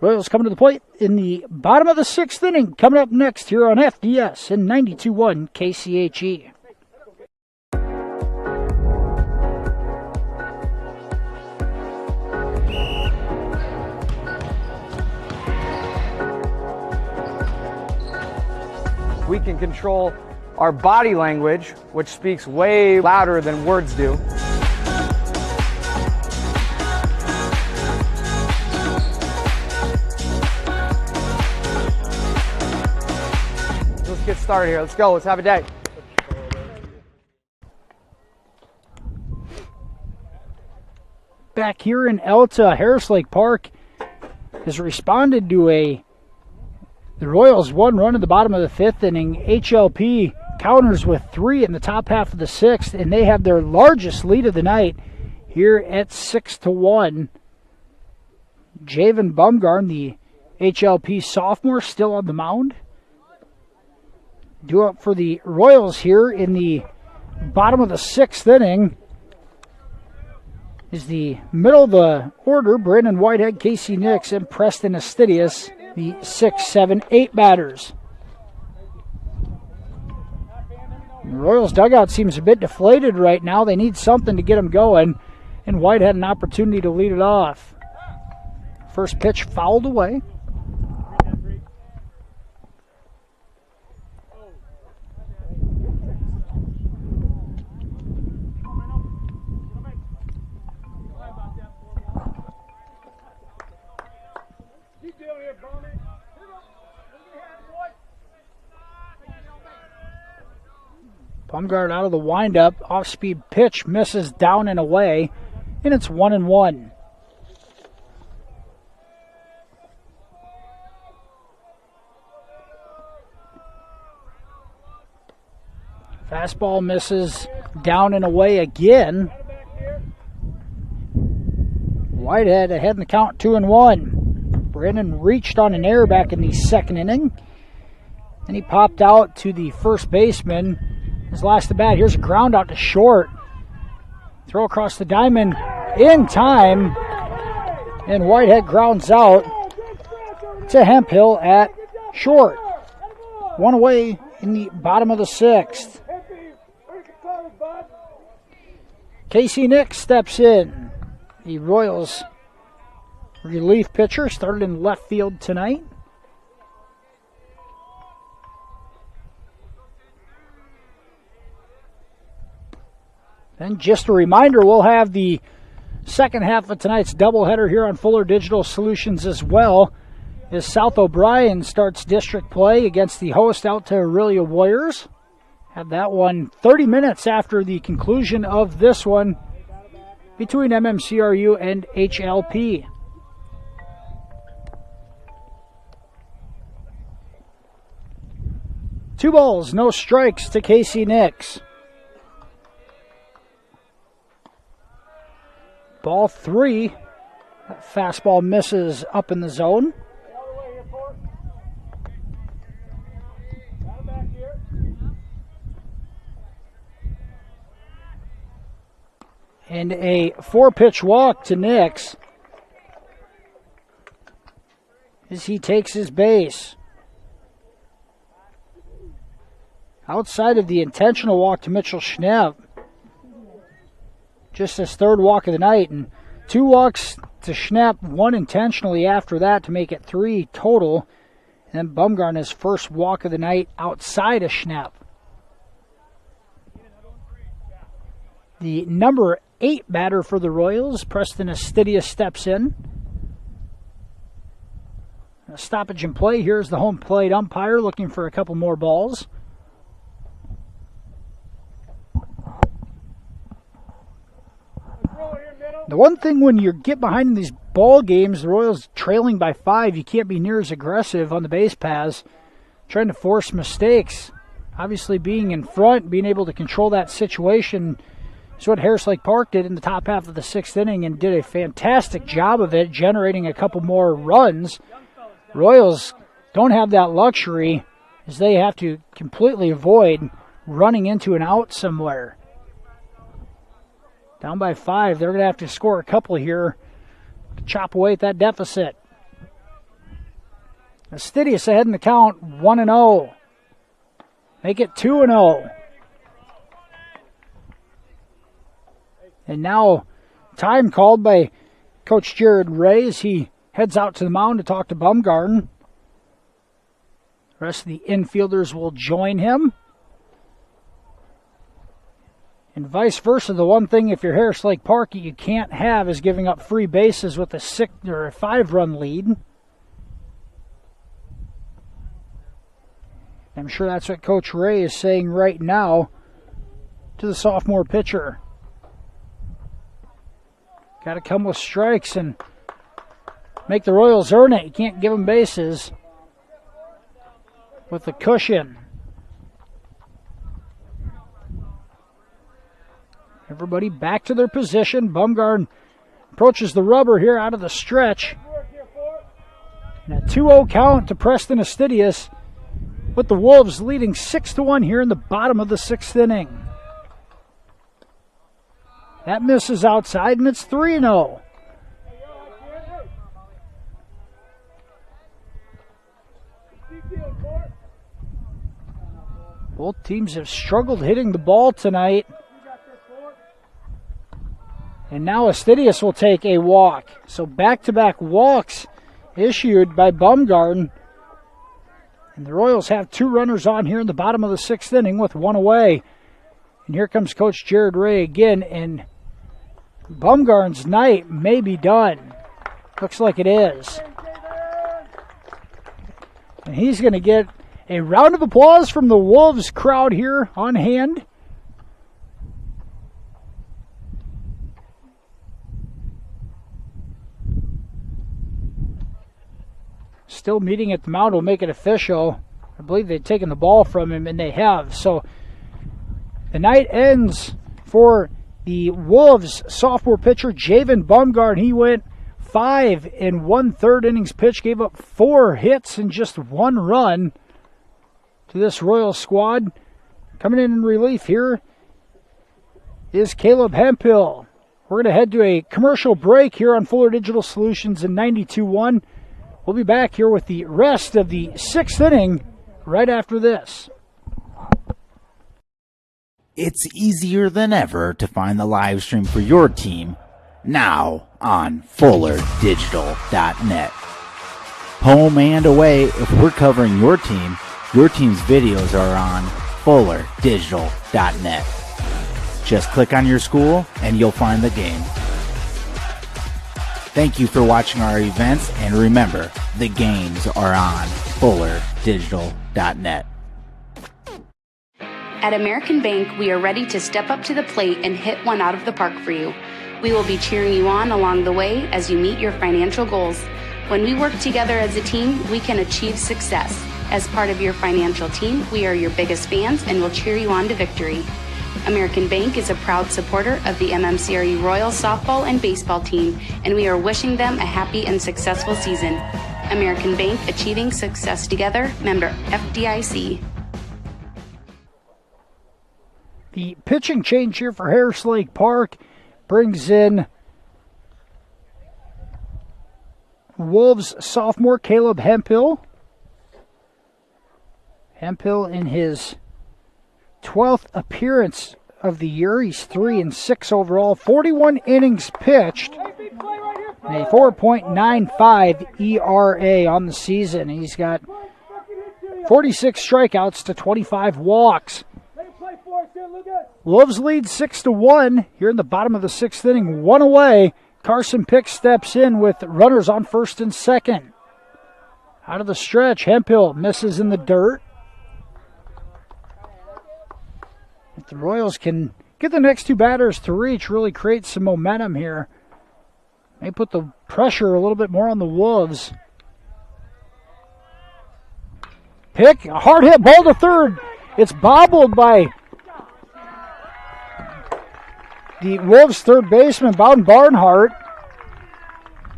Royals coming to the plate in the bottom of the 6th inning. Coming up next here on FDS and 92.1 KCHE. We can control our body language, which speaks way louder than words do. Let's get started here. Let's go. Let's have a day. Back here in Elta, Harris Lake Park has responded to the Royals 1 run in the bottom of the 5th inning. HLP counters with 3 in the top half of the 6th, and they have their largest lead of the night here at 6-1. Javen Bumgarn, the HLP sophomore, still on the mound. Due up for the Royals here in the bottom of the 6th inning is the middle of the order, Brandon Whitehead, Casey Nix, and Preston Astidius, the 6, 7, 8 batters. The Royals dugout seems a bit deflated right now. They need something to get them going, and White had an opportunity to lead it off. First pitch fouled away. Bumgarn out of the windup. Off-speed pitch misses down and away, and it's 1-1. Fastball misses down and away again. Whitehead ahead in the count, 2-1. Brandon reached on an error back in the 2nd inning. Then he popped out to the first baseman. His last at bat. Here's a ground out to short. Throw across the diamond in time. And Whitehead grounds out to Hemphill at short. 1 away in the bottom of the 6th. Casey Nix steps in. The Royals relief pitcher, started in left field tonight. And just a reminder, we'll have the second half of tonight's doubleheader here on Fuller Digital Solutions as well, as South O'Brien starts district play against the host Alta Aurelia Warriors. Have that one 30 minutes after the conclusion of this one between MMCRU and HLP. Two balls, no strikes to Casey Nix. Ball 3. That fastball misses up in the zone. And a 4-pitch walk to Nix as he takes his base. Outside of the intentional walk to Mitchell Schnepp, just his 3rd walk of the night, and 2 walks to Schnepp, 1 intentionally after that to make it 3 total. And then Bumgarn, his 1st walk of the night outside of Schnepp. The number 8 batter for the Royals, Preston Astidius, steps in. A stoppage in play. Here's the home plate umpire looking for a couple more balls. The one thing when you get behind in these ball games, the Royals trailing by 5, you can't be near as aggressive on the base paths, trying to force mistakes. Obviously being in front, being able to control that situation is what Harris Lake Park did in the top half of the 6th inning and did a fantastic job of it, generating a couple more runs. Royals don't have that luxury as they have to completely avoid running into an out somewhere. Down by 5, they're going to have to score a couple here to chop away at that deficit. Astidius ahead in the count, 1-0. Make it 2-0. And now time called by Coach Jared Ray as he heads out to the mound to talk to Bumgarn. The rest of the infielders will join him. And vice versa, the one thing if you're Harris Lake Park you can't have is giving up free bases with a 6 or a 5-run lead. I'm sure that's what Coach Ray is saying right now to the sophomore pitcher. Got to come with strikes and make the Royals earn it. You can't give them bases with the cushion. Everybody back to their position. Bumgarn approaches the rubber here out of the stretch. And a 2-0 count to Preston Astidius, with the Wolves leading 6-1 here in the bottom of the 6th inning. That misses outside, and it's 3-0. Both teams have struggled hitting the ball tonight. And now Astidius will take a walk. So back-to-back walks issued by Bumgarn. And the Royals have 2 runners on here in the bottom of the 6th inning with 1 away. And here comes Coach Jared Ray again. And Bumgarn's night may be done. Looks like it is. And he's going to get a round of applause from the Wolves crowd here on hand. Still meeting at the mound will make it official. I believe they've taken the ball from him, and they have. So the night ends for the Wolves sophomore pitcher, Javen Bumgarn. He went 5 1/3 innings pitched, gave up 4 hits and just 1 run to this Royal squad. Coming in relief here is Caleb Hemphill. We're going to head to a commercial break here on Fuller Digital Solutions in 92.1. We'll be back here with the rest of the 6th inning right after this. It's easier than ever to find the live stream for your team now on FullerDigital.net. Home and away, if we're covering your team's videos are on FullerDigital.net. Just click on your school and you'll find the game. Thank you for watching our events, and remember, the games are on FullerDigital.net. At American Bank, we are ready to step up to the plate and hit one out of the park for you. We will be cheering you on along the way as you meet your financial goals. When we work together as a team, we can achieve success. As part of your financial team, we are your biggest fans and will cheer you on to victory. American Bank is a proud supporter of the MMCRU Royals softball and baseball team, and we are wishing them a happy and successful season. American Bank, achieving success together, member FDIC. The pitching change here for Harris Lake Park brings in Wolves sophomore Caleb Hemphill. Hemphill in his 12th appearance of the year. He's 3-6 overall. 41 innings pitched. And a 4.95 ERA on the season. He's got 46 strikeouts to 25 walks. Wolves lead 6-1 here in the bottom of the 6th inning. 1 away. Carson Pick steps in with runners on first and second. Out of the stretch, Hemphill misses in the dirt. If the Royals can get the next two batters to reach, really create some momentum here. May put the pressure a little bit more on the Wolves. Pick, a hard hit ball to third. It's bobbled by the Wolves' third baseman, Bowden Barnhart.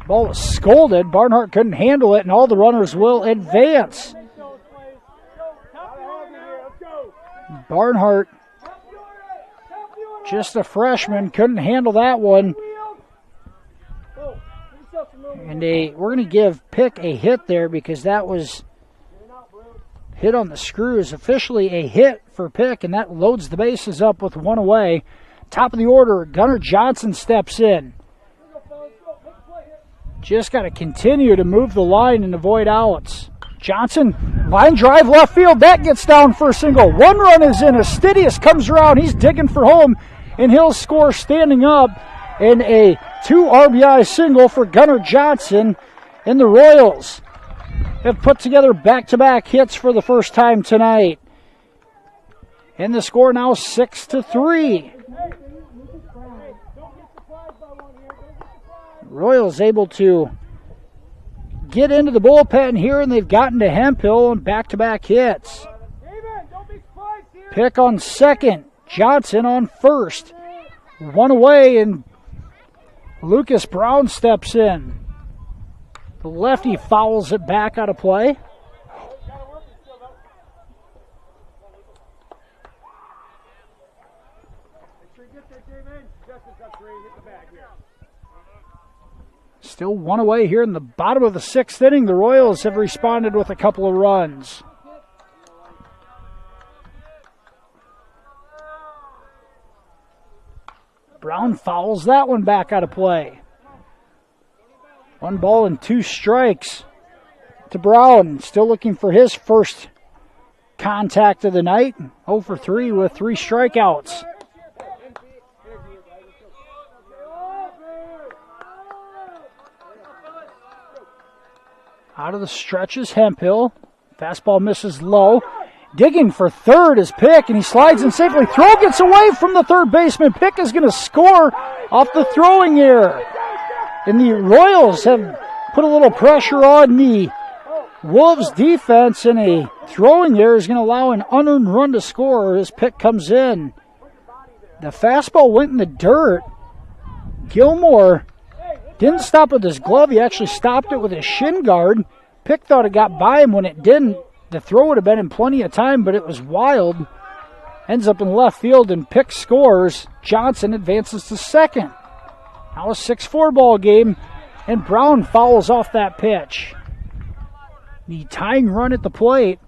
Ball was scolded. Barnhart couldn't handle it, and all the runners will advance. Barnhart, just a freshman, couldn't handle that one. And we're going to give Pick a hit there because that was hit on the screws. Officially a hit for Pick, and that loads the bases up with 1 away. Top of the order, Gunnar Johnson steps in. Just got to continue to move the line and avoid outs. Johnson, line drive left field. That gets down for a single. 1 run is in. Astidius comes around. He's digging for home, and he'll score standing up in a 2 RBI single for Gunnar Johnson. And the Royals have put together back-to-back hits for the first time tonight. And the score now 6-3. Royals able to get into the bullpen here, and they've gotten to Hemphill on back-to-back hits. Pick on second, Johnson on first. 1 away, and Lucas Brown steps in. The lefty fouls it back out of play. Still 1 away here in the bottom of the 6th inning. The Royals have responded with a couple of runs. Brown fouls that one back out of play. 1 ball and 2 strikes to Brown. Still looking for his first contact of the night. 0 for 3 with 3 strikeouts. Out of the stretches, Hemphill. Fastball misses low. Digging for third is Pick, and he slides in safely. Throw gets away from the third baseman. Pick is going to score off the throwing error. And the Royals have put a little pressure on the Wolves defense, and a throwing error is going to allow an unearned run to score as Pick comes in. The fastball went in the dirt. Gilmore didn't stop with his glove. He actually stopped it with his shin guard. Pick thought it got by him when it didn't. The throw would have been in plenty of time, but it was wild. Ends up in left field, and Pick scores. Johnson advances to second. Now a 6-4 ball game, and Brown fouls off that pitch. The tying run at the plate.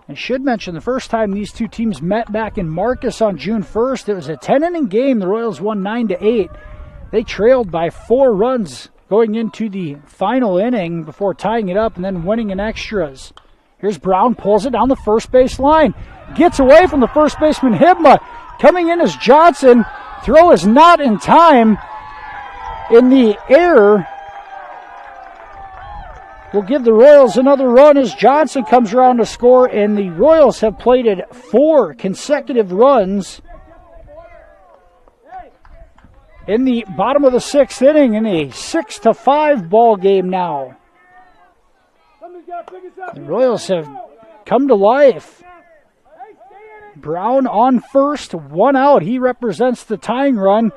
I should mention the first time these two teams met back in Marcus on June 1st, it was a 10-inning game. The Royals won 9-8. They trailed by 4 runs going into the final inning before tying it up and then winning in extras. Here's Brown, pulls it down the first base line. Gets away from the first baseman, Hibma. Coming in is Johnson. Throw is not in time. In the air, will give the Royals another run as Johnson comes around to score, and the Royals have plated 4 consecutive runs in the bottom of the 6th inning in a 6-5 ball game now. The Royals have come to life. Brown on first, 1 out. He represents the tying run.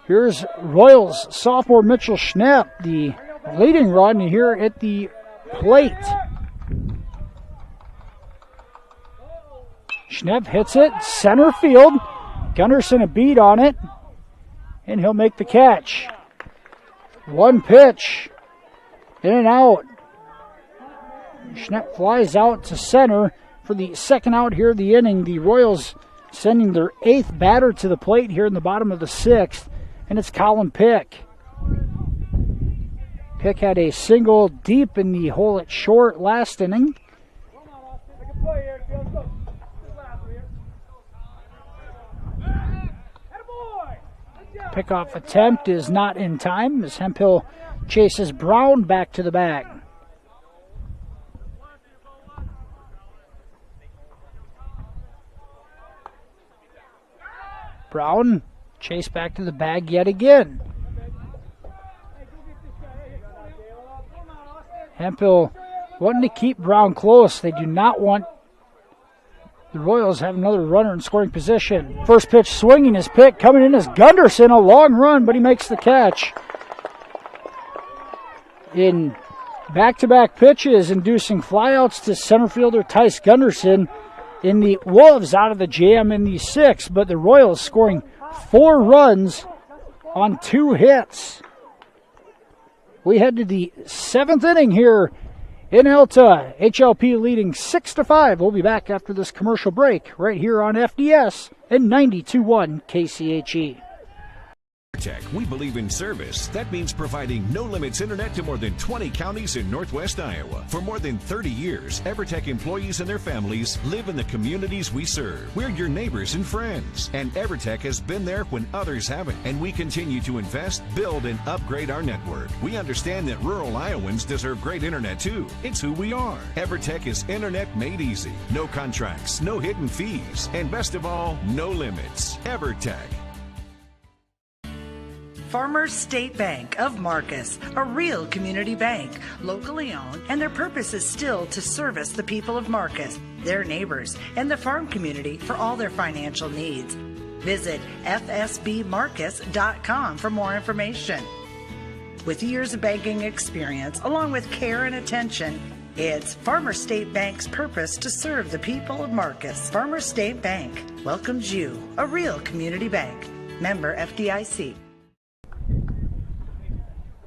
Here's Royals sophomore Mitchell Schnepp, the leading run here at the plate. Schnepp hits it center field. Gunderson a beat on it, and he'll make the catch. One pitch, in and out. Schnepp flies out to center for the second out here of the inning. The Royals sending their 8th batter to the plate here in the bottom of the 6th, and it's Colin Pick. Pick had a single deep in the hole at short last inning. Pickoff attempt is not in time as Hemphill chases Brown back to the bag. Brown chased back to the bag yet again. Hemphill wanting to keep Brown close. They do not want the Royals have another runner in scoring position. First pitch swinging his pick. Coming in is Gunderson. A long run, but he makes the catch. In back-to-back pitches, inducing flyouts to center fielder Tice Gunderson. In the Wolves out of the jam in the 6th, but the Royals scoring 4 runs on 2 hits. We head to the 7th inning here in Elta. HLP leading 6-5. We'll be back after this commercial break right here on FDS and 92.1 KCHE. EverTech, we believe in service. That means providing no-limits internet to more than 20 counties in Northwest Iowa. For more than 30 years, EverTech employees and their families live in the communities we serve. We're your neighbors and friends, and EverTech has been there when others haven't, and we continue to invest, build, and upgrade our network. We understand that rural Iowans deserve great internet too. It's who we are. EverTech is internet made easy. No contracts, no hidden fees, and best of all, no limits. EverTech. Farmers State Bank of Marcus, a real community bank, locally owned, and their purpose is still to service the people of Marcus, their neighbors, and the farm community for all their financial needs. Visit fsbmarcus.com for more information. With years of banking experience, along with care and attention, it's Farmers State Bank's purpose to serve the people of Marcus. Farmers State Bank welcomes you, a real community bank. Member FDIC.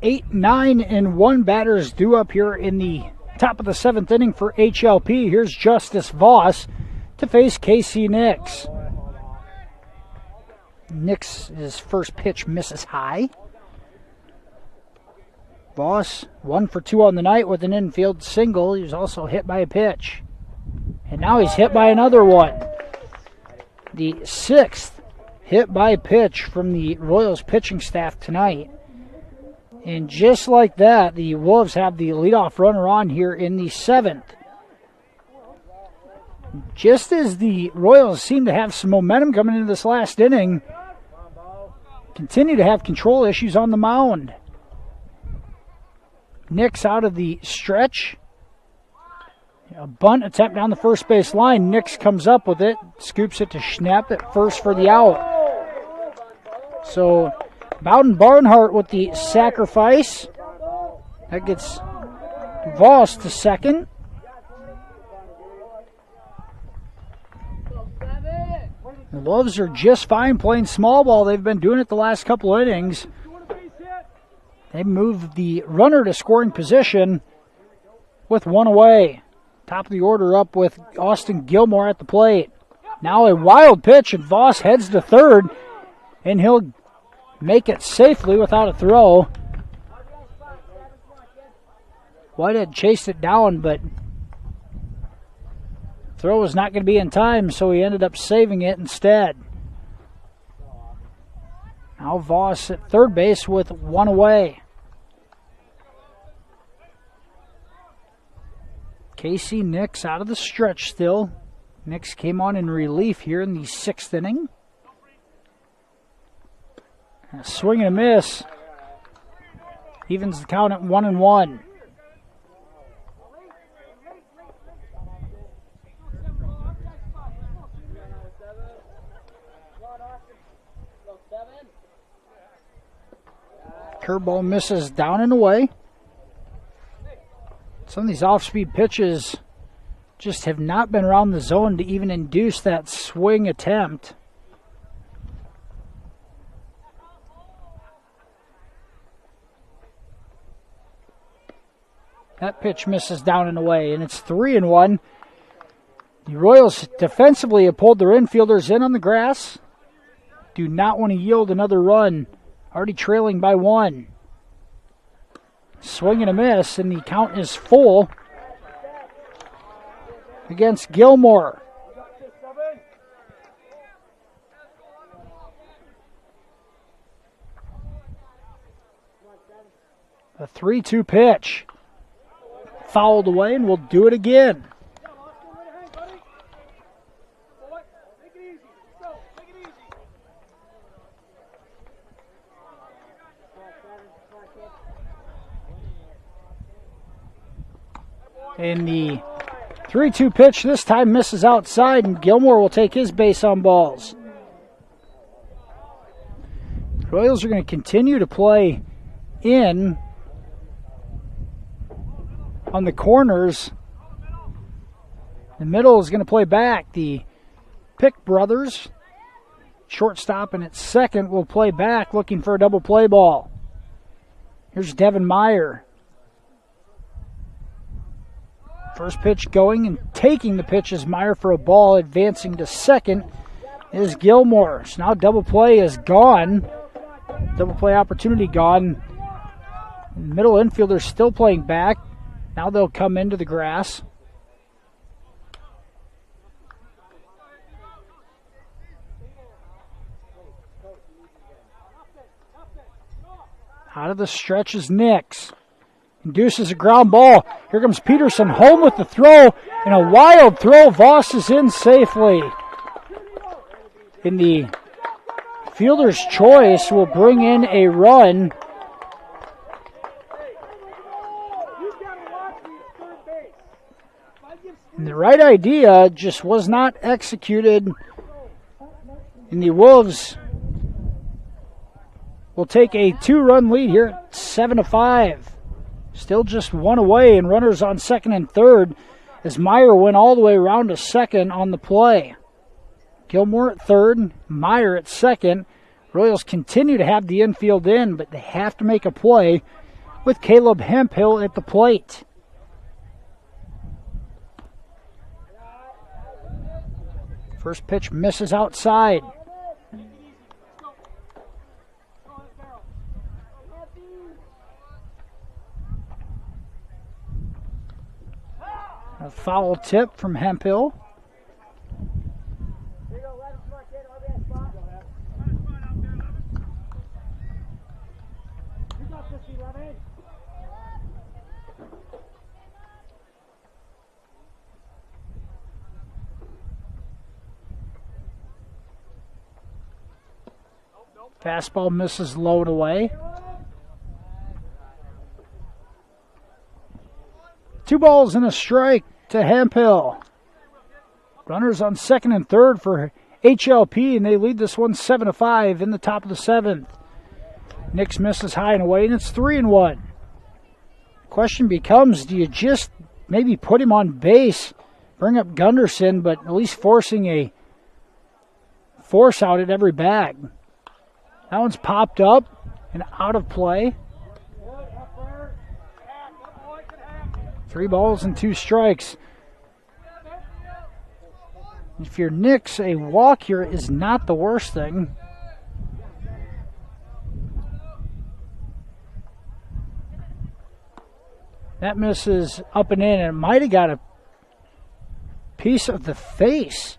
8, 9, and 1 batters due up here in the top of the 7th inning for HLP. Here's Justice Voss to face Casey Nix. Nix's first pitch misses high. Voss 1 for 2 on the night with an infield single. He was also hit by a pitch. And now he's hit by another one. The 6th hit by pitch from the Royals pitching staff tonight. And just like that, the Wolves have the leadoff runner on here in the 7th. Just as the Royals seem to have some momentum coming into this last inning, continue to have control issues on the mound. Nix out of the stretch. A bunt attempt down the first base line. Nix comes up with it, scoops it to Schnepp at first for the out. So Bowden Barnhart with the sacrifice. That gets Voss to second. The Wolves are just fine playing small ball. They've been doing it the last couple innings. They moved the runner to scoring position with 1 away. Top of the order up with Austin Gilmore at the plate. Now a wild pitch, and Voss heads to third, and he'll make it safely without a throw. Whitehead chased it down, but throw was not going to be in time, so he ended up saving it instead. Now Voss at third base with 1 away. Casey Nix out of the stretch still. Nix came on in relief here in the 6th inning. A swing and a miss. Evens the count at 1-1. Curveball misses down and away. Some of these off-speed pitches just have not been around the zone to even induce that swing attempt. That pitch misses down and away, and it's 3-1. The Royals defensively have pulled their infielders in on the grass. Do not want to yield another run. Already trailing by 1. Swing and a miss, and the count is full against Gilmore. A 3-2 pitch. Fouled away, and we'll do it again. And the 3-2 pitch this time misses outside, and Gilmore will take his base on balls. Royals are going to continue to play in on the corners. The middle is going to play back. The Pick brothers, shortstop and at second, will play back looking for a double play ball. Here's Devin Meyer. First pitch going and taking the pitch is Meyer for a ball. Advancing to second is Gilmore. So now double play is gone. Double play opportunity gone. Middle infielder still playing back. Now they'll come into the grass. Out of the stretch is Nix. Induces a ground ball. Here comes Peterson home with the throw. And a wild throw. Voss is in safely. In the fielder's choice will bring in a run. And the right idea just was not executed. And the Wolves will take a 2-run lead here at 7-5. Still just one away, and runners on second and third as Meyer went all the way around to second on the play. Gilmore at third, Meyer at second. Royals continue to have the infield in, but they have to make a play with Caleb Hemphill at the plate. First pitch misses outside. A foul tip from Hemphill. Fastball misses low and away. 2 balls and a strike to Hemphill. Runners on second and third for HLP, and they lead this one 7-5 in the top of the 7th. Nix misses high and away, and it's 3-1. Question becomes, do you just maybe put him on base, bring up Gunderson, but at least forcing a force out at every bag? That one's popped up and out of play. 3 balls and 2 strikes. If you're Nix, a walk here is not the worst thing. That misses up and in, and it might have got a piece of the face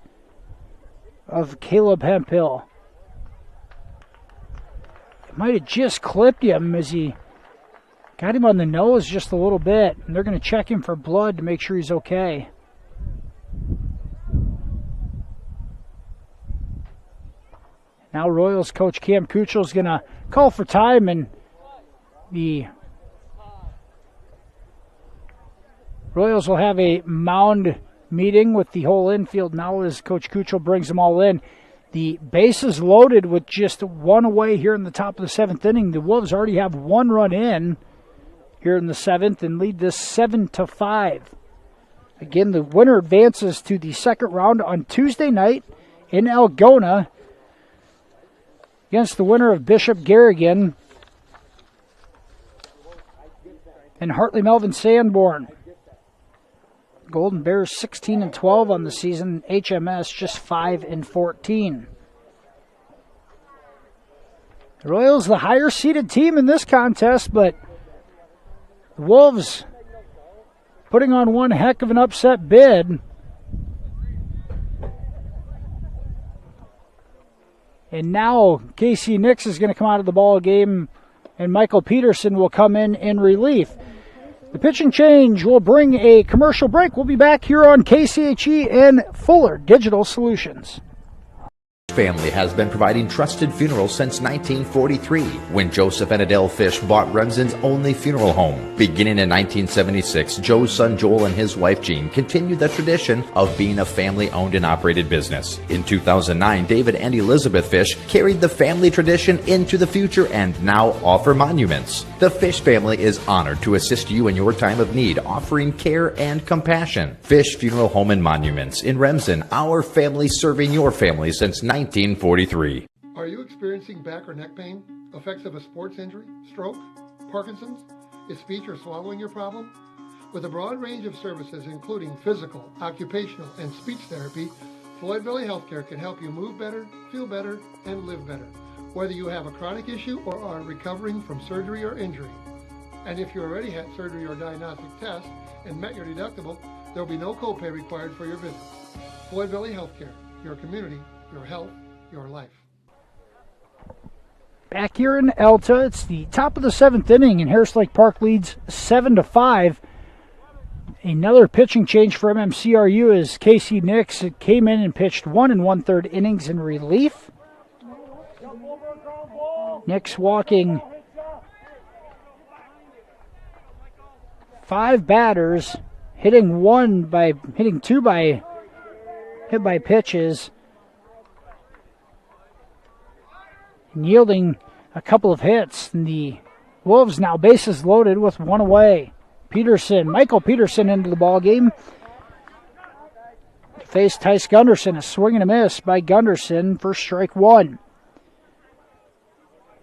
of Caleb Hemphill. It might have just clipped him as he got him on the nose just a little bit, and they're going to check him for blood to make sure he's okay. Now Royals coach Cam Kuchel is going to call for time, and the Royals will have a mound meeting with the whole infield now as Coach Kuchel brings them all in. The bases loaded with just 1 away here in the top of the 7th inning. The Wolves already have 1 run in here in the 7th and lead this 7-5. Again, the winner advances to the second round on Tuesday night in Algona against the winner of Bishop Garrigan. and Hartley Melvin Sanborn. Golden Bears 16-12 on the season. HMS just 5-14. The Royals the higher seeded team in this contest, but the Wolves putting on one heck of an upset bid. And now Casey Nix is going to come out of the ball game, and Michael Peterson will come in relief. The pitching change will bring a commercial break. We'll be back here on KCHE and Fuller Digital Solutions. Family has been providing trusted funerals since 1943, when Joseph and Adele Fish bought Remsen's only funeral home. Beginning in 1976, Joe's son Joel and his wife Jean continued the tradition of being a family-owned and operated business. In 2009, David and Elizabeth Fish carried the family tradition into the future and now offer monuments. The Fish family is honored to assist you in your time of need, offering care and compassion. Fish Funeral Home and Monuments in Remsen, our family serving your family since 1943. Are you experiencing back or neck pain, effects of a sports injury, stroke, Parkinson's? Is speech or swallowing your problem? With a broad range of services including physical, occupational, and speech therapy, Floyd Valley Healthcare can help you move better, feel better, and live better, whether you have a chronic issue or are recovering from surgery or injury. And if you already had surgery or diagnostic tests and met your deductible, there will be no copay required for your visit. Floyd Valley Healthcare, your community, your health, your life. Back here in Elta, it's the top of the 7th inning, and Harris Lake Park leads 7-5. Another pitching change for MMCRU as Casey Nix came in and pitched 1 1/3 innings in relief. Nix walking 5 batters, hitting two by pitches, and yielding a couple of hits. And the Wolves now bases loaded with 1 away. Michael Peterson into the ball game to face Tice Gunderson. A swing and a miss by Gunderson for strike 1.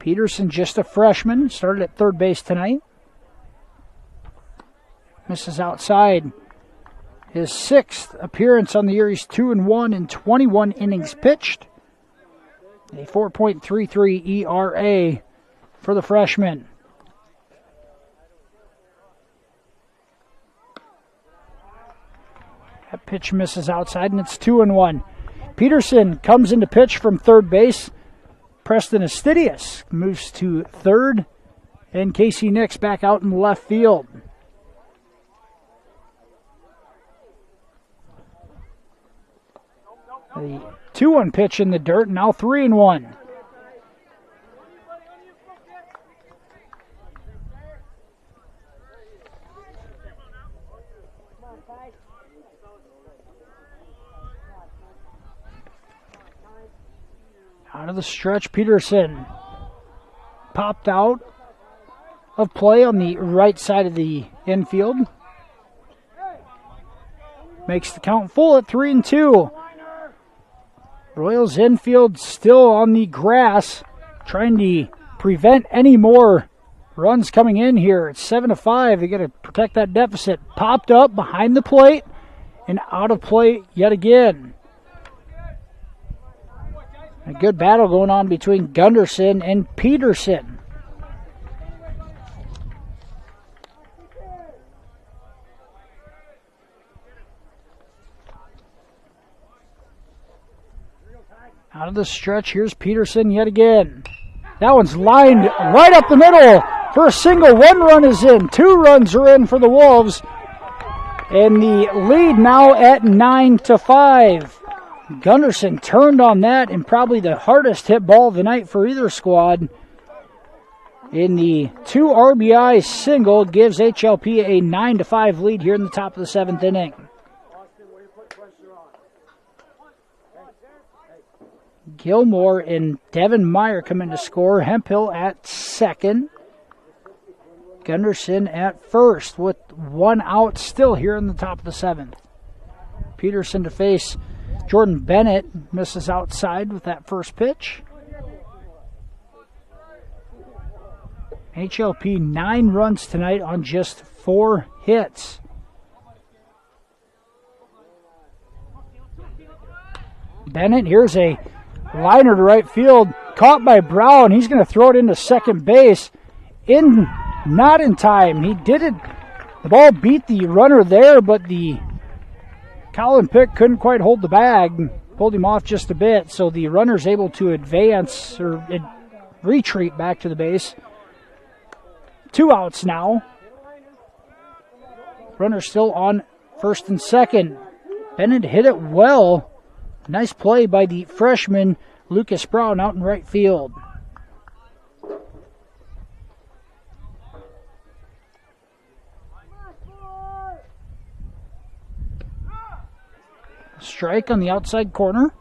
Peterson, just a freshman, started at third base tonight. Misses outside. His 6th appearance on the year. He's 2-1 in 21 innings pitched. A 4.33 ERA for the freshman. That pitch misses outside, and it's 2-1. Peterson comes into pitch from third base. Preston Astidius moves to third, and Casey Nix back out in left field. The 2-1 pitch in the dirt, now 3-1. Out of the stretch, Peterson popped out of play on the right side of the infield. Makes the count full at 3-2. Royals infield still on the grass, trying to prevent any more runs coming in here. It's 7-5. They got to protect that deficit. Popped up behind the plate and out of play yet again. A good battle going on between Gunderson and Peterson. Out of the stretch, here's Peterson yet again. That one's lined right up the middle for a single. 1 run is in. 2 runs are in for the Wolves. And the lead now at 9-5. Gunderson turned on that, and probably the hardest hit ball of the night for either squad. In the 2 RBI single gives HLP a 9-5 lead here in the top of the 7th inning. Gilmore and Devin Meyer come in to score. Hemphill at second. Gunderson at first with 1 out still here in the top of the 7th. Peterson to face Jordan Bennett, misses outside with that first pitch. HLP 9 runs tonight on just 4 hits. Bennett, here's a liner to right field, caught by Brown. He's going to throw it into second base. Not in time. He did it. The ball beat the runner there, but the Colin Pick couldn't quite hold the bag. Pulled him off just a bit, so the runner's able to advance or retreat back to the base. 2 outs now. Runner still on first and second. Bennett hit it well. Nice play by the freshman Lucas Brown out in right field. Strike on the outside corner.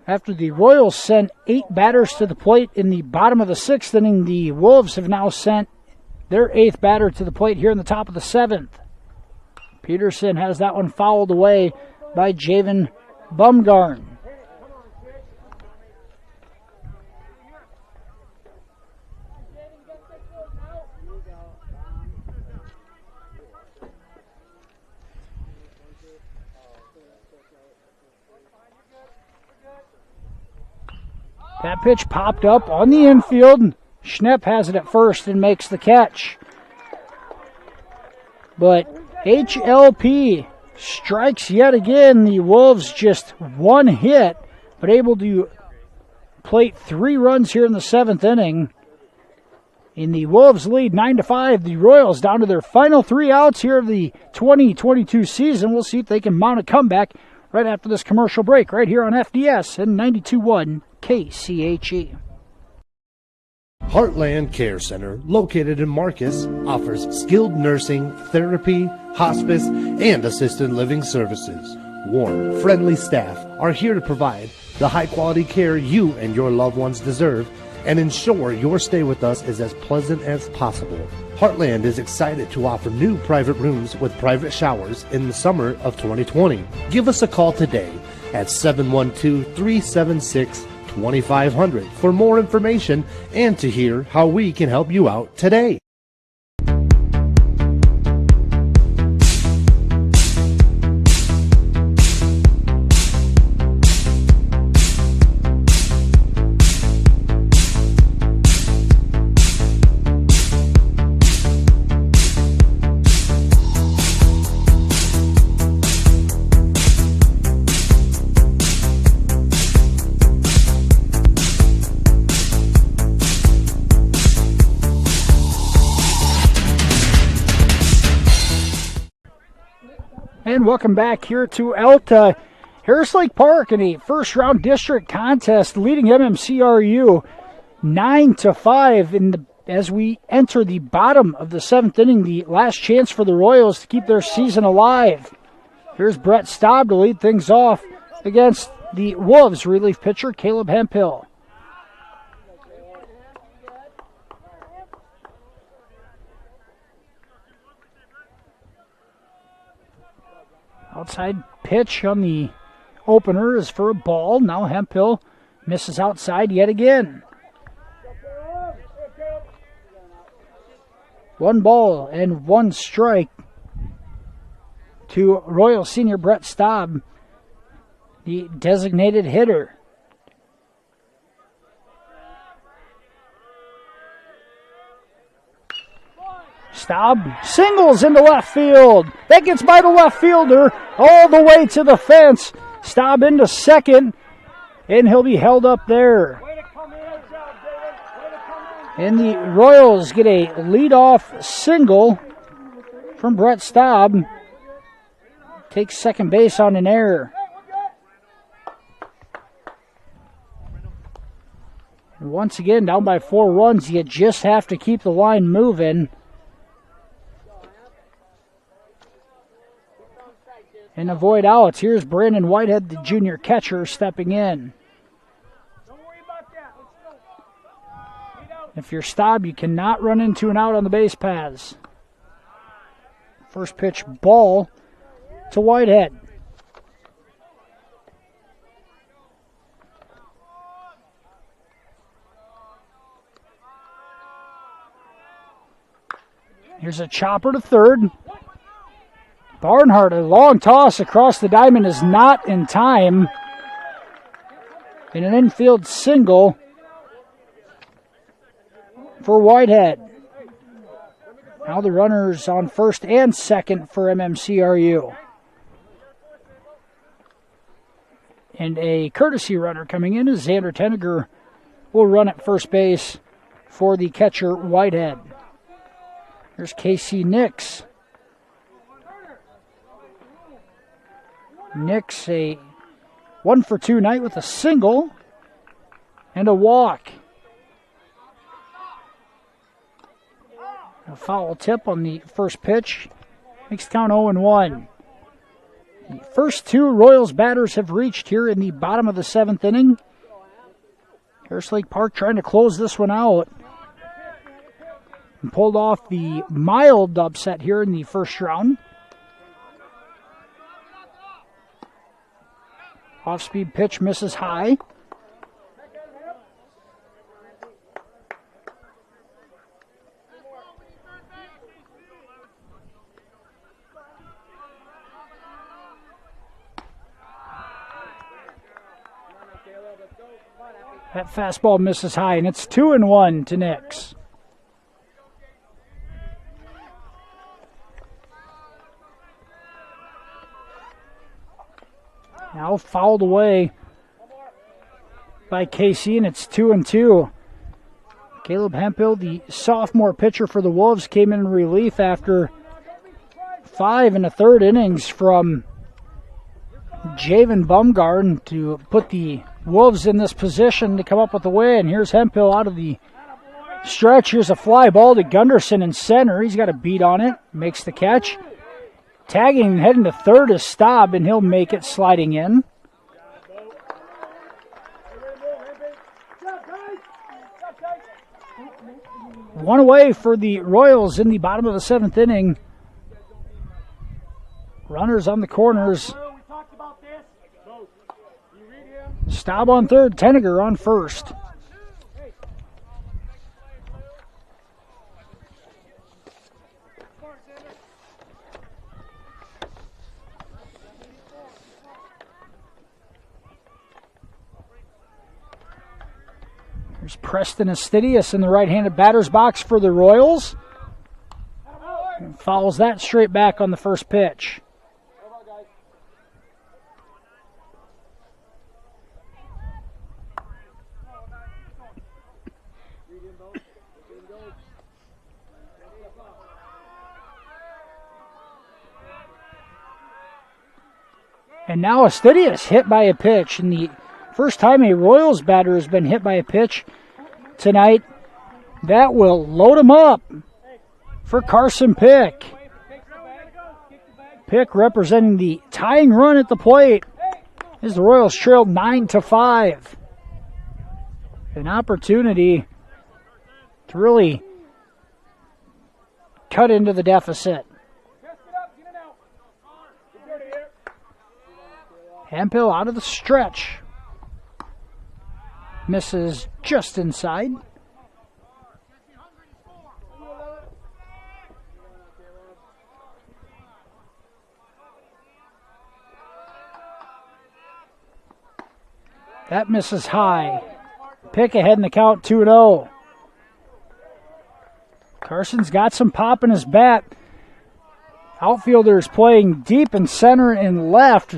After the Royals sent 8 batters to the plate in the bottom of the 6th inning, the Wolves have now sent their 8th batter to the plate here in the top of the 7th. Peterson has that one fouled away by Javen Bumgarn. That pitch popped up on the infield. Schnepp has it at first and makes the catch. But HLP strikes yet again. The Wolves just 1 hit, but able to plate 3 runs here in the 7th inning. In the Wolves lead 9-5. The Royals down to their final 3 outs here of the 2022 season. We'll see if they can mount a comeback right after this commercial break right here on FDS and 92.1 KCHE. Heartland Care Center, located in Marcus, offers skilled nursing, therapy, hospice, and assisted living services. Warm, friendly staff are here to provide the high-quality care you and your loved ones deserve and ensure your stay with us is as pleasant as possible. Heartland is excited to offer new private rooms with private showers in the summer of 2020. Give us a call today at 712-376-2500 for more information and to hear how we can help you out today. And welcome back here to Elta. Harris Lake Park in a first-round district contest leading MMCRU 9-5 as we enter the bottom of the 7th inning, the last chance for the Royals to keep their season alive. Here's Brett Staub to lead things off against the Wolves relief pitcher Caleb Hemphill. Outside pitch on the opener is for a ball. Now Hemphill misses outside yet again. 1 ball and 1 strike to Royal senior Brett Staub, the designated hitter. Staub singles into left field. That gets by the left fielder all the way to the fence. Staub into second, and he'll be held up there. And the Royals get a leadoff single from Brett Staub. Takes second base on an error. And once again, down by 4 runs, you just have to keep the line moving. And avoid outs. Here's Brandon Whitehead, the junior catcher, stepping in. If you're Staub, you cannot run into an out on the base paths. First pitch, ball to Whitehead. Here's a chopper to third. Barnhart, a long toss across the diamond is not in time. And an infield single for Whitehead. Now the runners on first and second for MMCRU. And a courtesy runner coming in as Xander Tenniger will run at first base for the catcher Whitehead. Here's Casey Nix. Nix, a 1-for-2 night with a single and a walk. A foul tip on the first pitch. Makes count 0-1. The first two Royals batters have reached here in the bottom of the seventh inning. Harris Lake Park trying to close this one out. And pulled off the mild upset here in the first round. Off-speed pitch misses high. That fastball misses high, and it's 2-1 to Nix. Now fouled away by KC, and it's 2-2. Caleb Hemphill, the sophomore pitcher for the Wolves, came in relief after 5 1/3 innings from Javen Bumgarn to put the Wolves in this position to come up with the win. Here's Hemphill out of the stretch. Here's a fly ball to Gunderson in center. He's got a beat on it. Makes the catch. Tagging and heading to third is Staub, and he'll make it sliding in. One away for the Royals in the bottom of the seventh inning. Runners on the corners. Staub on third, Tenniger on first. There's Preston Astidius in the right-handed batter's box for the Royals. And fouls that straight back on the first pitch. And now Astidius hit by a pitch, and the first time a Royals batter has been hit by a pitch tonight. That will load him up for Carson Pick. Pick representing the tying run at the plate as the Royals trailed 9-5. An opportunity to really cut into the deficit. Hemphill out of the stretch. Misses just inside. That misses high. Pick ahead in the count, 2-0. Carson's got some pop in his bat. Outfielders playing deep in center and left.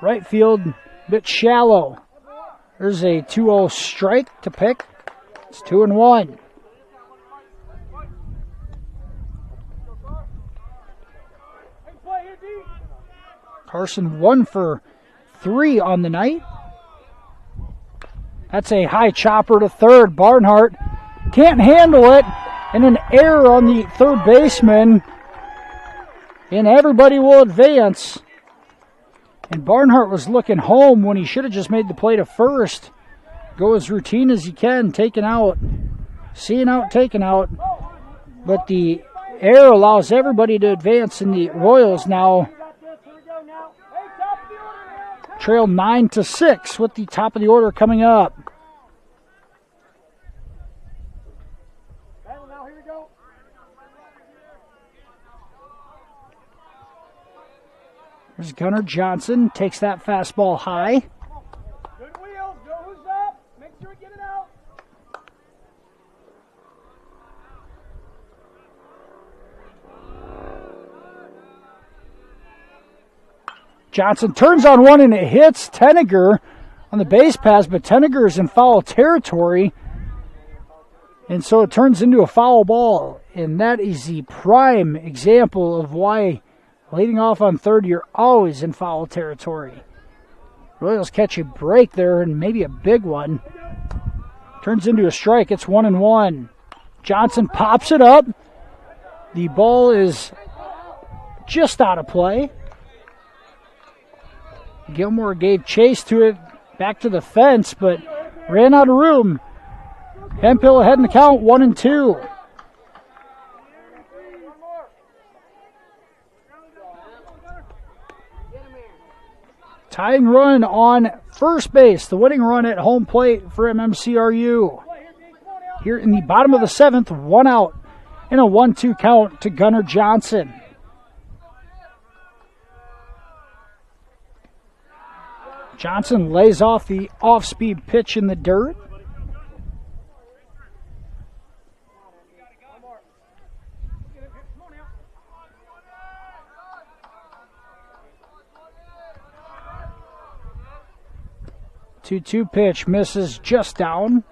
Right field, a bit shallow. There's a 2-0 strike to Pick. It's 2-1. Carson 1 for 3 on the night. That's a high chopper to third. Barnhart can't handle it. And an error on the third baseman. And everybody will advance. And Barnhart was looking home when he should have just made the play to first. Go as routine as he can, taken out. Seeing out, taken out. But the error allows everybody to advance, and the Royals now trail 9-6 with the top of the order coming up. There's Gunnar Johnson, takes that fastball high. Good wheels. Go who's up. Make sure we get it out. Johnson turns on one and it hits Tenniger on the base pass, but Tenniger is in foul territory. And so it turns into a foul ball. And that is the prime example of why leading off on third, you're always in foul territory. Royals catch a break there and maybe a big one. Turns into a strike. It's 1-1. Johnson pops it up. The ball is just out of play. Gilmore gave chase to it back to the fence, but ran out of room. Hemphill ahead in the count, 1-2. Tying run on first base, the winning run at home plate for MMCRU. Here in the bottom of the seventh, one out and a 1-2 count to Gunnar Johnson. Johnson lays off the off-speed pitch in the dirt. Two pitch misses just down.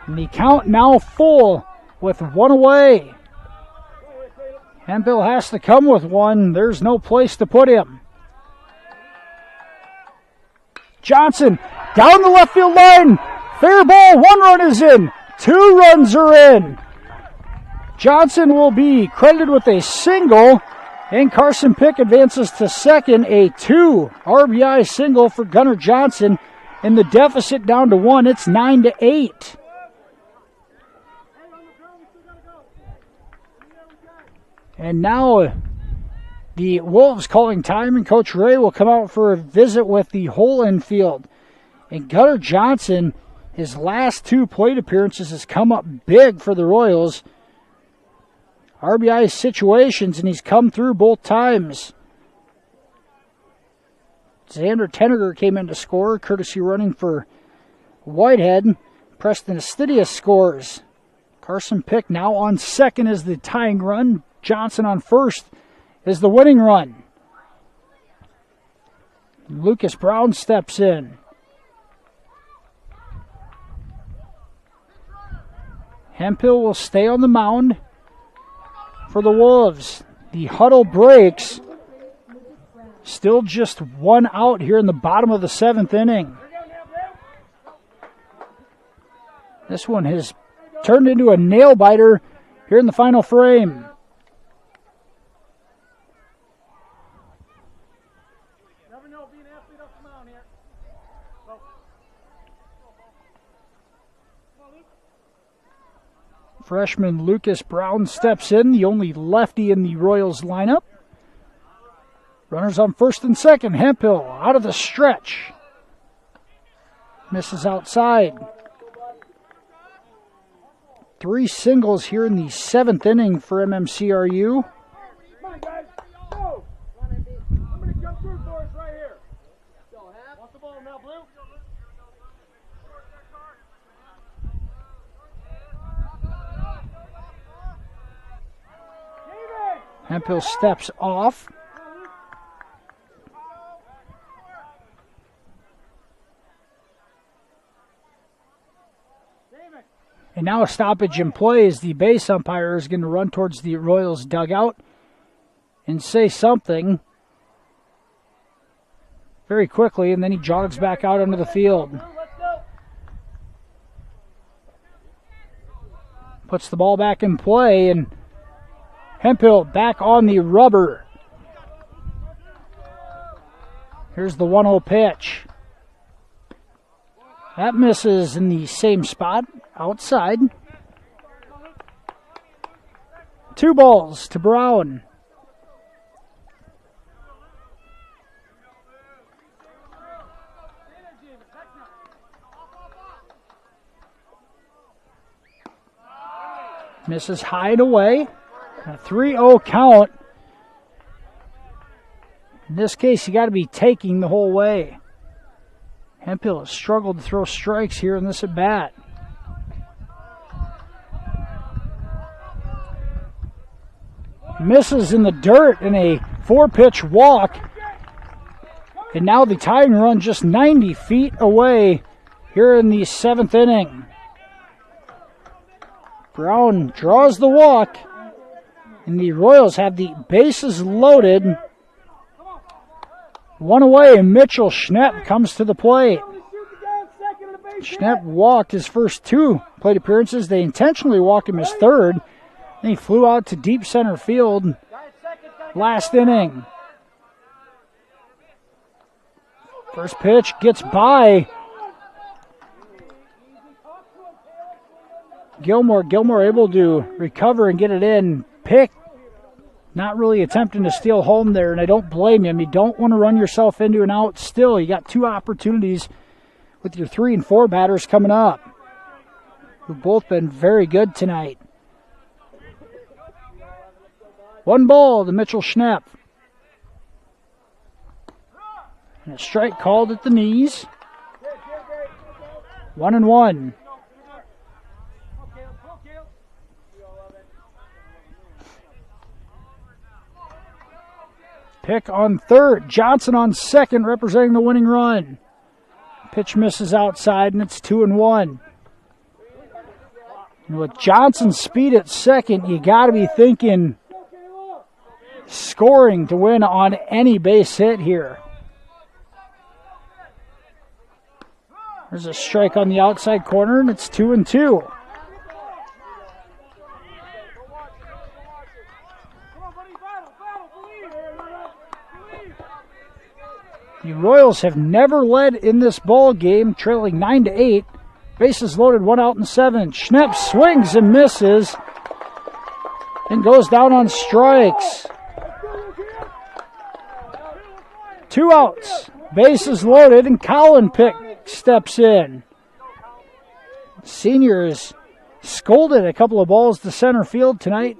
And the count now full with one away. Hemphill has to come with one. There's no place to put him. Johnson down the left field line. Fair ball. 1 run is in. 2 runs are in. Johnson will be credited with a single. And Carson Pick advances to second. A 2 RBI single for Gunnar Johnson. And the deficit down to 1. It's 9-8. And now the Wolves calling time, and Coach Ray will come out for a visit with the whole infield. And Gunnar Johnson, his last 2 plate appearances, has come up big for the Royals. RBI situations, and he's come through both times. Xander Tenniger came in to score, courtesy running for Whitehead. Preston Astidius scores. Carson Pick now on second as the tying run. Johnson on first is the winning run. Lucas Brown steps in. Hemphill will stay on the mound for the Wolves. The huddle breaks. Still just 1 out here in the bottom of the 7th inning. This one has turned into a nail biter here in the final frame. Freshman Lucas Brown steps in, the only lefty in the Royals lineup. Runners on first and second. Hemphill out of the stretch. Misses outside. 3 singles here in the 7th inning for MMCRU. Come on, guys. Go. Somebody come through for us right here. Want the ball now, Blue? Hemphill steps off. And now a stoppage in play as the base umpire is going to run towards the Royals dugout and say something very quickly, and then he jogs back out onto the field. Puts the ball back in play, and Hemphill back on the rubber. Here's the 1-0 pitch. That misses in the same spot, outside. 2 balls to Brown. Misses high and away. A 3-0 count In this case, you got to be taking the whole way. Hemphill has struggled to throw strikes here in this at-bat. Misses in the dirt in a 4-pitch walk. And now the tying run just 90 feet away here in the 7th inning. Brown draws the walk, and the Royals have the bases loaded. One away, and Mitchell Schnepp comes to the plate. Schnepp walked his first 2 plate appearances. They intentionally walked him his 3rd. Then he flew out to deep center field last inning. First pitch gets by Gilmore. Gilmore able to recover and get it in. Pick not really attempting to steal home there, and I don't blame him. You don't want to run yourself into an out still. You got 2 opportunities with your 3 and 4 batters coming up, who've both been very good tonight. 1 ball to Mitchell Schnepp. And a strike called at the knees. 1-1. Pick on third. Johnson on second, representing the winning run. Pitch misses outside, and it's 2-1. And with Johnson's speed at second, you got to be thinking scoring to win on any base hit here. There's a strike on the outside corner, and it's 2-2. The Royals have never led in this ball game, trailing 9-8. Bases loaded, 1 out and 7. Schnepp swings and misses and goes down on strikes. 2 outs, bases loaded, and Colin Pick steps in. Senior has scolded a couple of balls to center field tonight.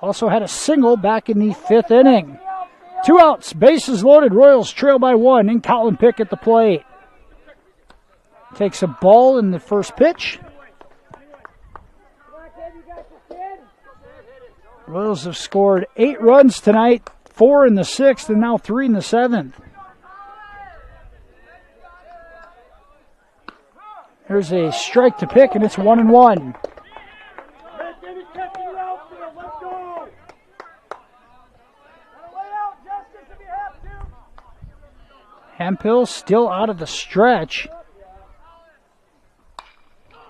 Also had a single back in the 5th inning. 2 outs, bases loaded. Royals trail by 1, and Colin Pick at the plate. Takes a ball in the first pitch. Royals have scored 8 runs tonight, 4 in the 6th, and now 3 in the 7th. There's a strike to Pick, and it's 1-1. Hemphill still out of the stretch.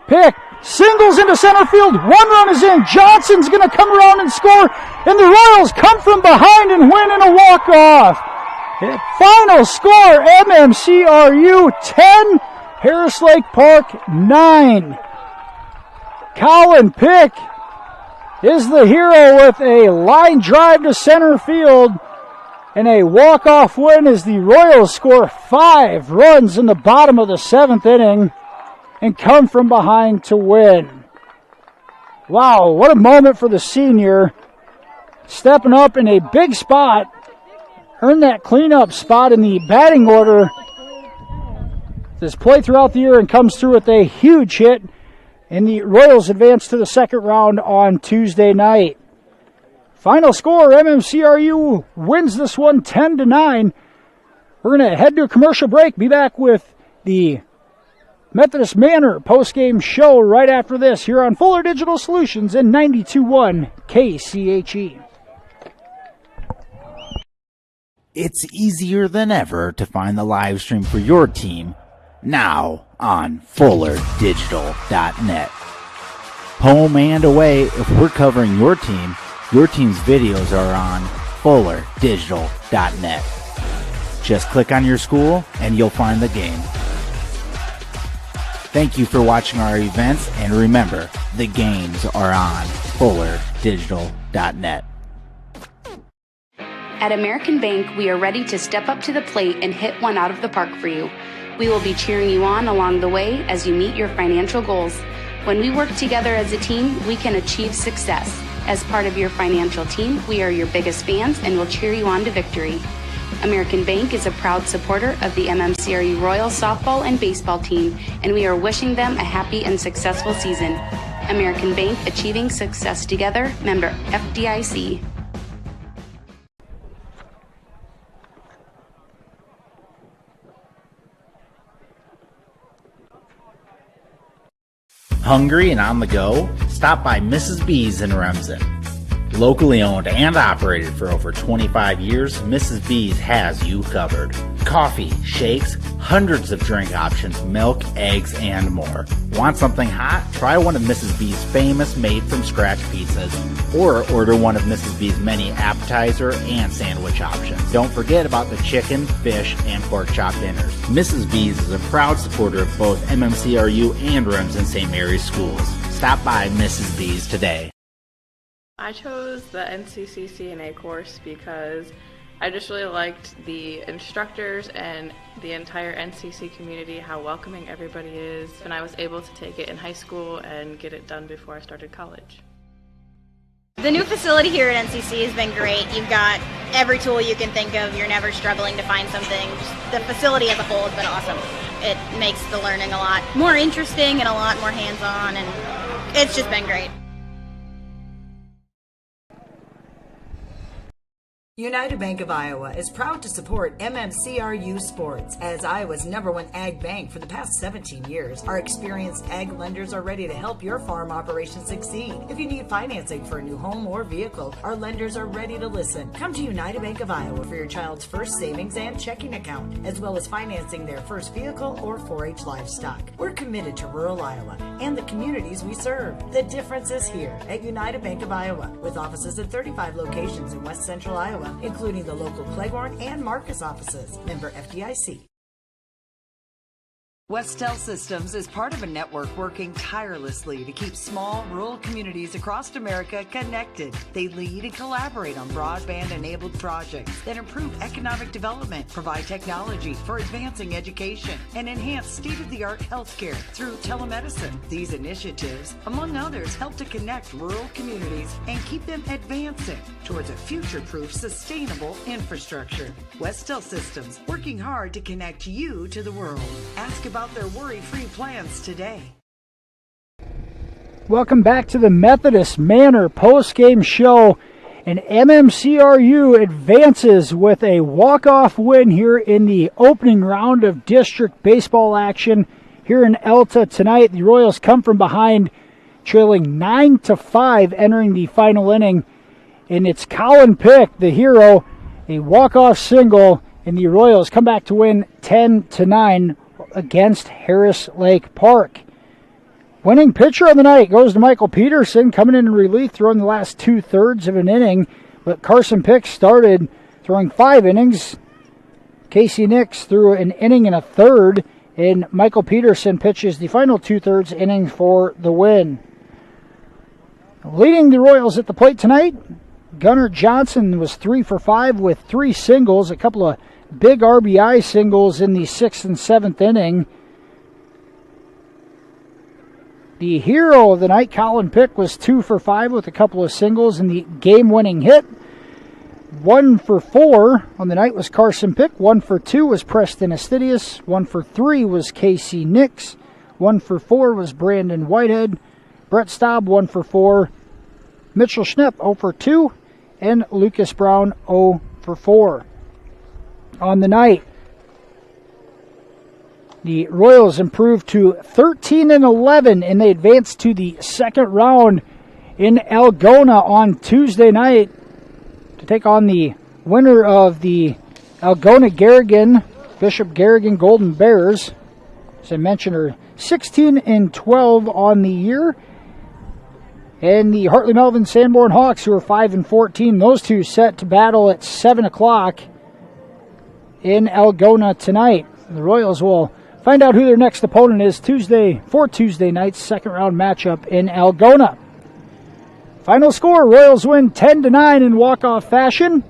Pick singles into center field. 1 run is in. Johnson's going to come around and score. And the Royals come from behind and win in a walk-off. Final score, MMCRU 10, Harris Lake Park 9. Colin Pick is the hero with a line drive to center field. And a walk-off win as the Royals score 5 runs in the bottom of the 7th inning and come from behind to win. Wow, what a moment for the senior. Stepping up in a big spot. Earned that cleanup spot in the batting order. This play throughout the year and comes through with a huge hit. And the Royals advance to the 2nd round on Tuesday night. Final score, MMCRU wins this one 10-9. We're going to head to a commercial break. Be back with the Methodist Manor postgame show right after this here on Fuller Digital Solutions in 92.1 KCHE. It's easier than ever to find the live stream for your team now on FullerDigital.net. Home and away, if we're covering your team's videos are on FullerDigital.net. Just click on your school and you'll find the game. Thank you for watching our events, and remember, the games are on FullerDigital.net. At American Bank, we are ready to step up to the plate and hit one out of the park for you. We will be cheering you on along the way as you meet your financial goals. When we work together as a team, we can achieve success. As part of your financial team, we are your biggest fans and will cheer you on to victory. American Bank is a proud supporter of the MMCRU Royals softball and baseball team, and we are wishing them a happy and successful season. American Bank, achieving success together, member FDIC. Hungry and on the go? Stop by Mrs. B's in Remsen. Locally owned and operated for over 25 years, Mrs. B's has you covered. Coffee, shakes, hundreds of drink options, milk, eggs, and more. Want something hot? Try one of Mrs. B's famous made-from-scratch pizzas, or order one of Mrs. B's many appetizer and sandwich options. Don't forget about the chicken, fish, and pork chop dinners. Mrs. B's is a proud supporter of both MMCRU and Remsen St. Mary's schools. Stop by Mrs. B's today. I chose the NCC CNA course because I just really liked the instructors and the entire NCC community, how welcoming everybody is, and I was able to take it in high school and get it done before I started college. The new facility here at NCC has been great. You've got every tool you can think of. You're never struggling to find something. Just the facility as a whole has been awesome. It makes the learning a lot more interesting and a lot more hands-on, and it's just been great. United Bank of Iowa is proud to support MMCRU sports. As Iowa's #1 ag bank for the past 17 years, our experienced ag lenders are ready to help your farm operation succeed. If you need financing for a new home or vehicle, our lenders are ready to listen. Come to United Bank of Iowa for your child's first savings and checking account, as well as financing their first vehicle or 4-H livestock. We're committed to rural Iowa and the communities we serve. The difference is here at United Bank of Iowa, with offices at 35 locations in West Central Iowa, including the local Cleghorn and Marcus offices. Member FDIC. Westel Systems is part of a network working tirelessly to keep small, rural communities across America connected. They lead and collaborate on broadband-enabled projects that improve economic development, provide technology for advancing education, and enhance state-of-the-art healthcare through telemedicine. These initiatives, among others, help to connect rural communities and keep them advancing towards a future-proof, sustainable infrastructure. Westel Systems, working hard to connect you to the world. Ask about their worry-free plans today. Welcome back to the Methodist Manor post-game show. And MMCRU advances with a walk-off win here in the opening round of district baseball action here in Elta tonight. The Royals come from behind, trailing 9-5 entering the final inning. And it's Colin Pick, the hero, a walk-off single, and the Royals come back to win 10-9 against Harris Lake Park. Winning pitcher of the night goes to Michael Peterson, coming in relief, throwing the last 2/3 of an inning. But Carson Pick started throwing 5 innings. Casey Nix threw an inning and a third, and Michael Peterson pitches the final 2/3 inning for the win. Leading the Royals at the plate tonight, Gunnar Johnson was 3 for 5 with 3 singles, a couple of big RBI singles in the 6th and 7th inning. The hero of the night, Colin Pick, was 2 for 5 with a couple of singles and the game-winning hit. 1 for 4 on the night was Carson Pick. 1 for 2 was Preston Astidius. 1 for 3 was Casey Nix. 1 for 4 was Brandon Whitehead. Brett Staub, 1 for 4. Mitchell Schnepp, 0 for 2. And Lucas Brown, 0 for 4. On the night, the Royals improved to 13-11, and they advanced to the second round in Algona on Tuesday night to take on the winner of the Algona-Garrigan, Bishop Garrigan Golden Bears. As I mentioned, are 16-12 on the year. And the Hartley Melvin Sanborn Hawks, who are 5-14. Those two set to battle at 7 o'clock in Algona tonight. The Royals will find out who their next opponent is Tuesday night's second round matchup in Algona. Final score, Royals win 10-9 in walk-off fashion.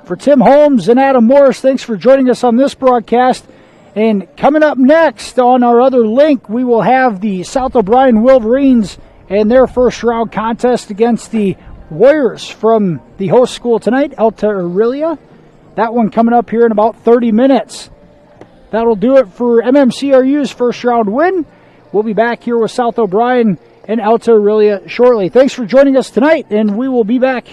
For Tim Holmes and Adam Morris, thanks for joining us on this broadcast. And coming up next on our other link, we will have the South O'Brien Wolverines and their first round contest against the Warriors from the host school tonight, Alta Aurelia. That one coming up here in about 30 minutes. That'll do it for MMCRU's first round win. We'll be back here with South O'Brien and Alta Aurelia shortly. Thanks for joining us tonight, and we will be back.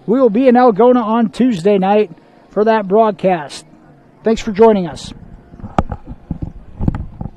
We will be in Algona on Tuesday night for that broadcast. Thanks for joining us.